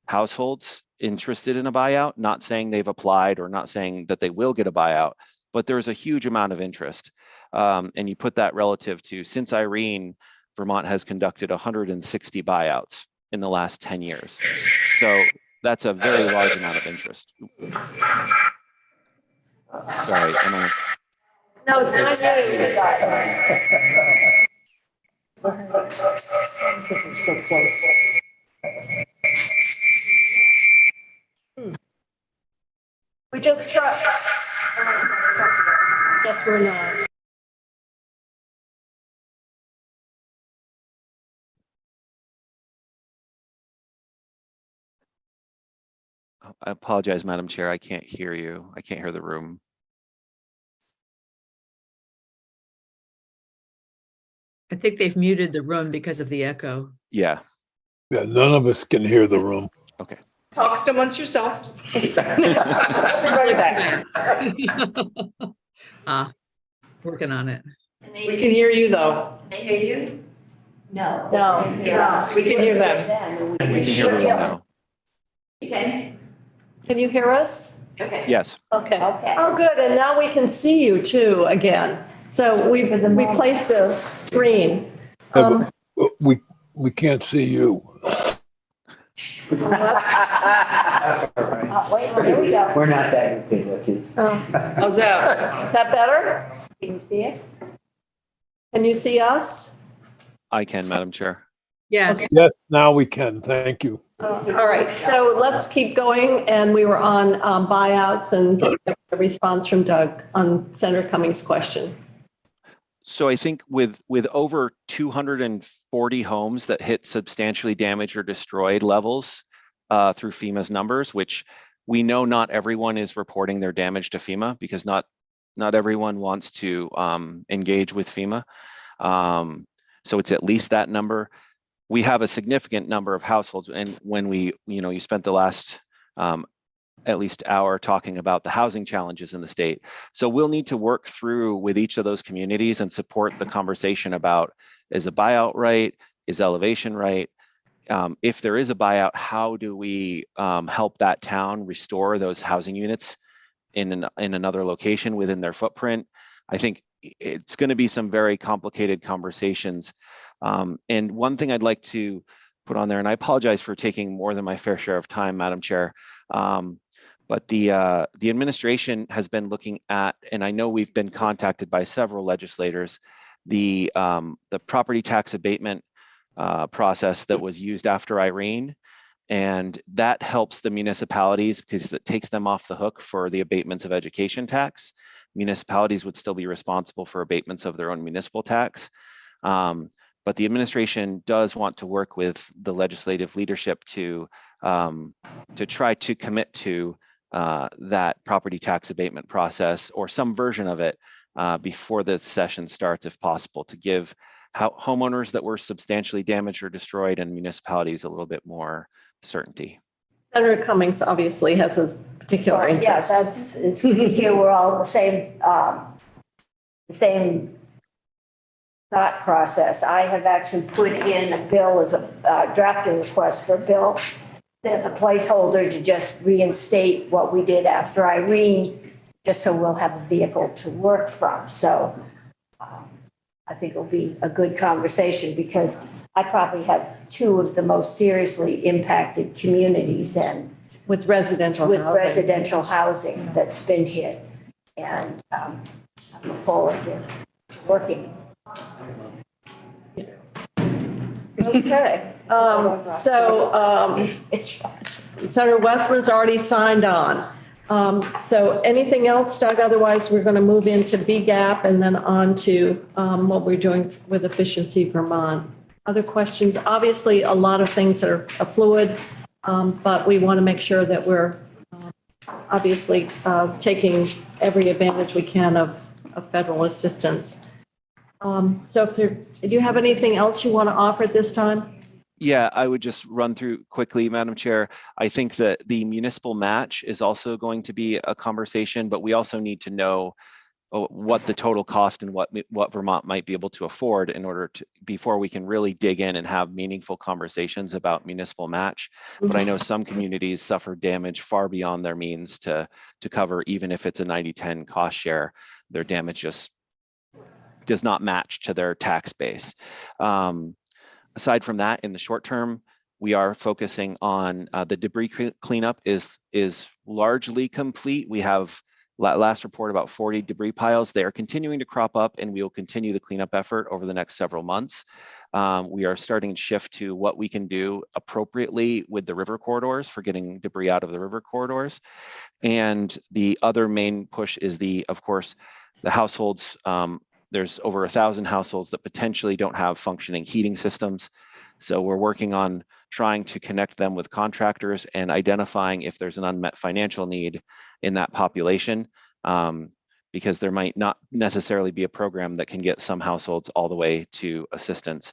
households interested in a buyout, not saying they've applied or not saying that they will get a buyout, but there's a huge amount of interest. And you put that relative to, since Irene, Vermont has conducted 160 buyouts in the last 10 years. So that's a very large amount of interest. Sorry, No, it's not We just tried. Yes, we're not. I apologize, Madam Chair. I can't hear you. I can't hear the room. I think they've muted the room because of the echo. Yeah. Yeah, none of us can hear the room. Okay. Talks amongst yourself. Working on it. We can hear you though. They hear you? No. No. They hear us. We can hear them. And we can hear the room now. Okay. Can you hear us? Okay. Yes. Okay. Okay. Oh, good. And now we can see you too again. So we've replaced a screen. We can't see you. Wait, here we go. We're not that good looking. How's that? Is that better? Can you see it? Can you see us? I can, Madam Chair. Yes. Yes, now we can. Thank you. All right, so let's keep going. And we were on buyouts and a response from Doug on Senator Cummings' question. So I think with over 240 homes that hit substantially damaged or destroyed levels through FEMA's numbers, which we know not everyone is reporting their damage to FEMA because not everyone wants to engage with FEMA. So it's at least that number. We have a significant number of households, and when you spent the last at least hour talking about the housing challenges in the state. So we'll need to work through with each of those communities and support the conversation about, is a buyout right? Is elevation right? If there is a buyout, how do we help that town restore those housing units in another location within their footprint? I think it's going to be some very complicated conversations. And one thing I'd like to put on there, and I apologize for taking more than my fair share of time, Madam Chair, but the administration has been looking at, and I know we've been contacted by several legislators, the property tax abatement process that was used after Irene, and that helps the municipalities because it takes them off the hook for the abatements of education tax. Municipalities would still be responsible for abatements of their own municipal tax. But the administration does want to work with the legislative leadership to try to commit to that property tax abatement process or some version of it before the session starts, if possible, to give homeowners that were substantially damaged or destroyed and municipalities a little bit more certainty. Senator Cummings obviously has a particular interest. Yes, it's here. We're all the same thought process. I have actually put in a bill as a drafting request for a bill there's a placeholder to just reinstate what we did after Irene, just so we'll have a vehicle to work from. So I think it'll be a good conversation because I probably have two of the most seriously impacted communities and with residential housing that's been hit. And I look forward to working. Okay, Senator Westman's already signed on. So anything else, Doug? Otherwise, we're going to move into BGAP and then on to what we're doing with Efficiency Vermont. Other questions? Obviously, a lot of things that are fluid, but we want to make sure that we're obviously taking every advantage we can of federal assistance. So if do you have anything else you want to offer at this time? Yeah, I would just run through quickly, Madam Chair. I think that the municipal match is also going to be a conversation, but we also need to know what the total cost and what Vermont might be able to afford in order to, before we can really dig in and have meaningful conversations about municipal match. But I know some communities suffer damage far beyond their means to cover, even if it's a 90-10 cost share, their damage just does not match to their tax base. Aside from that, in the short term, we are focusing on the debris cleanup is largely complete. We have last report about 40 debris piles. They are continuing to crop up, and we will continue the cleanup effort over the next several months. We are starting to shift to what we can do appropriately with the river corridors for getting debris out of the river corridors. And the other main push is of course, the households. There's over 1,000 households that potentially don't have functioning heating systems. So we're working on trying to connect them with contractors and identifying if there's an unmet financial need in that population, because there might not necessarily be a program that can get some households all the way to assistance.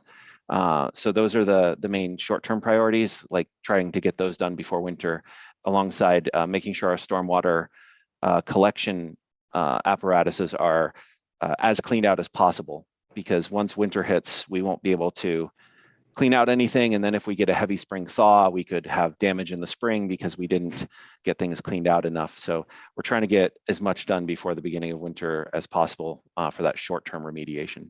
So those are the main short-term priorities, like trying to get those done before winter, alongside making sure our stormwater collection apparatuses are as cleaned out as possible, because once winter hits, we won't be able to clean out anything. And then if we get a heavy spring thaw, we could have damage in the spring because we didn't get things cleaned out enough. So we're trying to get as much done before the beginning of winter as possible for that short-term remediation.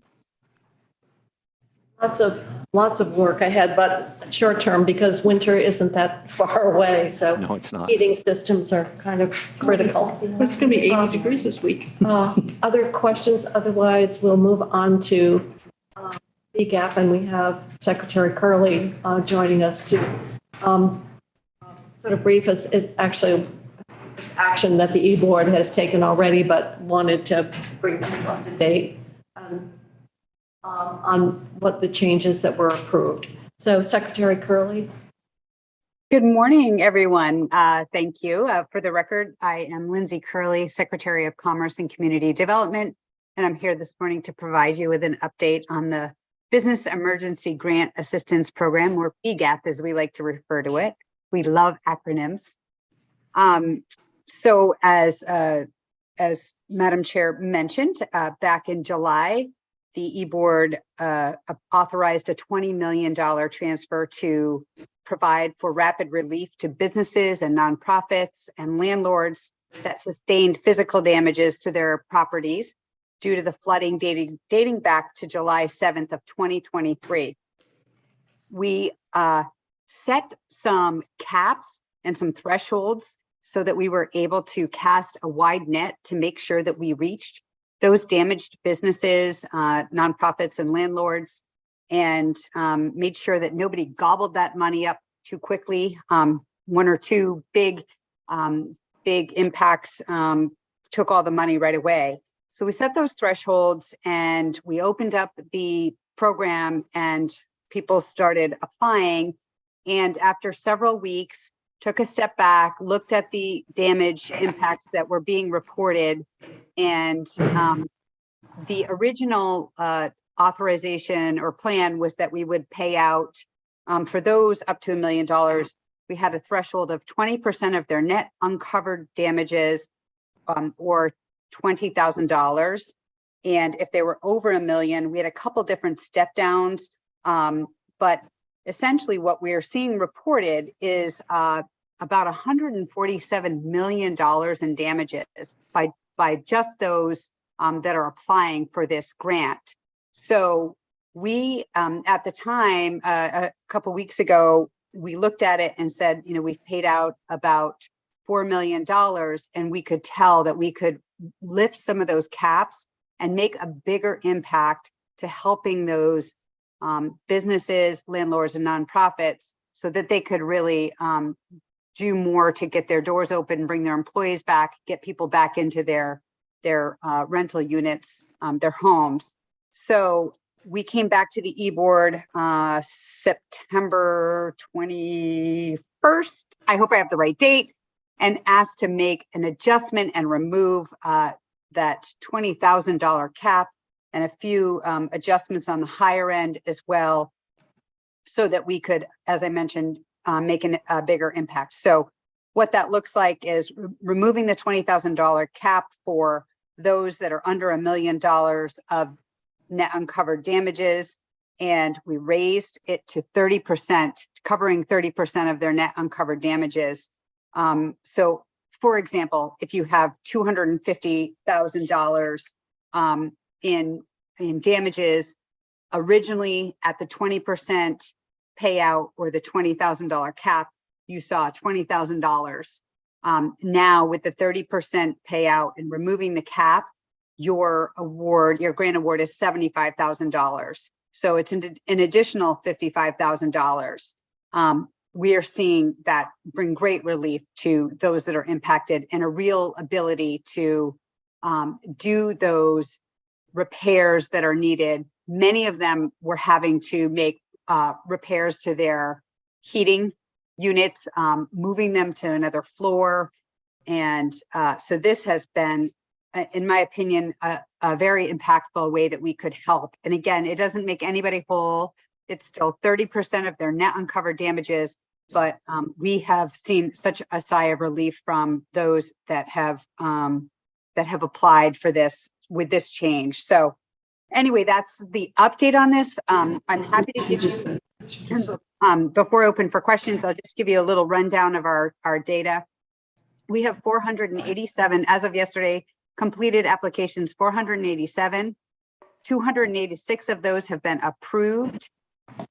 Lots of work ahead, but short term because winter isn't that far away. So no, it's not. Heating systems are kind of critical. It's going to be 80 degrees this week. Other questions? Otherwise, we'll move on to BGAP, and we have Secretary Curley joining us to sort of brief us. It actually action that the E-Board has taken already, but wanted to bring them up to date on what the changes that were approved. So Secretary Curley. Good morning, everyone. Thank you. For the record, I am Lindsay Curley, Secretary of Commerce and Community Development, and I'm here this morning to provide you with an update on the Business Emergency Grant Assistance Program, or BGAP as we like to refer to it. We love acronyms. So as Madam Chair mentioned, back in July, the E-Board authorized a $20 million transfer to provide for rapid relief to businesses and nonprofits and landlords that sustained physical damages to their properties due to the flooding dating back to July 7th of 2023. We set some caps and some thresholds so that we were able to cast a wide net to make sure that we reached those damaged businesses, nonprofits and landlords, and made sure that nobody gobbled that money up too quickly. One or two big impacts took all the money right away. So we set those thresholds and we opened up the program and people started applying. And after several weeks, took a step back, looked at the damage impacts that were being reported, and the original authorization or plan was that we would pay out for those up to $1 million. We had a threshold of 20% of their net uncovered damages, or $20,000. And if they were over $1 million, we had a couple different step downs, but essentially what we are seeing reported is about $147 million in damages by just those that are applying for this grant. So we, at the time, a couple weeks ago, we looked at it and said, you know, we've paid out about $4 million, and we could tell that we could lift some of those caps and make a bigger impact to helping those businesses, landlords, and nonprofits so that they could really do more to get their doors open, bring their employees back, get people back into their rental units, their homes. So we came back to the e-board September 21st. I hope I have the right date, and asked to make an adjustment and remove that $20,000 cap and a few adjustments on the higher end as well, so that we could, as I mentioned, make a bigger impact. So what that looks like is removing the $20,000 cap for those that are under $1 million of net uncovered damages. And we raised it to 30%, covering 30% of their net uncovered damages. So for example, if you have $250,000 in damages, originally at the 20% payout or the $20,000 cap, you saw $20,000. Now with the 30% payout and removing the cap, your grant award is $75,000. So it's an additional $55,000. We are seeing that bring great relief to those that are impacted and a real ability to do those repairs that are needed. Many of them were having to make repairs to their heating units, moving them to another floor. And so this has been, in my opinion, a very impactful way that we could help. And again, it doesn't make anybody whole. It's still 30% of their net uncovered damages, but we have seen such a sigh of relief from those that have applied for this with this change. So anyway, that's the update on this. I'm happy to give you, before open for questions, I'll just give you a little rundown of our data. We have 487, as of yesterday, completed applications, 487. 286 of those have been approved.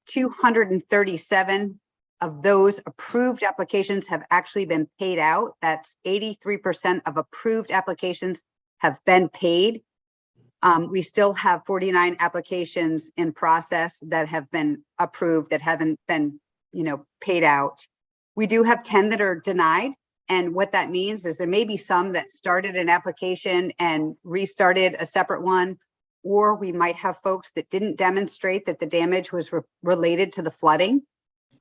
237 of those approved applications have actually been paid out. That's 83% of approved applications have been paid. We still have 49 applications in process that have been approved that haven't been, paid out. We do have 10 that are denied. And what that means is there may be some that started an application and restarted a separate one, or we might have folks that didn't demonstrate that the damage was related to the flooding.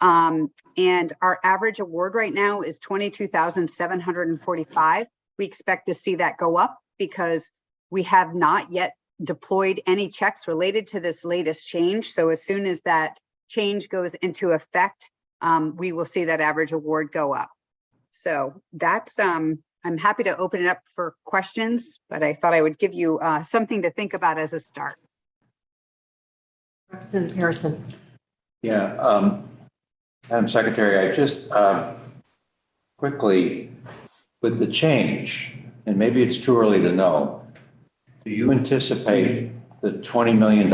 And our average award right now is $22,745. We expect to see that go up because we have not yet deployed any checks related to this latest change. So as soon as that change goes into effect, we will see that average award go up. So that's, I'm happy to open it up for questions, but I thought I would give you something to think about as a start. Representative Harrison. Yeah, Madam Secretary, I just quickly, with the change, and maybe it's too early to know, do you anticipate the $20 million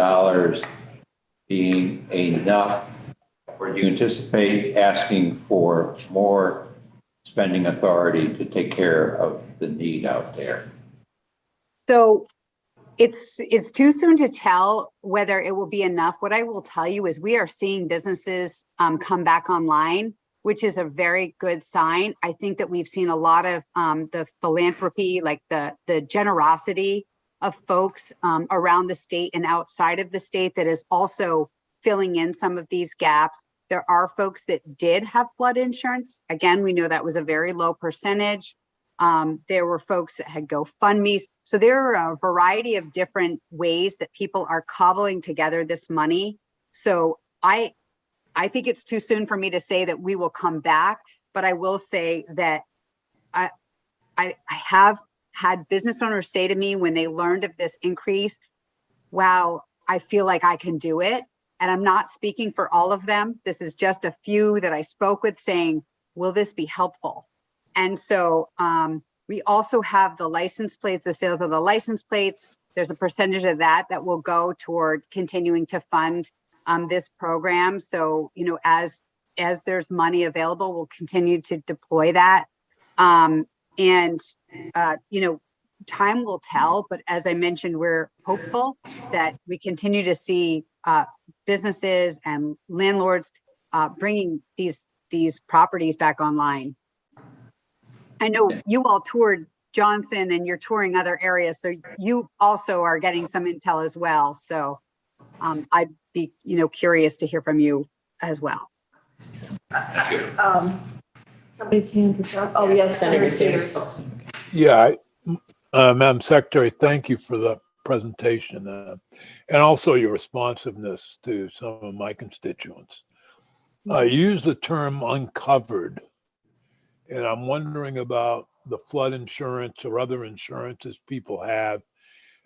being enough, or do you anticipate asking for more spending authority to take care of the need out there? So it's too soon to tell whether it will be enough. What I will tell you is we are seeing businesses come back online, which is a very good sign. I think that we've seen a lot of the philanthropy, like the generosity of folks around the state and outside of the state that is also filling in some of these gaps. There are folks that did have flood insurance. Again, we know that was a very low percentage. There were folks that had GoFundMes. So there are a variety of different ways that people are cobbling together this money. So I think it's too soon for me to say that we will come back, but I will say that I have had business owners say to me when they learned of this increase, wow, I feel like I can do it. And I'm not speaking for all of them. This is just a few that I spoke with saying, will this be helpful? And so we also have the license plates, the sales of the license plates. There's a percentage of that that will go toward continuing to fund this program. So, you know, as there's money available, we'll continue to deploy that. You know, time will tell, but as I mentioned, we're hopeful that we continue to see businesses and landlords bringing these properties back online. I know you all toured Johnson and you're touring other areas, so you also are getting some intel as well. So I'd be, you know, curious to hear from you as well. Thank you. Somebody's hand is up. Oh, yes, Senator Sears. Yeah, Madam Secretary, thank you for the presentation and also your responsiveness to some of my constituents. You use the term uncovered, and I'm wondering about the flood insurance or other insurances people have.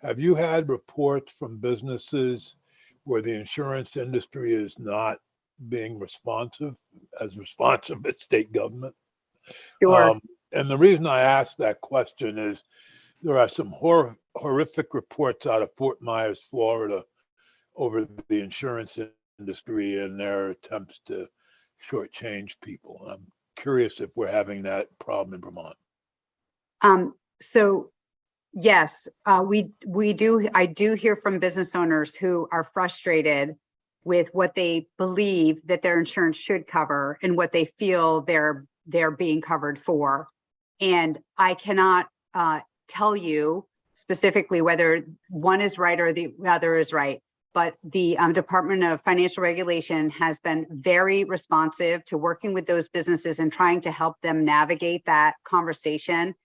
Have you had reports from businesses where the insurance industry is not being responsive as state government? Sure. And the reason I ask that question is there are some horrific reports out of Fort Myers, Florida, over the insurance industry and their attempts to shortchange people. I'm curious if we're having that problem in Vermont. So yes, we do. I do hear from business owners who are frustrated with what they believe that their insurance should cover and what they feel they're being covered for. And I cannot tell you specifically whether one is right or the other is right. But the Department of Financial Regulation has been very responsive to working with those businesses and trying to help them navigate that conversation.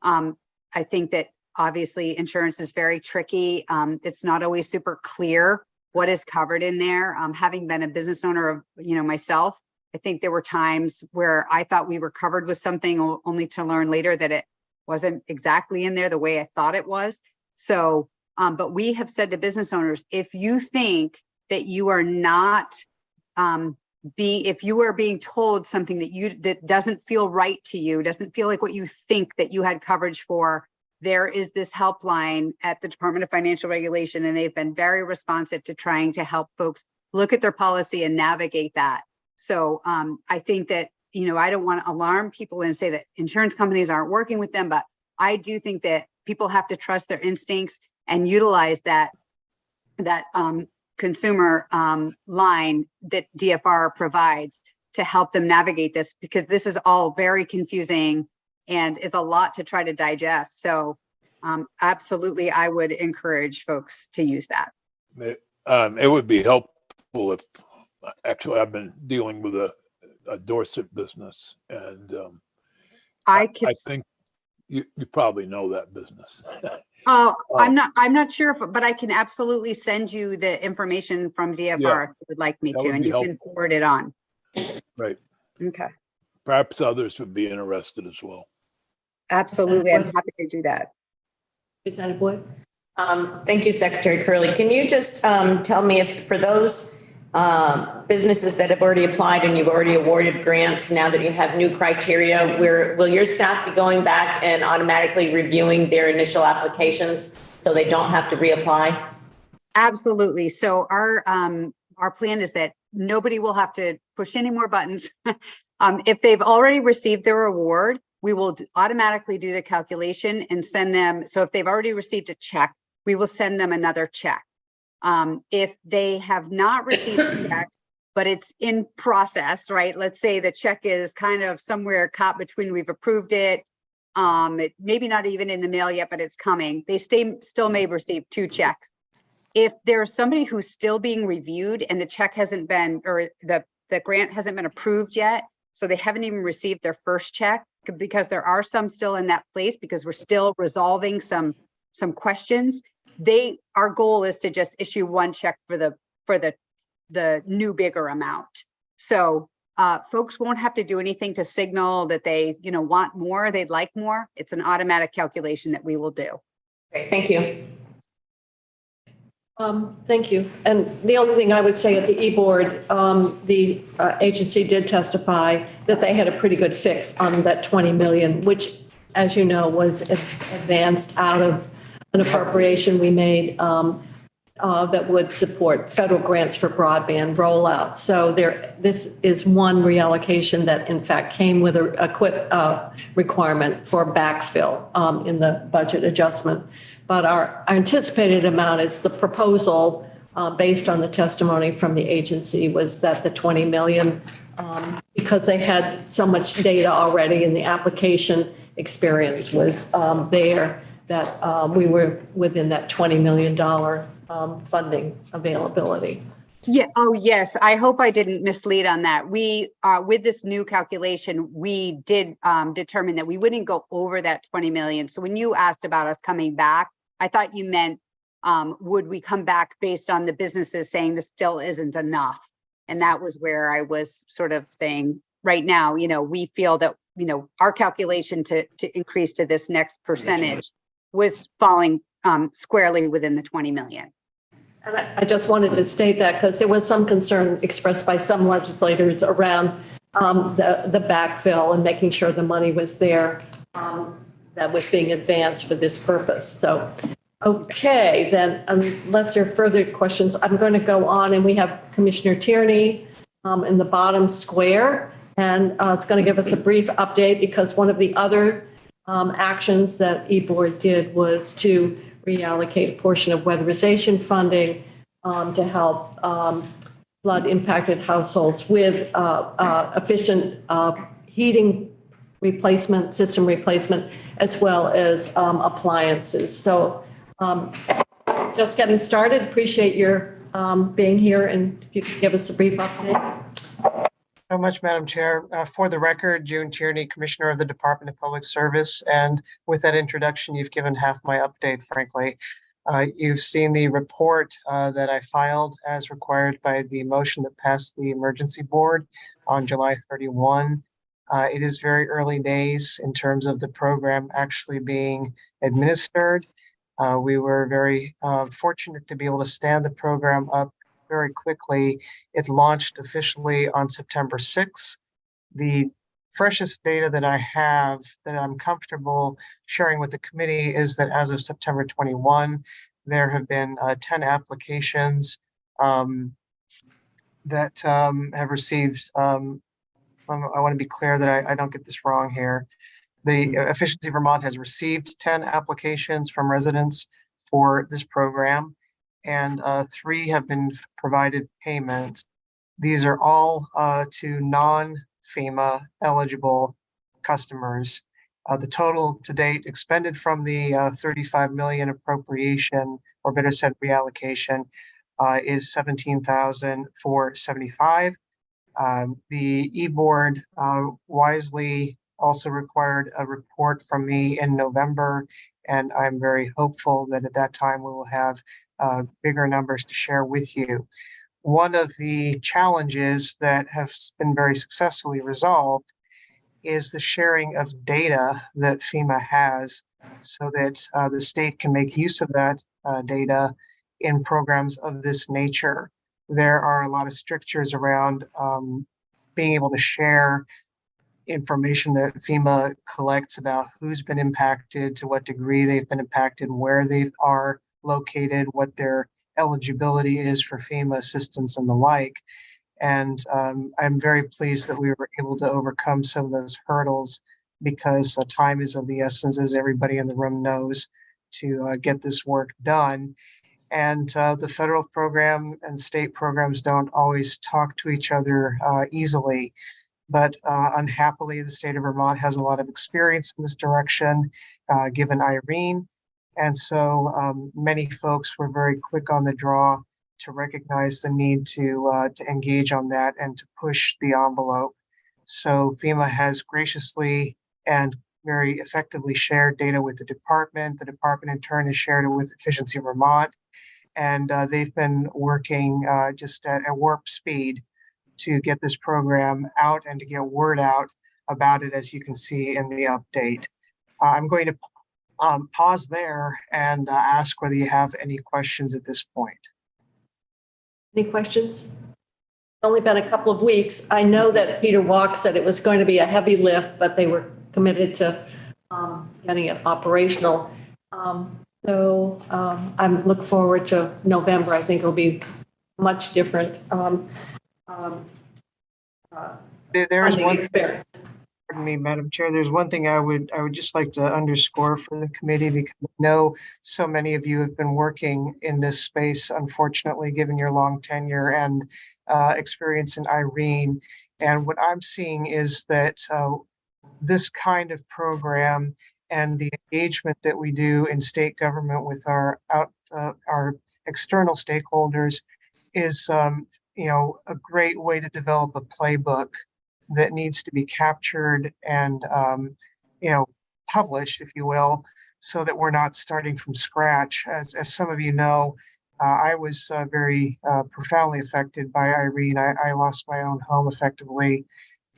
I think that obviously insurance is very tricky. It's not always super clear what is covered in there. Having been a business owner of, you know, myself, I think there were times where I thought we were covered with something only to learn later that it wasn't exactly in there the way I thought it was. So, but we have said to business owners, if you think that you are not, if you are being told something that doesn't feel right to you, doesn't feel like what you think that you had coverage for, there is this helpline at the Department of Financial Regulation, and they've been very responsive to trying to help folks look at their policy and navigate that. So I think that, you know, I don't want to alarm people and say that insurance companies aren't working with them, but I do think that people have to trust their instincts and utilize that consumer line that DFR provides to help them navigate this, because this is all very confusing and is a lot to try to digest. So absolutely, I would encourage folks to use that. It would be helpful if, actually, I've been dealing with a Dorset business, and I think you probably know that business. I'm not sure, but I can absolutely send you the information from DFR if you would like me to, and you can forward it on. Right. Okay. Perhaps others would be interested as well. Absolutely, I'm happy to do that. Representative Wood? Thank you, Secretary Curley. Can you just tell me if for those businesses that have already applied and you've already awarded grants, now that you have new criteria, will your staff be going back and automatically reviewing their initial applications so they don't have to reapply? Absolutely. So our plan is that nobody will have to push any more buttons. If they've already received their award, we will automatically do the calculation and send them. So if they've already received a check, we will send them another check. If they have not received a check, but it's in process, right? Let's say the check is kind of somewhere caught between we've approved it, it maybe not even in the mail yet, but it's coming. They still may receive 2 checks. If there's somebody who's still being reviewed and the check hasn't been, or the grant hasn't been approved yet, so they haven't even received their first check, because there are some still in that place because we're still resolving some questions. Our goal is to just issue 1 check for the new bigger amount. So folks won't have to do anything to signal that they, you know, want more, they'd like more. It's an automatic calculation that we will do. Great, thank you. Thank you. And the only thing I would say at the e-board, the agency did testify that they had a pretty good fix on that 20 million, which, as you know, was advanced out of an appropriation we made that would support federal grants for broadband rollout. So this is one reallocation that in fact came with a requirement for backfill in the budget adjustment. But our anticipated amount is the proposal based on the testimony from the agency was that the 20 million, because they had so much data already and the application experience was there, that we were within that $20 million funding availability. Yeah. Oh, yes. I hope I didn't mislead on that. We, with this new calculation, we did determine that we wouldn't go over that 20 million. So when you asked about us coming back, I thought you meant, would we come back based on the businesses saying this still isn't enough? And that was where I was sort of saying, right now, we feel that, our calculation to increase to this next percentage was falling squarely within the 20 million. And I just wanted to state that because there was some concern expressed by some legislators around the backfill and making sure the money was there that was being advanced for this purpose. So, okay, then unless there are further questions, I'm going to go on, and we have Commissioner Tierney in the bottom square, and it's going to give us a brief update because one of the other actions that eBoard did was to reallocate a portion of weatherization funding to help flood impacted households with efficient heating replacement, system replacement, as well as appliances. So just getting started, appreciate your being here, and if you could give us a brief update. So much, Madam Chair. For the record, June Tierney, Commissioner of the Department of Public Service. And with that introduction, you've given half my update, frankly. You've seen the report that I filed as required by the motion that passed the emergency board on July 31. It is very early days in terms of the program actually being administered. We were very fortunate to be able to stand the program up very quickly. It launched officially on September 6th. The freshest data that I have that I'm comfortable sharing with the committee is that as of September 21, there have been 10 applications that have received, I want to be clear that I don't get this wrong here. The Efficiency Vermont has received 10 applications from residents for this program, and 3 have been provided payments. These are all to non-FEMA eligible customers. The total to date expended from the 35 million appropriation, or better said reallocation, is 17,475. The e-board wisely also required a report from me in November, and I'm very hopeful that at that time we will have bigger numbers to share with you. One of the challenges that have been very successfully resolved is the sharing of data that FEMA has so that the state can make use of that data in programs of this nature. There are a lot of strictures around being able to share information that FEMA collects about who's been impacted, to what degree they've been impacted, where they are located, what their eligibility is for FEMA assistance and the like. And I'm very pleased that we were able to overcome some of those hurdles because time is of the essence, as everybody in the room knows, to get this work done. And the federal program and state programs don't always talk to each other easily. But unhappily, the state of Vermont has a lot of experience in this direction, given Irene. And so many folks were very quick on the draw to recognize the need to engage on that and to push the envelope. So FEMA has graciously and very effectively shared data with the department. The department in turn has shared it with Efficiency Vermont. And they've been working just at a warp speed to get this program out and to get word out about it, as you can see in the update. I'm going to pause there and ask whether you have any questions at this point. Any questions? It's only been a couple of weeks. I know that Peter Walk said it was going to be a heavy lift, but they were committed to getting it operational. I'm looking forward to November. I think it'll be much different There's one experience. Pardon me, Madam Chair. There's one thing I would just like to underscore for the committee, because I know so many of you have been working in this space, unfortunately, given your long tenure and experience in Irene. And what I'm seeing is that this kind of program and the engagement that we do in state government with our external stakeholders is a great way to develop a playbook that needs to be captured and published, if you will, so that we're not starting from scratch. As some of you know, I was very profoundly affected by Irene. I lost my own home effectively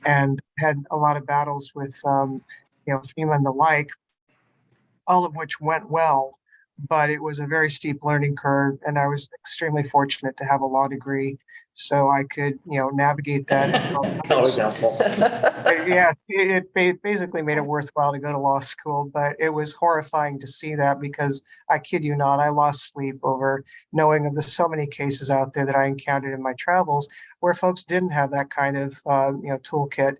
and had a lot of battles with FEMA and the like, all of which went well, but it was a very steep learning curve, and I was extremely fortunate to have a law degree, so I could, navigate that. It's always helpful. Yeah, it basically made it worthwhile to go to law school, but it was horrifying to see that, because I kid you not, I lost sleep over knowing of the so many cases out there that I encountered in my travels where folks didn't have that kind of toolkit.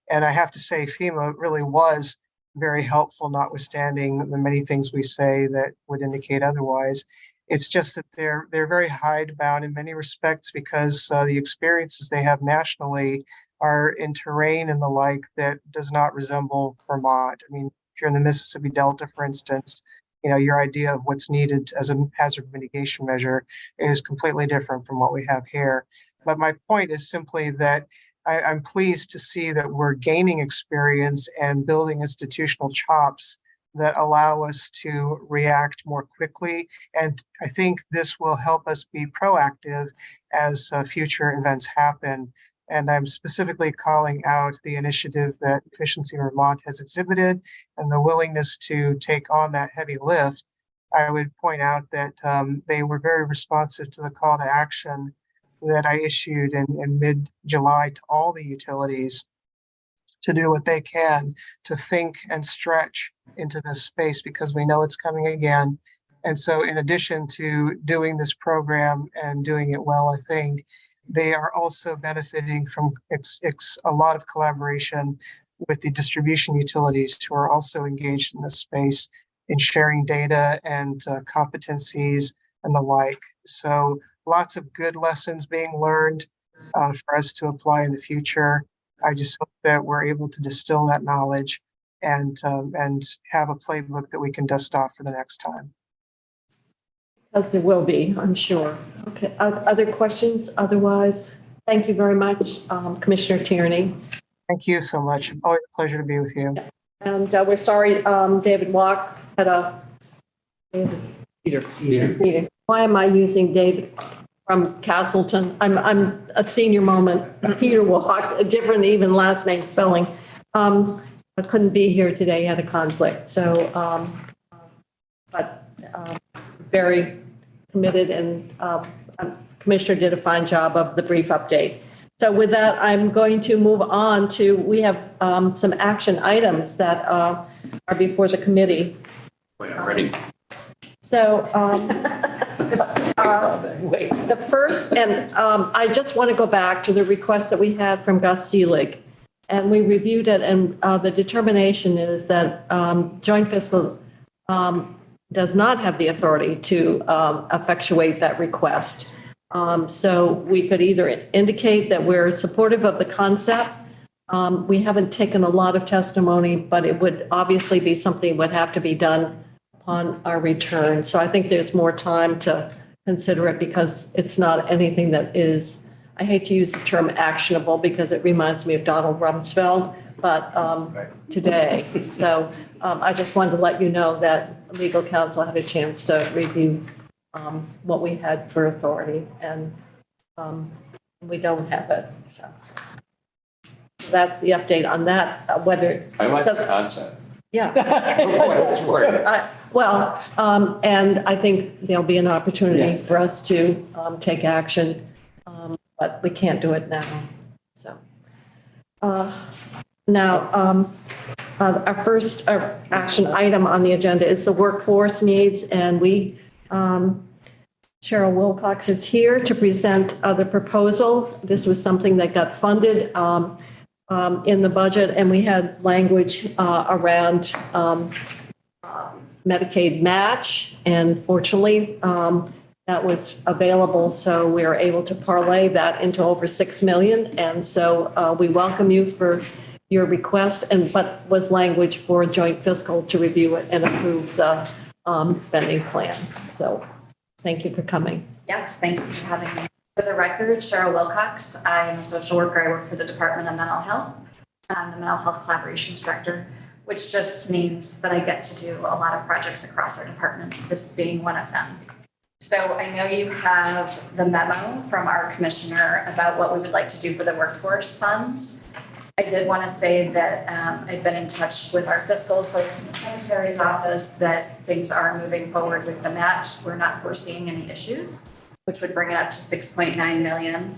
And I have to say, FEMA really was very helpful, notwithstanding the many things we say that would indicate otherwise. It's just that they're very hidebound in many respects, because the experiences they have nationally are in terrain and the like that does not resemble Vermont. I mean, if you're in the Mississippi Delta, for instance, your idea of what's needed as a hazard mitigation measure is completely different from what we have here. But my point is simply that I'm pleased to see that we're gaining experience and building institutional chops that allow us to react more quickly. And I think this will help us be proactive as future events happen. And I'm specifically calling out the initiative that Efficiency Vermont has exhibited and the willingness to take on that heavy lift. I would point out that they were very responsive to the call to action that I issued in mid-July to all the utilities to do what they can to think and stretch into this space, because we know it's coming again. And so in addition to doing this program and doing it well, I think they are also benefiting from a lot of collaboration with the distribution utilities who are also engaged in this space in sharing data and competencies and the like. So lots of good lessons being learned for us to apply in the future. I just hope that we're able to distill that knowledge and have a playbook that we can dust off for the next time. As there will be, I'm sure. Okay, other questions? Otherwise, thank you very much, Commissioner Tierney. Thank you so much. Always a pleasure to be with you. And we're sorry, David Walk had a Peter. Why am I using David from Castleton? I'm a senior moment. Peter Walk, a different even last name spelling. I couldn't be here today, had a conflict. So, but very committed, and Commissioner did a fine job of the brief update. So with that, I'm going to move on to, we have some action items that are before the committee. Wait, I'm ready. So the first, and I just want to go back to the request that we had from Gus Seelig. And we reviewed it, and the determination is that joint fiscal does not have the authority to effectuate that request. So we could either indicate that we're supportive of the concept. We haven't taken a lot of testimony, but it would obviously be something that would have to be done upon our return. So I think there's more time to consider it, because it's not anything that is, I hate to use the term actionable because it reminds me of Donald Rumsfeld, but today. So I just wanted to let you know that legal counsel had a chance to review what we had for authority, and we don't have it. So that's the update on that. Whether I like the concept. Yeah. It's worth Well, and I think there'll be an opportunity for us to take action but we can't do it now, so. Now, our first action item on the agenda is the workforce needs, and we, Cheryl Wilcox is here to present the proposal. This was something that got funded in the budget, and we had language around Medicaid match, and fortunately, that was available, so we were able to parlay that into over 6 million. And so we welcome you for your request, but was language for joint fiscal to review it and approve the spending plan. So thank you for coming. Yes, thank you for having me. For the record, Cheryl Wilcox. I am a social worker. I work for the Department of Mental Health. I'm the Mental Health Collaborations Director, which just means that I get to do a lot of projects across our departments, this being one of them. So I know you have the memo from our commissioner about what we would like to do for the workforce funds. I did want to say that I've been in touch with our fiscal folks in the secretary's office that things are moving forward with the match. We're not foreseeing any issues, which would bring it up to 6.9 million,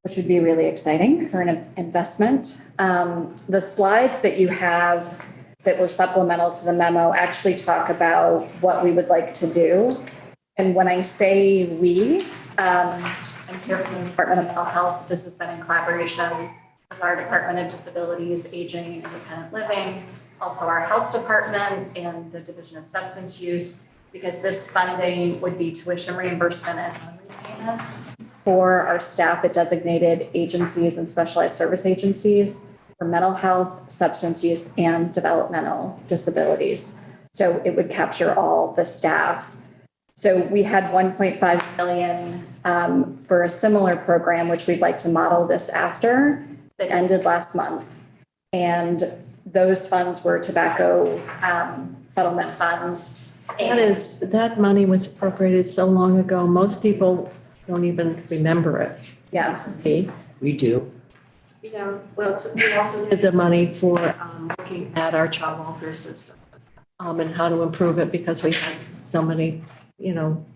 which would be really exciting for an investment. The slides that you have that were supplemental to the memo actually talk about what we would like to do. And when I say we, I'm here from the Department of Mental Health. This has been in collaboration with our Department of Disabilities, Aging, and Independent Living, also our health department and the Division of Substance Use, because this funding would be tuition reimbursement and loan repayment for our staff at designated agencies and specialized service agencies for mental health, substance use, and developmental disabilities. So it would capture all the staff. So we had 1.5 million for a similar program, which we'd like to model this after, that ended last month. And those funds were tobacco settlement funds. That money was appropriated so long ago, most people don't even remember it. Yes. We do. Yeah, well, we also did the money for looking at our child welfare system and how to improve it, because we had so many,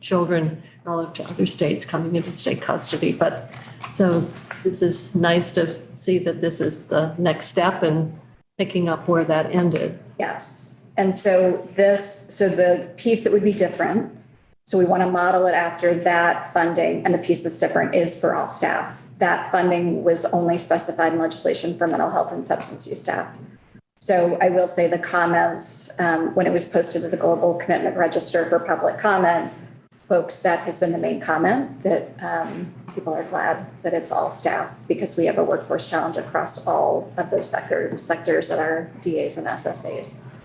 children relative to other states coming into state custody. But so this is nice to see that this is the next step and picking up where that ended. Yes. And so the piece that would be different, so we want to model it after that funding, and the piece that's different is for all staff. That funding was only specified in legislation for mental health and substance use staff. So I will say the comments, when it was posted to the Global Commitment Register for public comment, folks, that has been the main comment, that people are glad that it's all staff, because we have a workforce challenge across all of those sectors that are DAs and SSAs.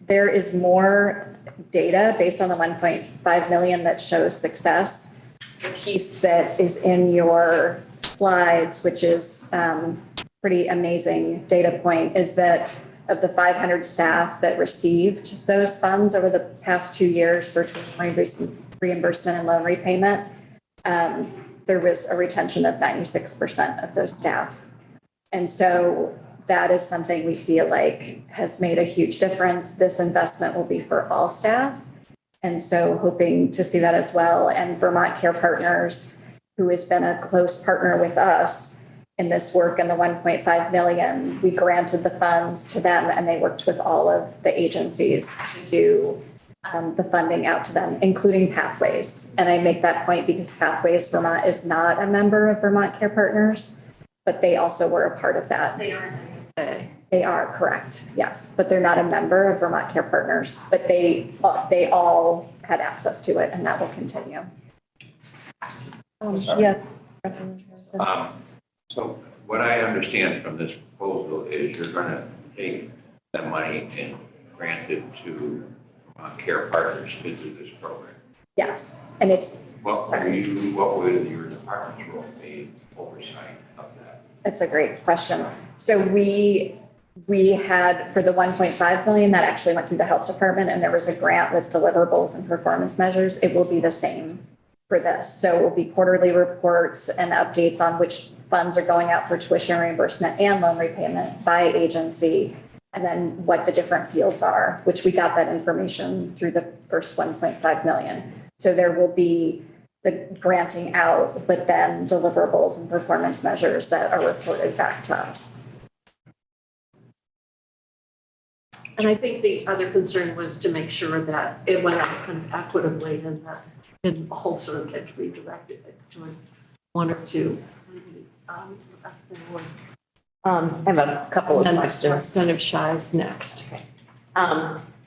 There is more data based on the 1.5 million that shows success. The piece that is in your slides, which is pretty amazing data point, is that of the 500 staff that received those funds over the past 2 years for tuition reimbursement and loan repayment, there was a retention of 96% of those staff. And so that is something we feel like has made a huge difference. This investment will be for all staff. And so hoping to see that as well. And Vermont Care Partners, who has been a close partner with us in this work, and the 1.5 million, we granted the funds to them, and they worked with all of the agencies to do the funding out to them, including Pathways. And I make that point because Pathways Vermont is not a member of Vermont Care Partners, but they also were a part of that. They are. They are, correct, yes, but they're not a member of Vermont Care Partners, but they all had access to it, and that will continue. Yes. So what I understand from this proposal is you're going to take that money and grant it to Care Partners to do this program. Yes, and it's. What would your department's role be oversight of that? That's a great question. So we had, for the 1.5 million, that actually went through the health department, and there was a grant with deliverables and performance measures. It will be the same for this. So it will be quarterly reports and updates on which funds are going out for tuition reimbursement and loan repayment by agency, and then what the different fields are, which we got that information through the first 1.5 million. So there will be the granting out, but then deliverables and performance measures that are reported back to us. And I think the other concern was to make sure that it went out kind of equitably and that it didn't all sort of get redirected toward one or two entities. Representative Wood. I have a couple of questions. Representative Shive's next.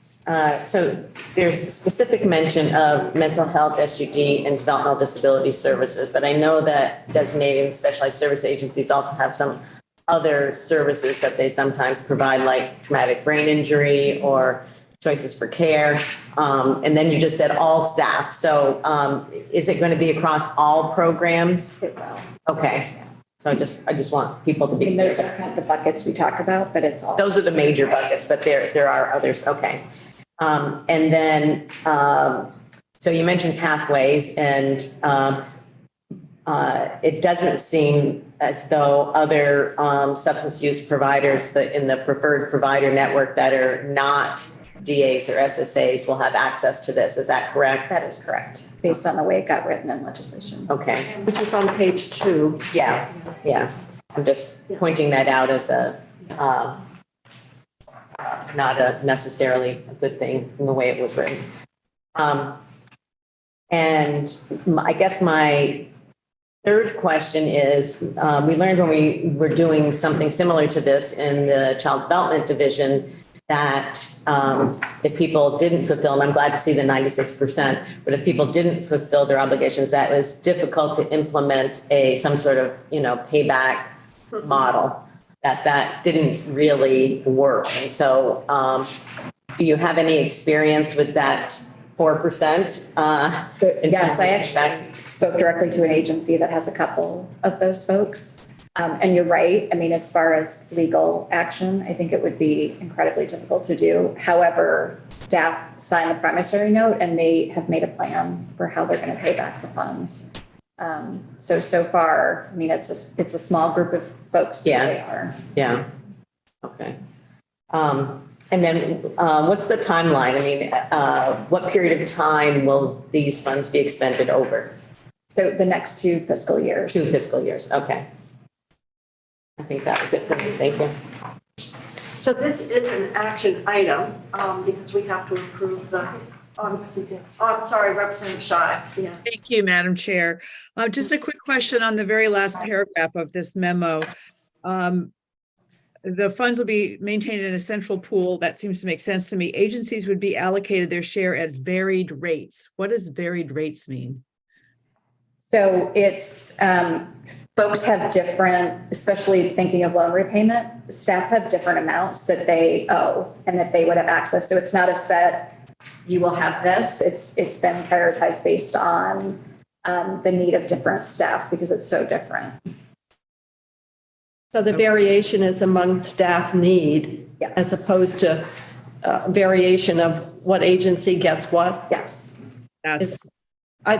So there's specific mention of mental health, SUD, and developmental disability services, but I know that designated and specialized service agencies also have some other services that they sometimes provide, like traumatic brain injury or choices for care. And then you just said all staff. So is it going to be across all programs? It will. Okay. So I just want people to be And clear. those are kind of the buckets we talk about, but it's all. Those are the major buckets, but there are others. Okay. And then, so you mentioned pathways, and it doesn't seem as though other substance use providers in the preferred provider network that are not DAs or SSAs will have access to this. Is that correct? That is correct, based on the way it got written in legislation. Okay. Which is on page 2. Yeah. I'm just pointing that out as a not necessarily a good thing in the way it was written. And I guess my third question is, we learned when we were doing something similar to this in the Child Development Division that if people didn't fulfill, and I'm glad to see the 96%, but if people didn't fulfill their obligations, that was difficult to implement some sort of, payback model, that didn't really work. And so do you have any experience with that 4%? Yes, I actually spoke directly to an agency that has a couple of those folks. And you're right. I mean, as far as legal action, I think it would be incredibly difficult to do. However, staff sign the promissory note and they have made a plan for how they're going to pay back the funds. So far, I mean, it's a small group of folks. Yeah. They are. Yeah. Okay. And then what's the timeline? I mean, what period of time will these funds be expended over? So the next 2 fiscal years. 2 fiscal years. Okay. I think that was it for me. Thank you. So this is an action item because we have to approve the, I'm sorry, Representative Shive. Yeah. Thank you, Madam Chair. Just a quick question on the very last paragraph of this memo. The funds will be maintained in a central pool. That seems to make sense to me. Agencies would be allocated their share at varied rates. What does varied rates mean? So it's, folks have different, especially thinking of loan repayment, staff have different amounts that they owe and that they would have access. So it's not a set, you will have this. It's been prioritized based on the need of different staff because it's so different. So the variation is among staff need, yes, as opposed to variation of what agency gets what? Yes. I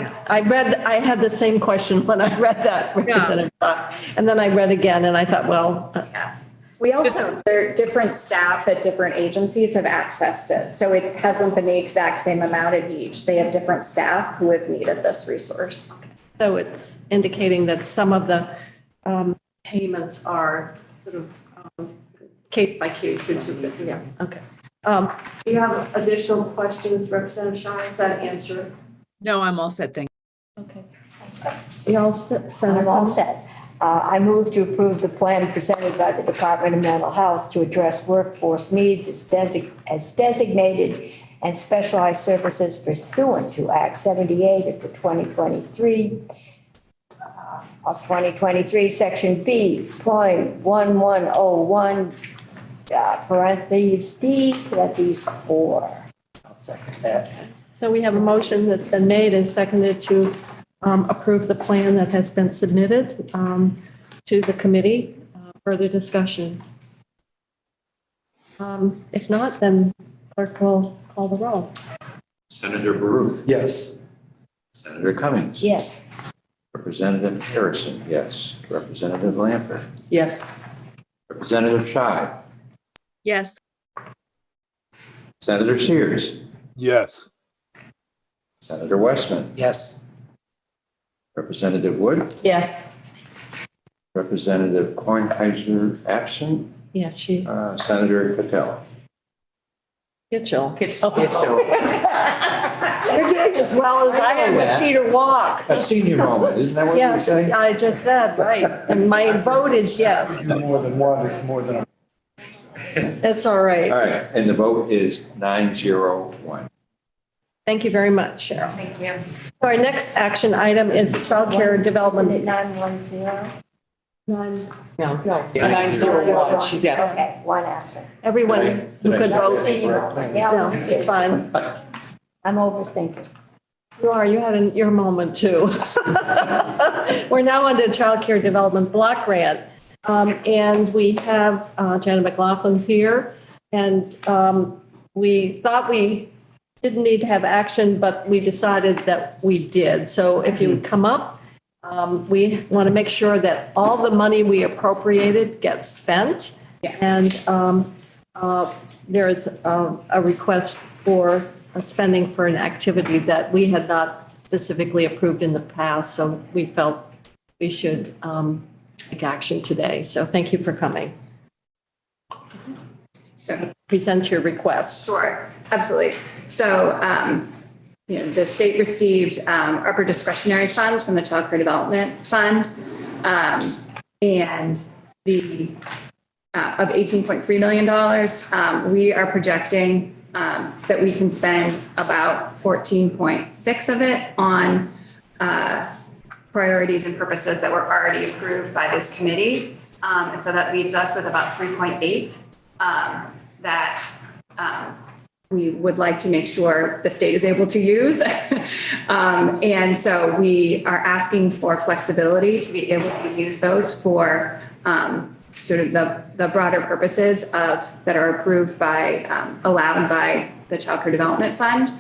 had the same question when I read that, Representative Scott, and then I read again and I thought, well. Yeah. We also, different staff at different agencies have accessed it. So it hasn't been the exact same amount at each. They have different staff who have needed this resource. So it's indicating that some of the payments are sort of case by case. Yeah, okay. Do you have additional questions, Representative Shaw? Does that answer it? No, I'm all set, thank you. Okay. You all set? I'm all set. I move to approve the plan presented by the Department of Mental Health to address workforce needs as designated and specialized services pursuant to Act 78 of the 2023, Section B, .1101, parentheses D, parentheses 4. I'll second that. So we have a motion that's been made and seconded to approve the plan that has been submitted to the committee. Further discussion? If not, then clerk will call the roll. Senator Baruth. Yes. Senator Cummings. Yes. Representative Harrison, yes. Representative Lanford. Yes. Representative Scheid. Yes. Senator Sears. Yes. Senator Westman. Yes. Representative Wood, Yes. Representative Kornheiser absent, Yes, she, Senator Patel. Kitchell. Kitchell. You're doing as well as I am with Peter Walk. A senior moment, isn't that what you were Yes, saying? I just said, right. And my vote is yes. More than one, it's more than a. That's all right. All right, and the vote is 9-0-1. Thank you very much, Cheryl. Thank you. Our next action item is childcare development. Isn't it 910? None. No. 901, she's absent. Okay, one absent. Everyone who could vote. Yeah, No, it's fine. I'm overthinking. You are, you had your moment too. We're now on to Child Care Development Block Grant. And we have Janet McLaughlin here. And we thought we didn't need to have action, but we decided that we did. So if you would come up, we want to make sure that all the money we appropriated gets spent. Yes. And there is a request for spending for an activity that we had not specifically approved in the past, so we felt we should take action today. So thank you for coming. So, present your request. Sure, absolutely. So, the state received upper discretionary funds from the Child Care Development Fund, and the of $18.3 million. We are projecting that we can spend about 14.6 of it on priorities and purposes that were already approved by this committee. And so that leaves us with about 3.8 that we would like to make sure the state is able to use. And so we are asking for flexibility to be able to use those for sort of the broader purposes that are approved by, allowed by the Child Care Development Fund.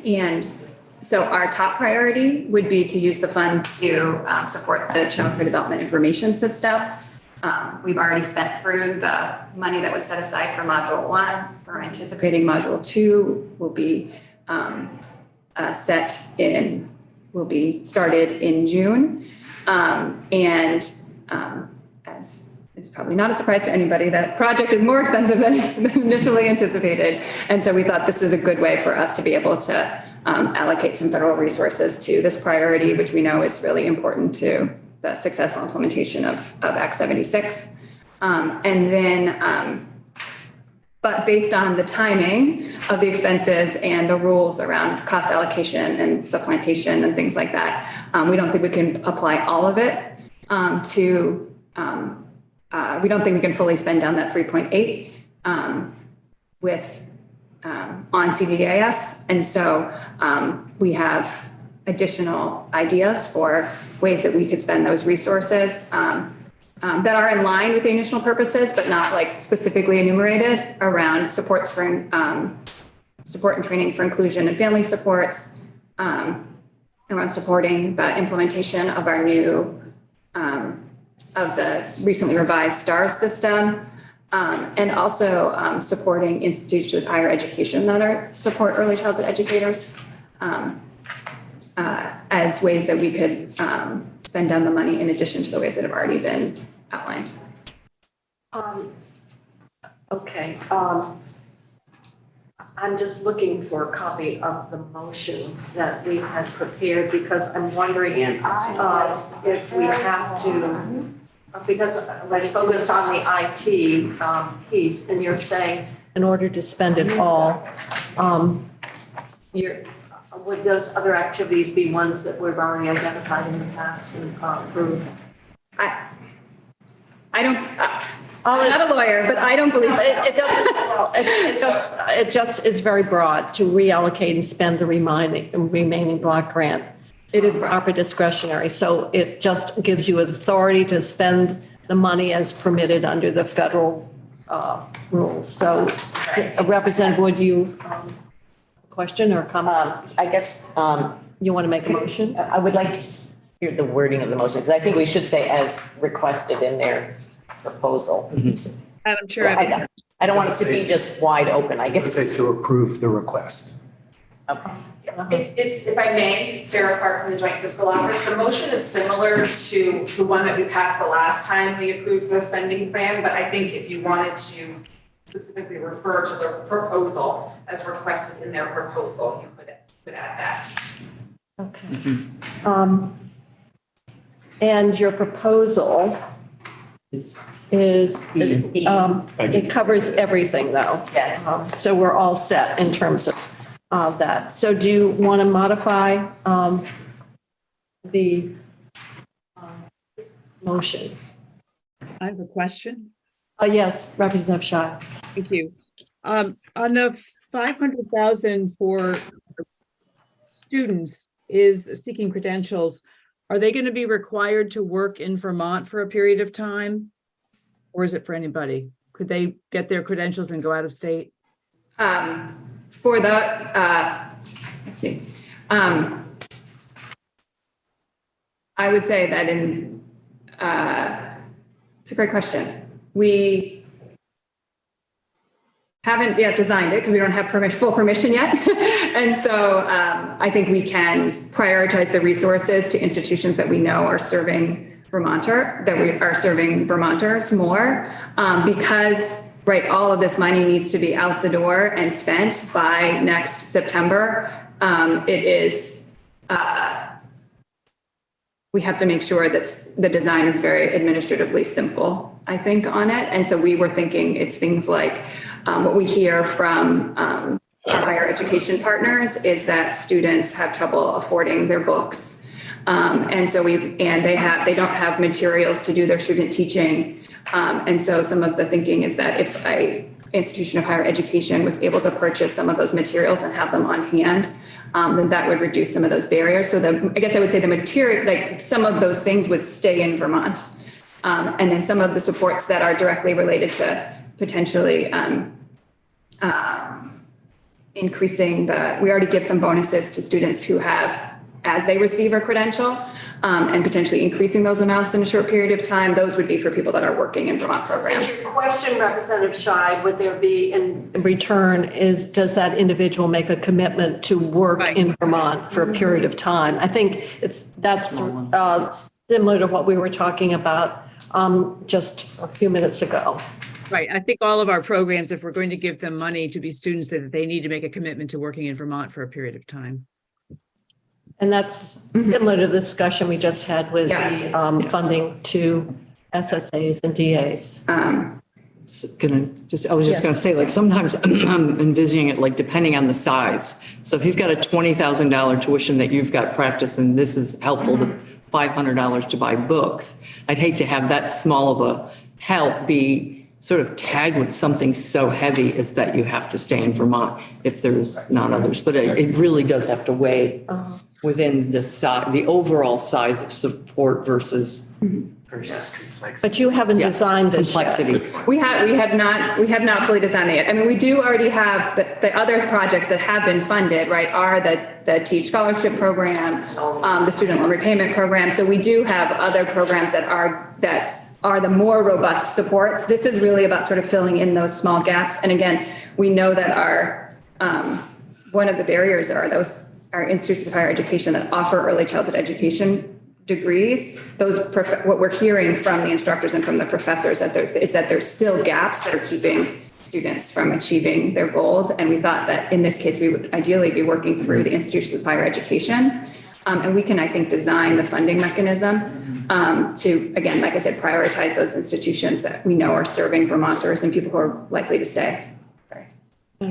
And so our top priority would be to use the fund to support the Child Care Development Information System. We've already spent through the money that was set aside for Module 1. We're anticipating Module 2 will be will be started in June. As it's probably not a surprise to anybody, that project is more expensive than initially anticipated. And so we thought this was a good way for us to be able to allocate some federal resources to this priority, which we know is really important to the successful implementation of Act 76. But based on the timing of the expenses and the rules around cost allocation and supplementation and things like that, we don't think we can apply all of it we don't think we can fully spend down that 3.8 on CDAS. And so we have additional ideas for ways that we could spend those resources that are in line with the initial purposes, but not like specifically enumerated around support and training for inclusion and family supports, around supporting the implementation of our new of the recently revised STARS system, and also supporting institutions of higher education that support early childhood educators as ways that we could spend down the money in addition to the ways that have already been outlined. Okay. I'm just looking for a copy of the motion that we had prepared because I'm wondering if we have to, because let's focus on the IT piece, and you're saying in order to spend it all, would those other activities be ones that we've already identified in the past and approved? I don't, I'm not a lawyer, but I don't believe so. It doesn't, well, it just is very broad to reallocate and spend the remaining block grant. It is proper discretionary, so it just gives you authority to spend the money as permitted under the federal rules. So Representative Wood, you question or comment? I guess. You want to make a motion? I would like to hear the wording of the motion, because I think we should say as requested in their proposal. Madam Chair. I don't want it to be just wide open, I guess. Say to approve the request. If I may, Sarah Clark from the Joint Fiscal Office, the motion is similar to the one that we passed the last time we approved the spending plan, but I think if you wanted to specifically refer to the proposal as requested in their proposal, you could add that. Okay. And your proposal it covers everything though. Yes. So we're all set in terms of that. So do you want to modify the motion? I have a question. Yes, Representative Shaw. Thank you. On the 500,000 for students is seeking credentials, are they going to be required to work in Vermont for a period of time? Or is it for anybody? Could they get their credentials and go out of state? For the, let's see. I would say that it's a great question. We haven't yet designed it because we don't have full permission yet. And so I think we can prioritize the resources to institutions that we know are serving Vermonters more, because all of this money needs to be out the door and spent by next September. We have to make sure that the design is very administratively simple, I think, on it. And so we were thinking it's things like what we hear from our higher education partners is that students have trouble affording their books. And so they don't have materials to do their student teaching. And so some of the thinking is that if an institution of higher education was able to purchase some of those materials and have them on hand, then that would reduce some of those barriers. So I guess I would say the material, like some of those things would stay in Vermont. And then some of the supports that are directly related to potentially increasing we already give some bonuses to students who have, as they receive a credential, and potentially increasing those amounts in a short period of time. Those would be for people that are working in Vermont programs. Is your question, Representative Scheid, would there be in return does that individual make a commitment to work in Vermont for a period of time? I think that's similar to what we were talking about just a few minutes ago. Right. I think all of our programs, if we're going to give them money to be students, that they need to make a commitment to working in Vermont for a period of time. And that's similar to the discussion we just had with the funding to SSAs and DAs. I was just going to say, like, sometimes I'm envisioning it like depending on the size. So if you've got a $20,000 tuition that you've got practice, and this is helpful to $500 to buy books, I'd hate to have that small of a help be sort of tagged with something so heavy as that you have to stay in Vermont if there's not others. But it really does have to weigh within the overall size of support versus complexity. But you haven't designed this complexity. yet. We have not fully designed it yet. I mean, we do already have the other projects that have been funded, right, are the Teach Scholarship Program, the Student Loan Repayment Program. So we do have other programs that are the more robust supports. This is really about sort of filling in those small gaps. And again, we know that one of the barriers are institutions of higher education that offer early childhood education degrees. What we're hearing from the instructors and from the professors is that there's still gaps that are keeping students from achieving their goals. And we thought that in this case, we would ideally be working through the institutions of higher education. And we can, I think, design the funding mechanism to, again, like I said, prioritize those institutions that we know are serving Vermonters and people who are likely to stay.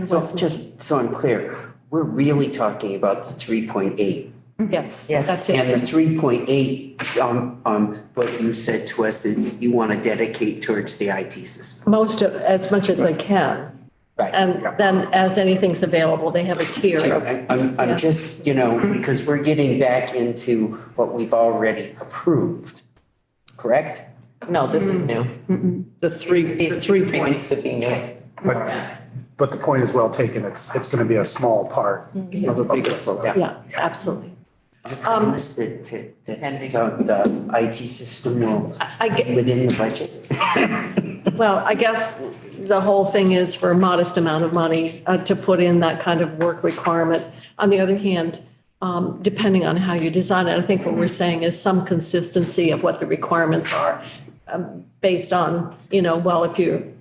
So just so I'm clear, we're really talking about the 3.8. Yes, that's it. And the 3.8, what you said to us is you want to dedicate towards the IT system. As much as they can. Right. And then as anything's available, they have a tier. I'm just, because we're getting back into what we've already approved, correct? No, this is new. The three points to be new. But the point is well taken. It's going to be a small part of the bigger program. Yeah, absolutely. The IT system will within the budget. Well, I guess the whole thing is for a modest amount of money to put in that kind of work requirement. On the other hand, depending on how you design it, I think what we're saying is some consistency of what the requirements are based on, well, if you,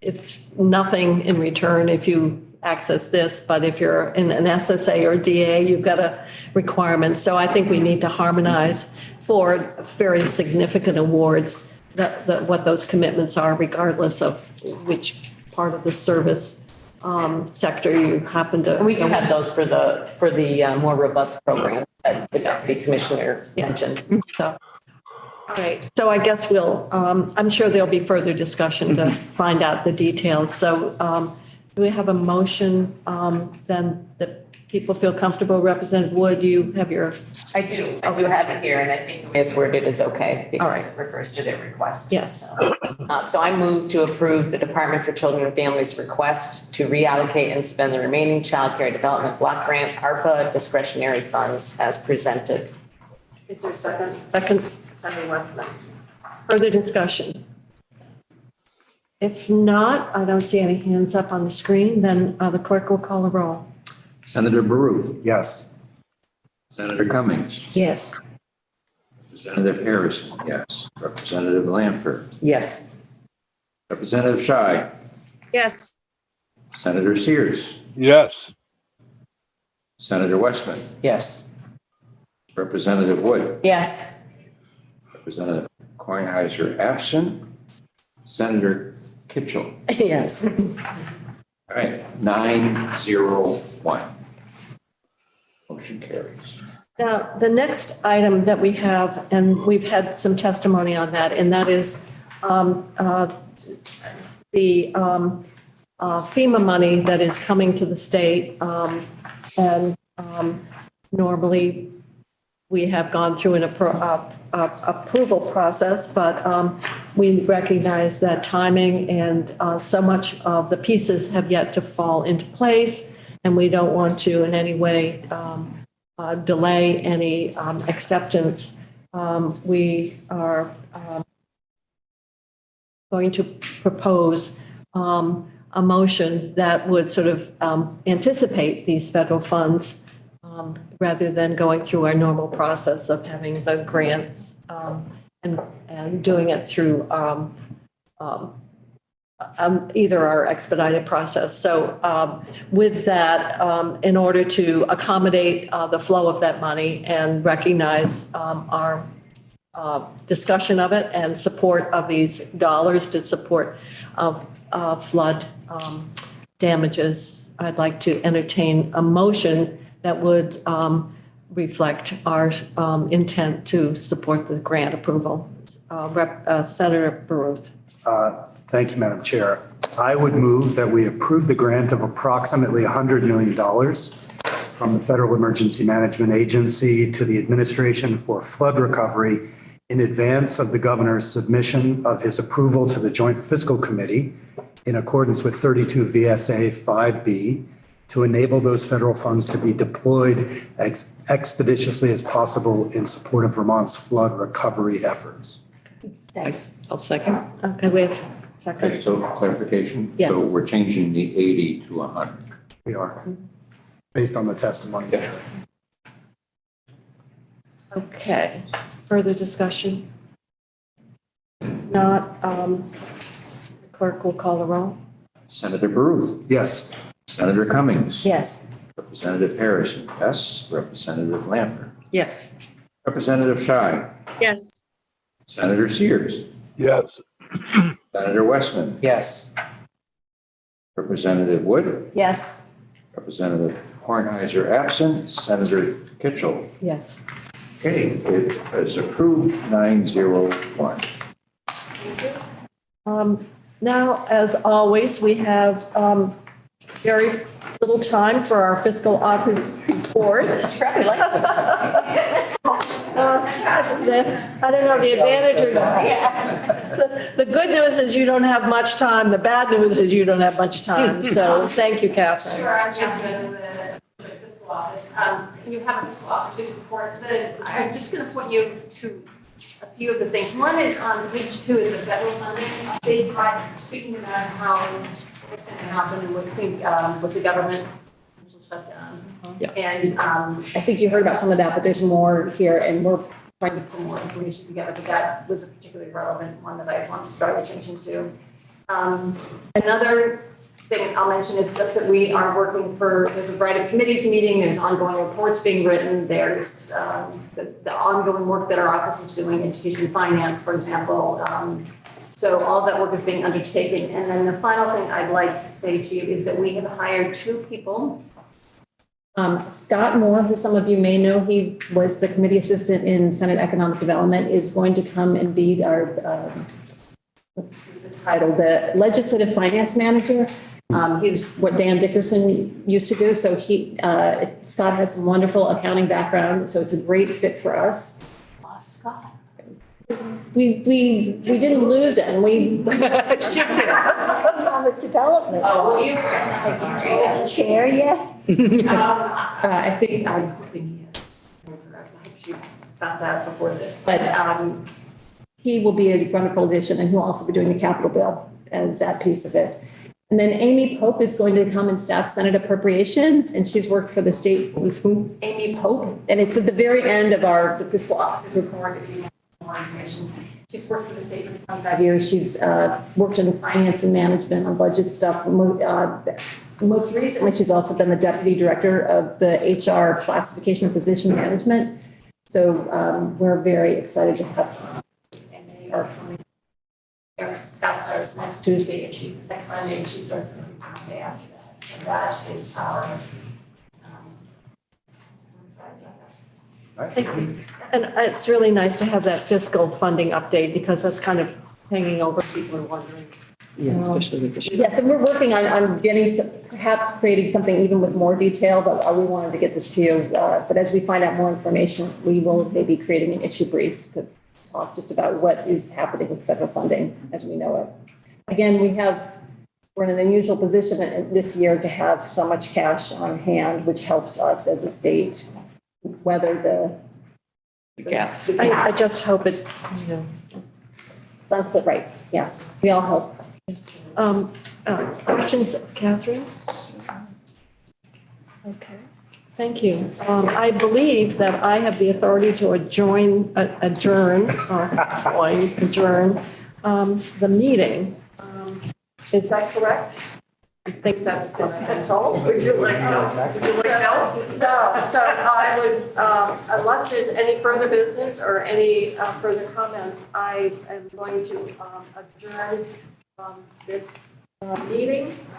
it's nothing in return if you access this, but if you're in an SSA or DA, you've got a requirement. So I think we need to harmonize for very significant awards what those commitments are, regardless of which part of the service sector you happen to. And we do have those for the more robust program that the deputy commissioner mentioned. So, all right, so I guess we'll, I'm sure there'll be further discussion to find out the details. So do we have a motion then that people feel comfortable? Representative Wood, you have your. I do have it here, and I think the way it's worded is okay because it refers to their request. Yes. So I move to approve the Department for Children and Families request to reallocate and spend the remaining child care development block grant ARPA discretionary funds as presented. Is there a second? Second, Senator Westman. Further discussion? If not, I don't see any hands up on the screen, then the clerk will call a roll. Senator Baruch. Yes. Senator Cummings. Yes. Representative Harrison, yes. Representative Lanford. Yes. Representative Scheid. Yes. Senator Sears. Yes. Senator Westman. Yes. Representative Wood. Yes. Representative Kornheiser absent. Senator Kitchell. Yes. All right, 901. Motion carries. Now, the next item that we have, and we've had some testimony on that, and that is the FEMA money that is coming to the state. And normally we have gone through an approval process, but we recognize that timing and so much of the pieces have yet to fall into place, and we don't want to in any way delay any acceptance. We are going to propose a motion that would sort of anticipate these federal funds rather than going through our normal process of having the grants and doing it through either our expedited process. So with that, in order to accommodate the flow of that money and recognize our discussion of it and support of these dollars to support flood damages, I'd like to entertain a motion that would reflect our intent to support the grant approval. Senator Baruch. Thank you, Madam Chair. I would move that we approve the grant of approximately $100 million from the Federal Emergency Management Agency to the Administration for Flood Recovery in advance of the governor's submission of his approval to the Joint Fiscal Committee in accordance with 32 VSA 5B to enable those federal funds to be deployed as expeditiously as possible in support of Vermont's flood recovery efforts. I'll second. Okay, we have second. Okay, so for clarification, Yeah. so we're changing the 80 to 100. We are, based on the testimony. Yeah. Okay, further discussion? Not, clerk will call the roll. Senator Baruch. Yes. Senator Cummings. Yes. Representative Harrison, yes. Representative Lanford. Yes. Representative Scheid. Yes. Senator Sears. Yes. Senator Westman. Yes. Representative Wood. Yes. Representative Kornheiser absent. Senator Kitchell. Yes. Okay, it is approved 901. Now, as always, we have very little time for our fiscal office report. Probably like I don't know, the advantage or the good news is you don't have much time. The bad news is you don't have much time. So thank you, Catherine. Sure, I'm the fiscal office. You have a fiscal office report. I'm just going to point you to a few of the things. One is on page 2 is a federal funding update, right, speaking about how what's going to happen with the government shutdown. Yeah. And I think you heard about some of that, but there's more here, and we're trying to put more information together, but that was a particularly relevant one that I wanted to draw attention to. Another thing I'll mention is just that we are working there's a variety of committees meeting, there's ongoing reports being written, there's the ongoing work that our office is doing, education and finance, for example. So all that work is being undertaken. And then the final thing I'd like to say to you is that we have hired 2 people. Scott Moore, who some of you may know, he was the committee assistant in Senate Economic Development, is going to come and be our, what's the title, the legislative finance manager. He's what Dan Dickerson used to do. So Scott has some wonderful accounting background, so it's a great fit for us. Scott. We didn't lose it, and we Shifted. Economic development. Oh, well, you. The chair yet? I think I'm hoping he is. I hope she's found out before this, but he will be a wonderful addition, and he'll also be doing the capital bill as that piece of it. And then Amy Pope is going to come and staff Senate Appropriations, and she's worked for the state. Who? Amy Pope, and it's at the very end of the fiscal officer report. If you want more information, she's worked for the state for 25 years. She's worked in finance and management on budget stuff. Most recently, she's also been the deputy director of the HR classification and position management. So we're very excited to have her. And they are coming. Scott starts next Tuesday, and next Monday, and she starts the day after that. And that is our. Thank you. And it's really nice to have that fiscal funding update because that's kind of hanging over people are wondering. Yeah, especially with the. Yes, and we're working on getting perhaps creating something even with more detail, but we wanted to get this to you. But as we find out more information, we will maybe creating an issue brief to talk just about what is happening with federal funding as we know it. Again, we're in an unusual position this year to have so much cash on hand, which helps us as a state weather the gap. I just hope it, That's right. Yes, we all hope. Questions, Catherine? Okay, thank you. I believe that I have the authority to adjourn the meeting. Is that correct? I think that's all. Would you like no? No, so I would, unless there's any further business or any further comments, I am going to adjourn this meeting.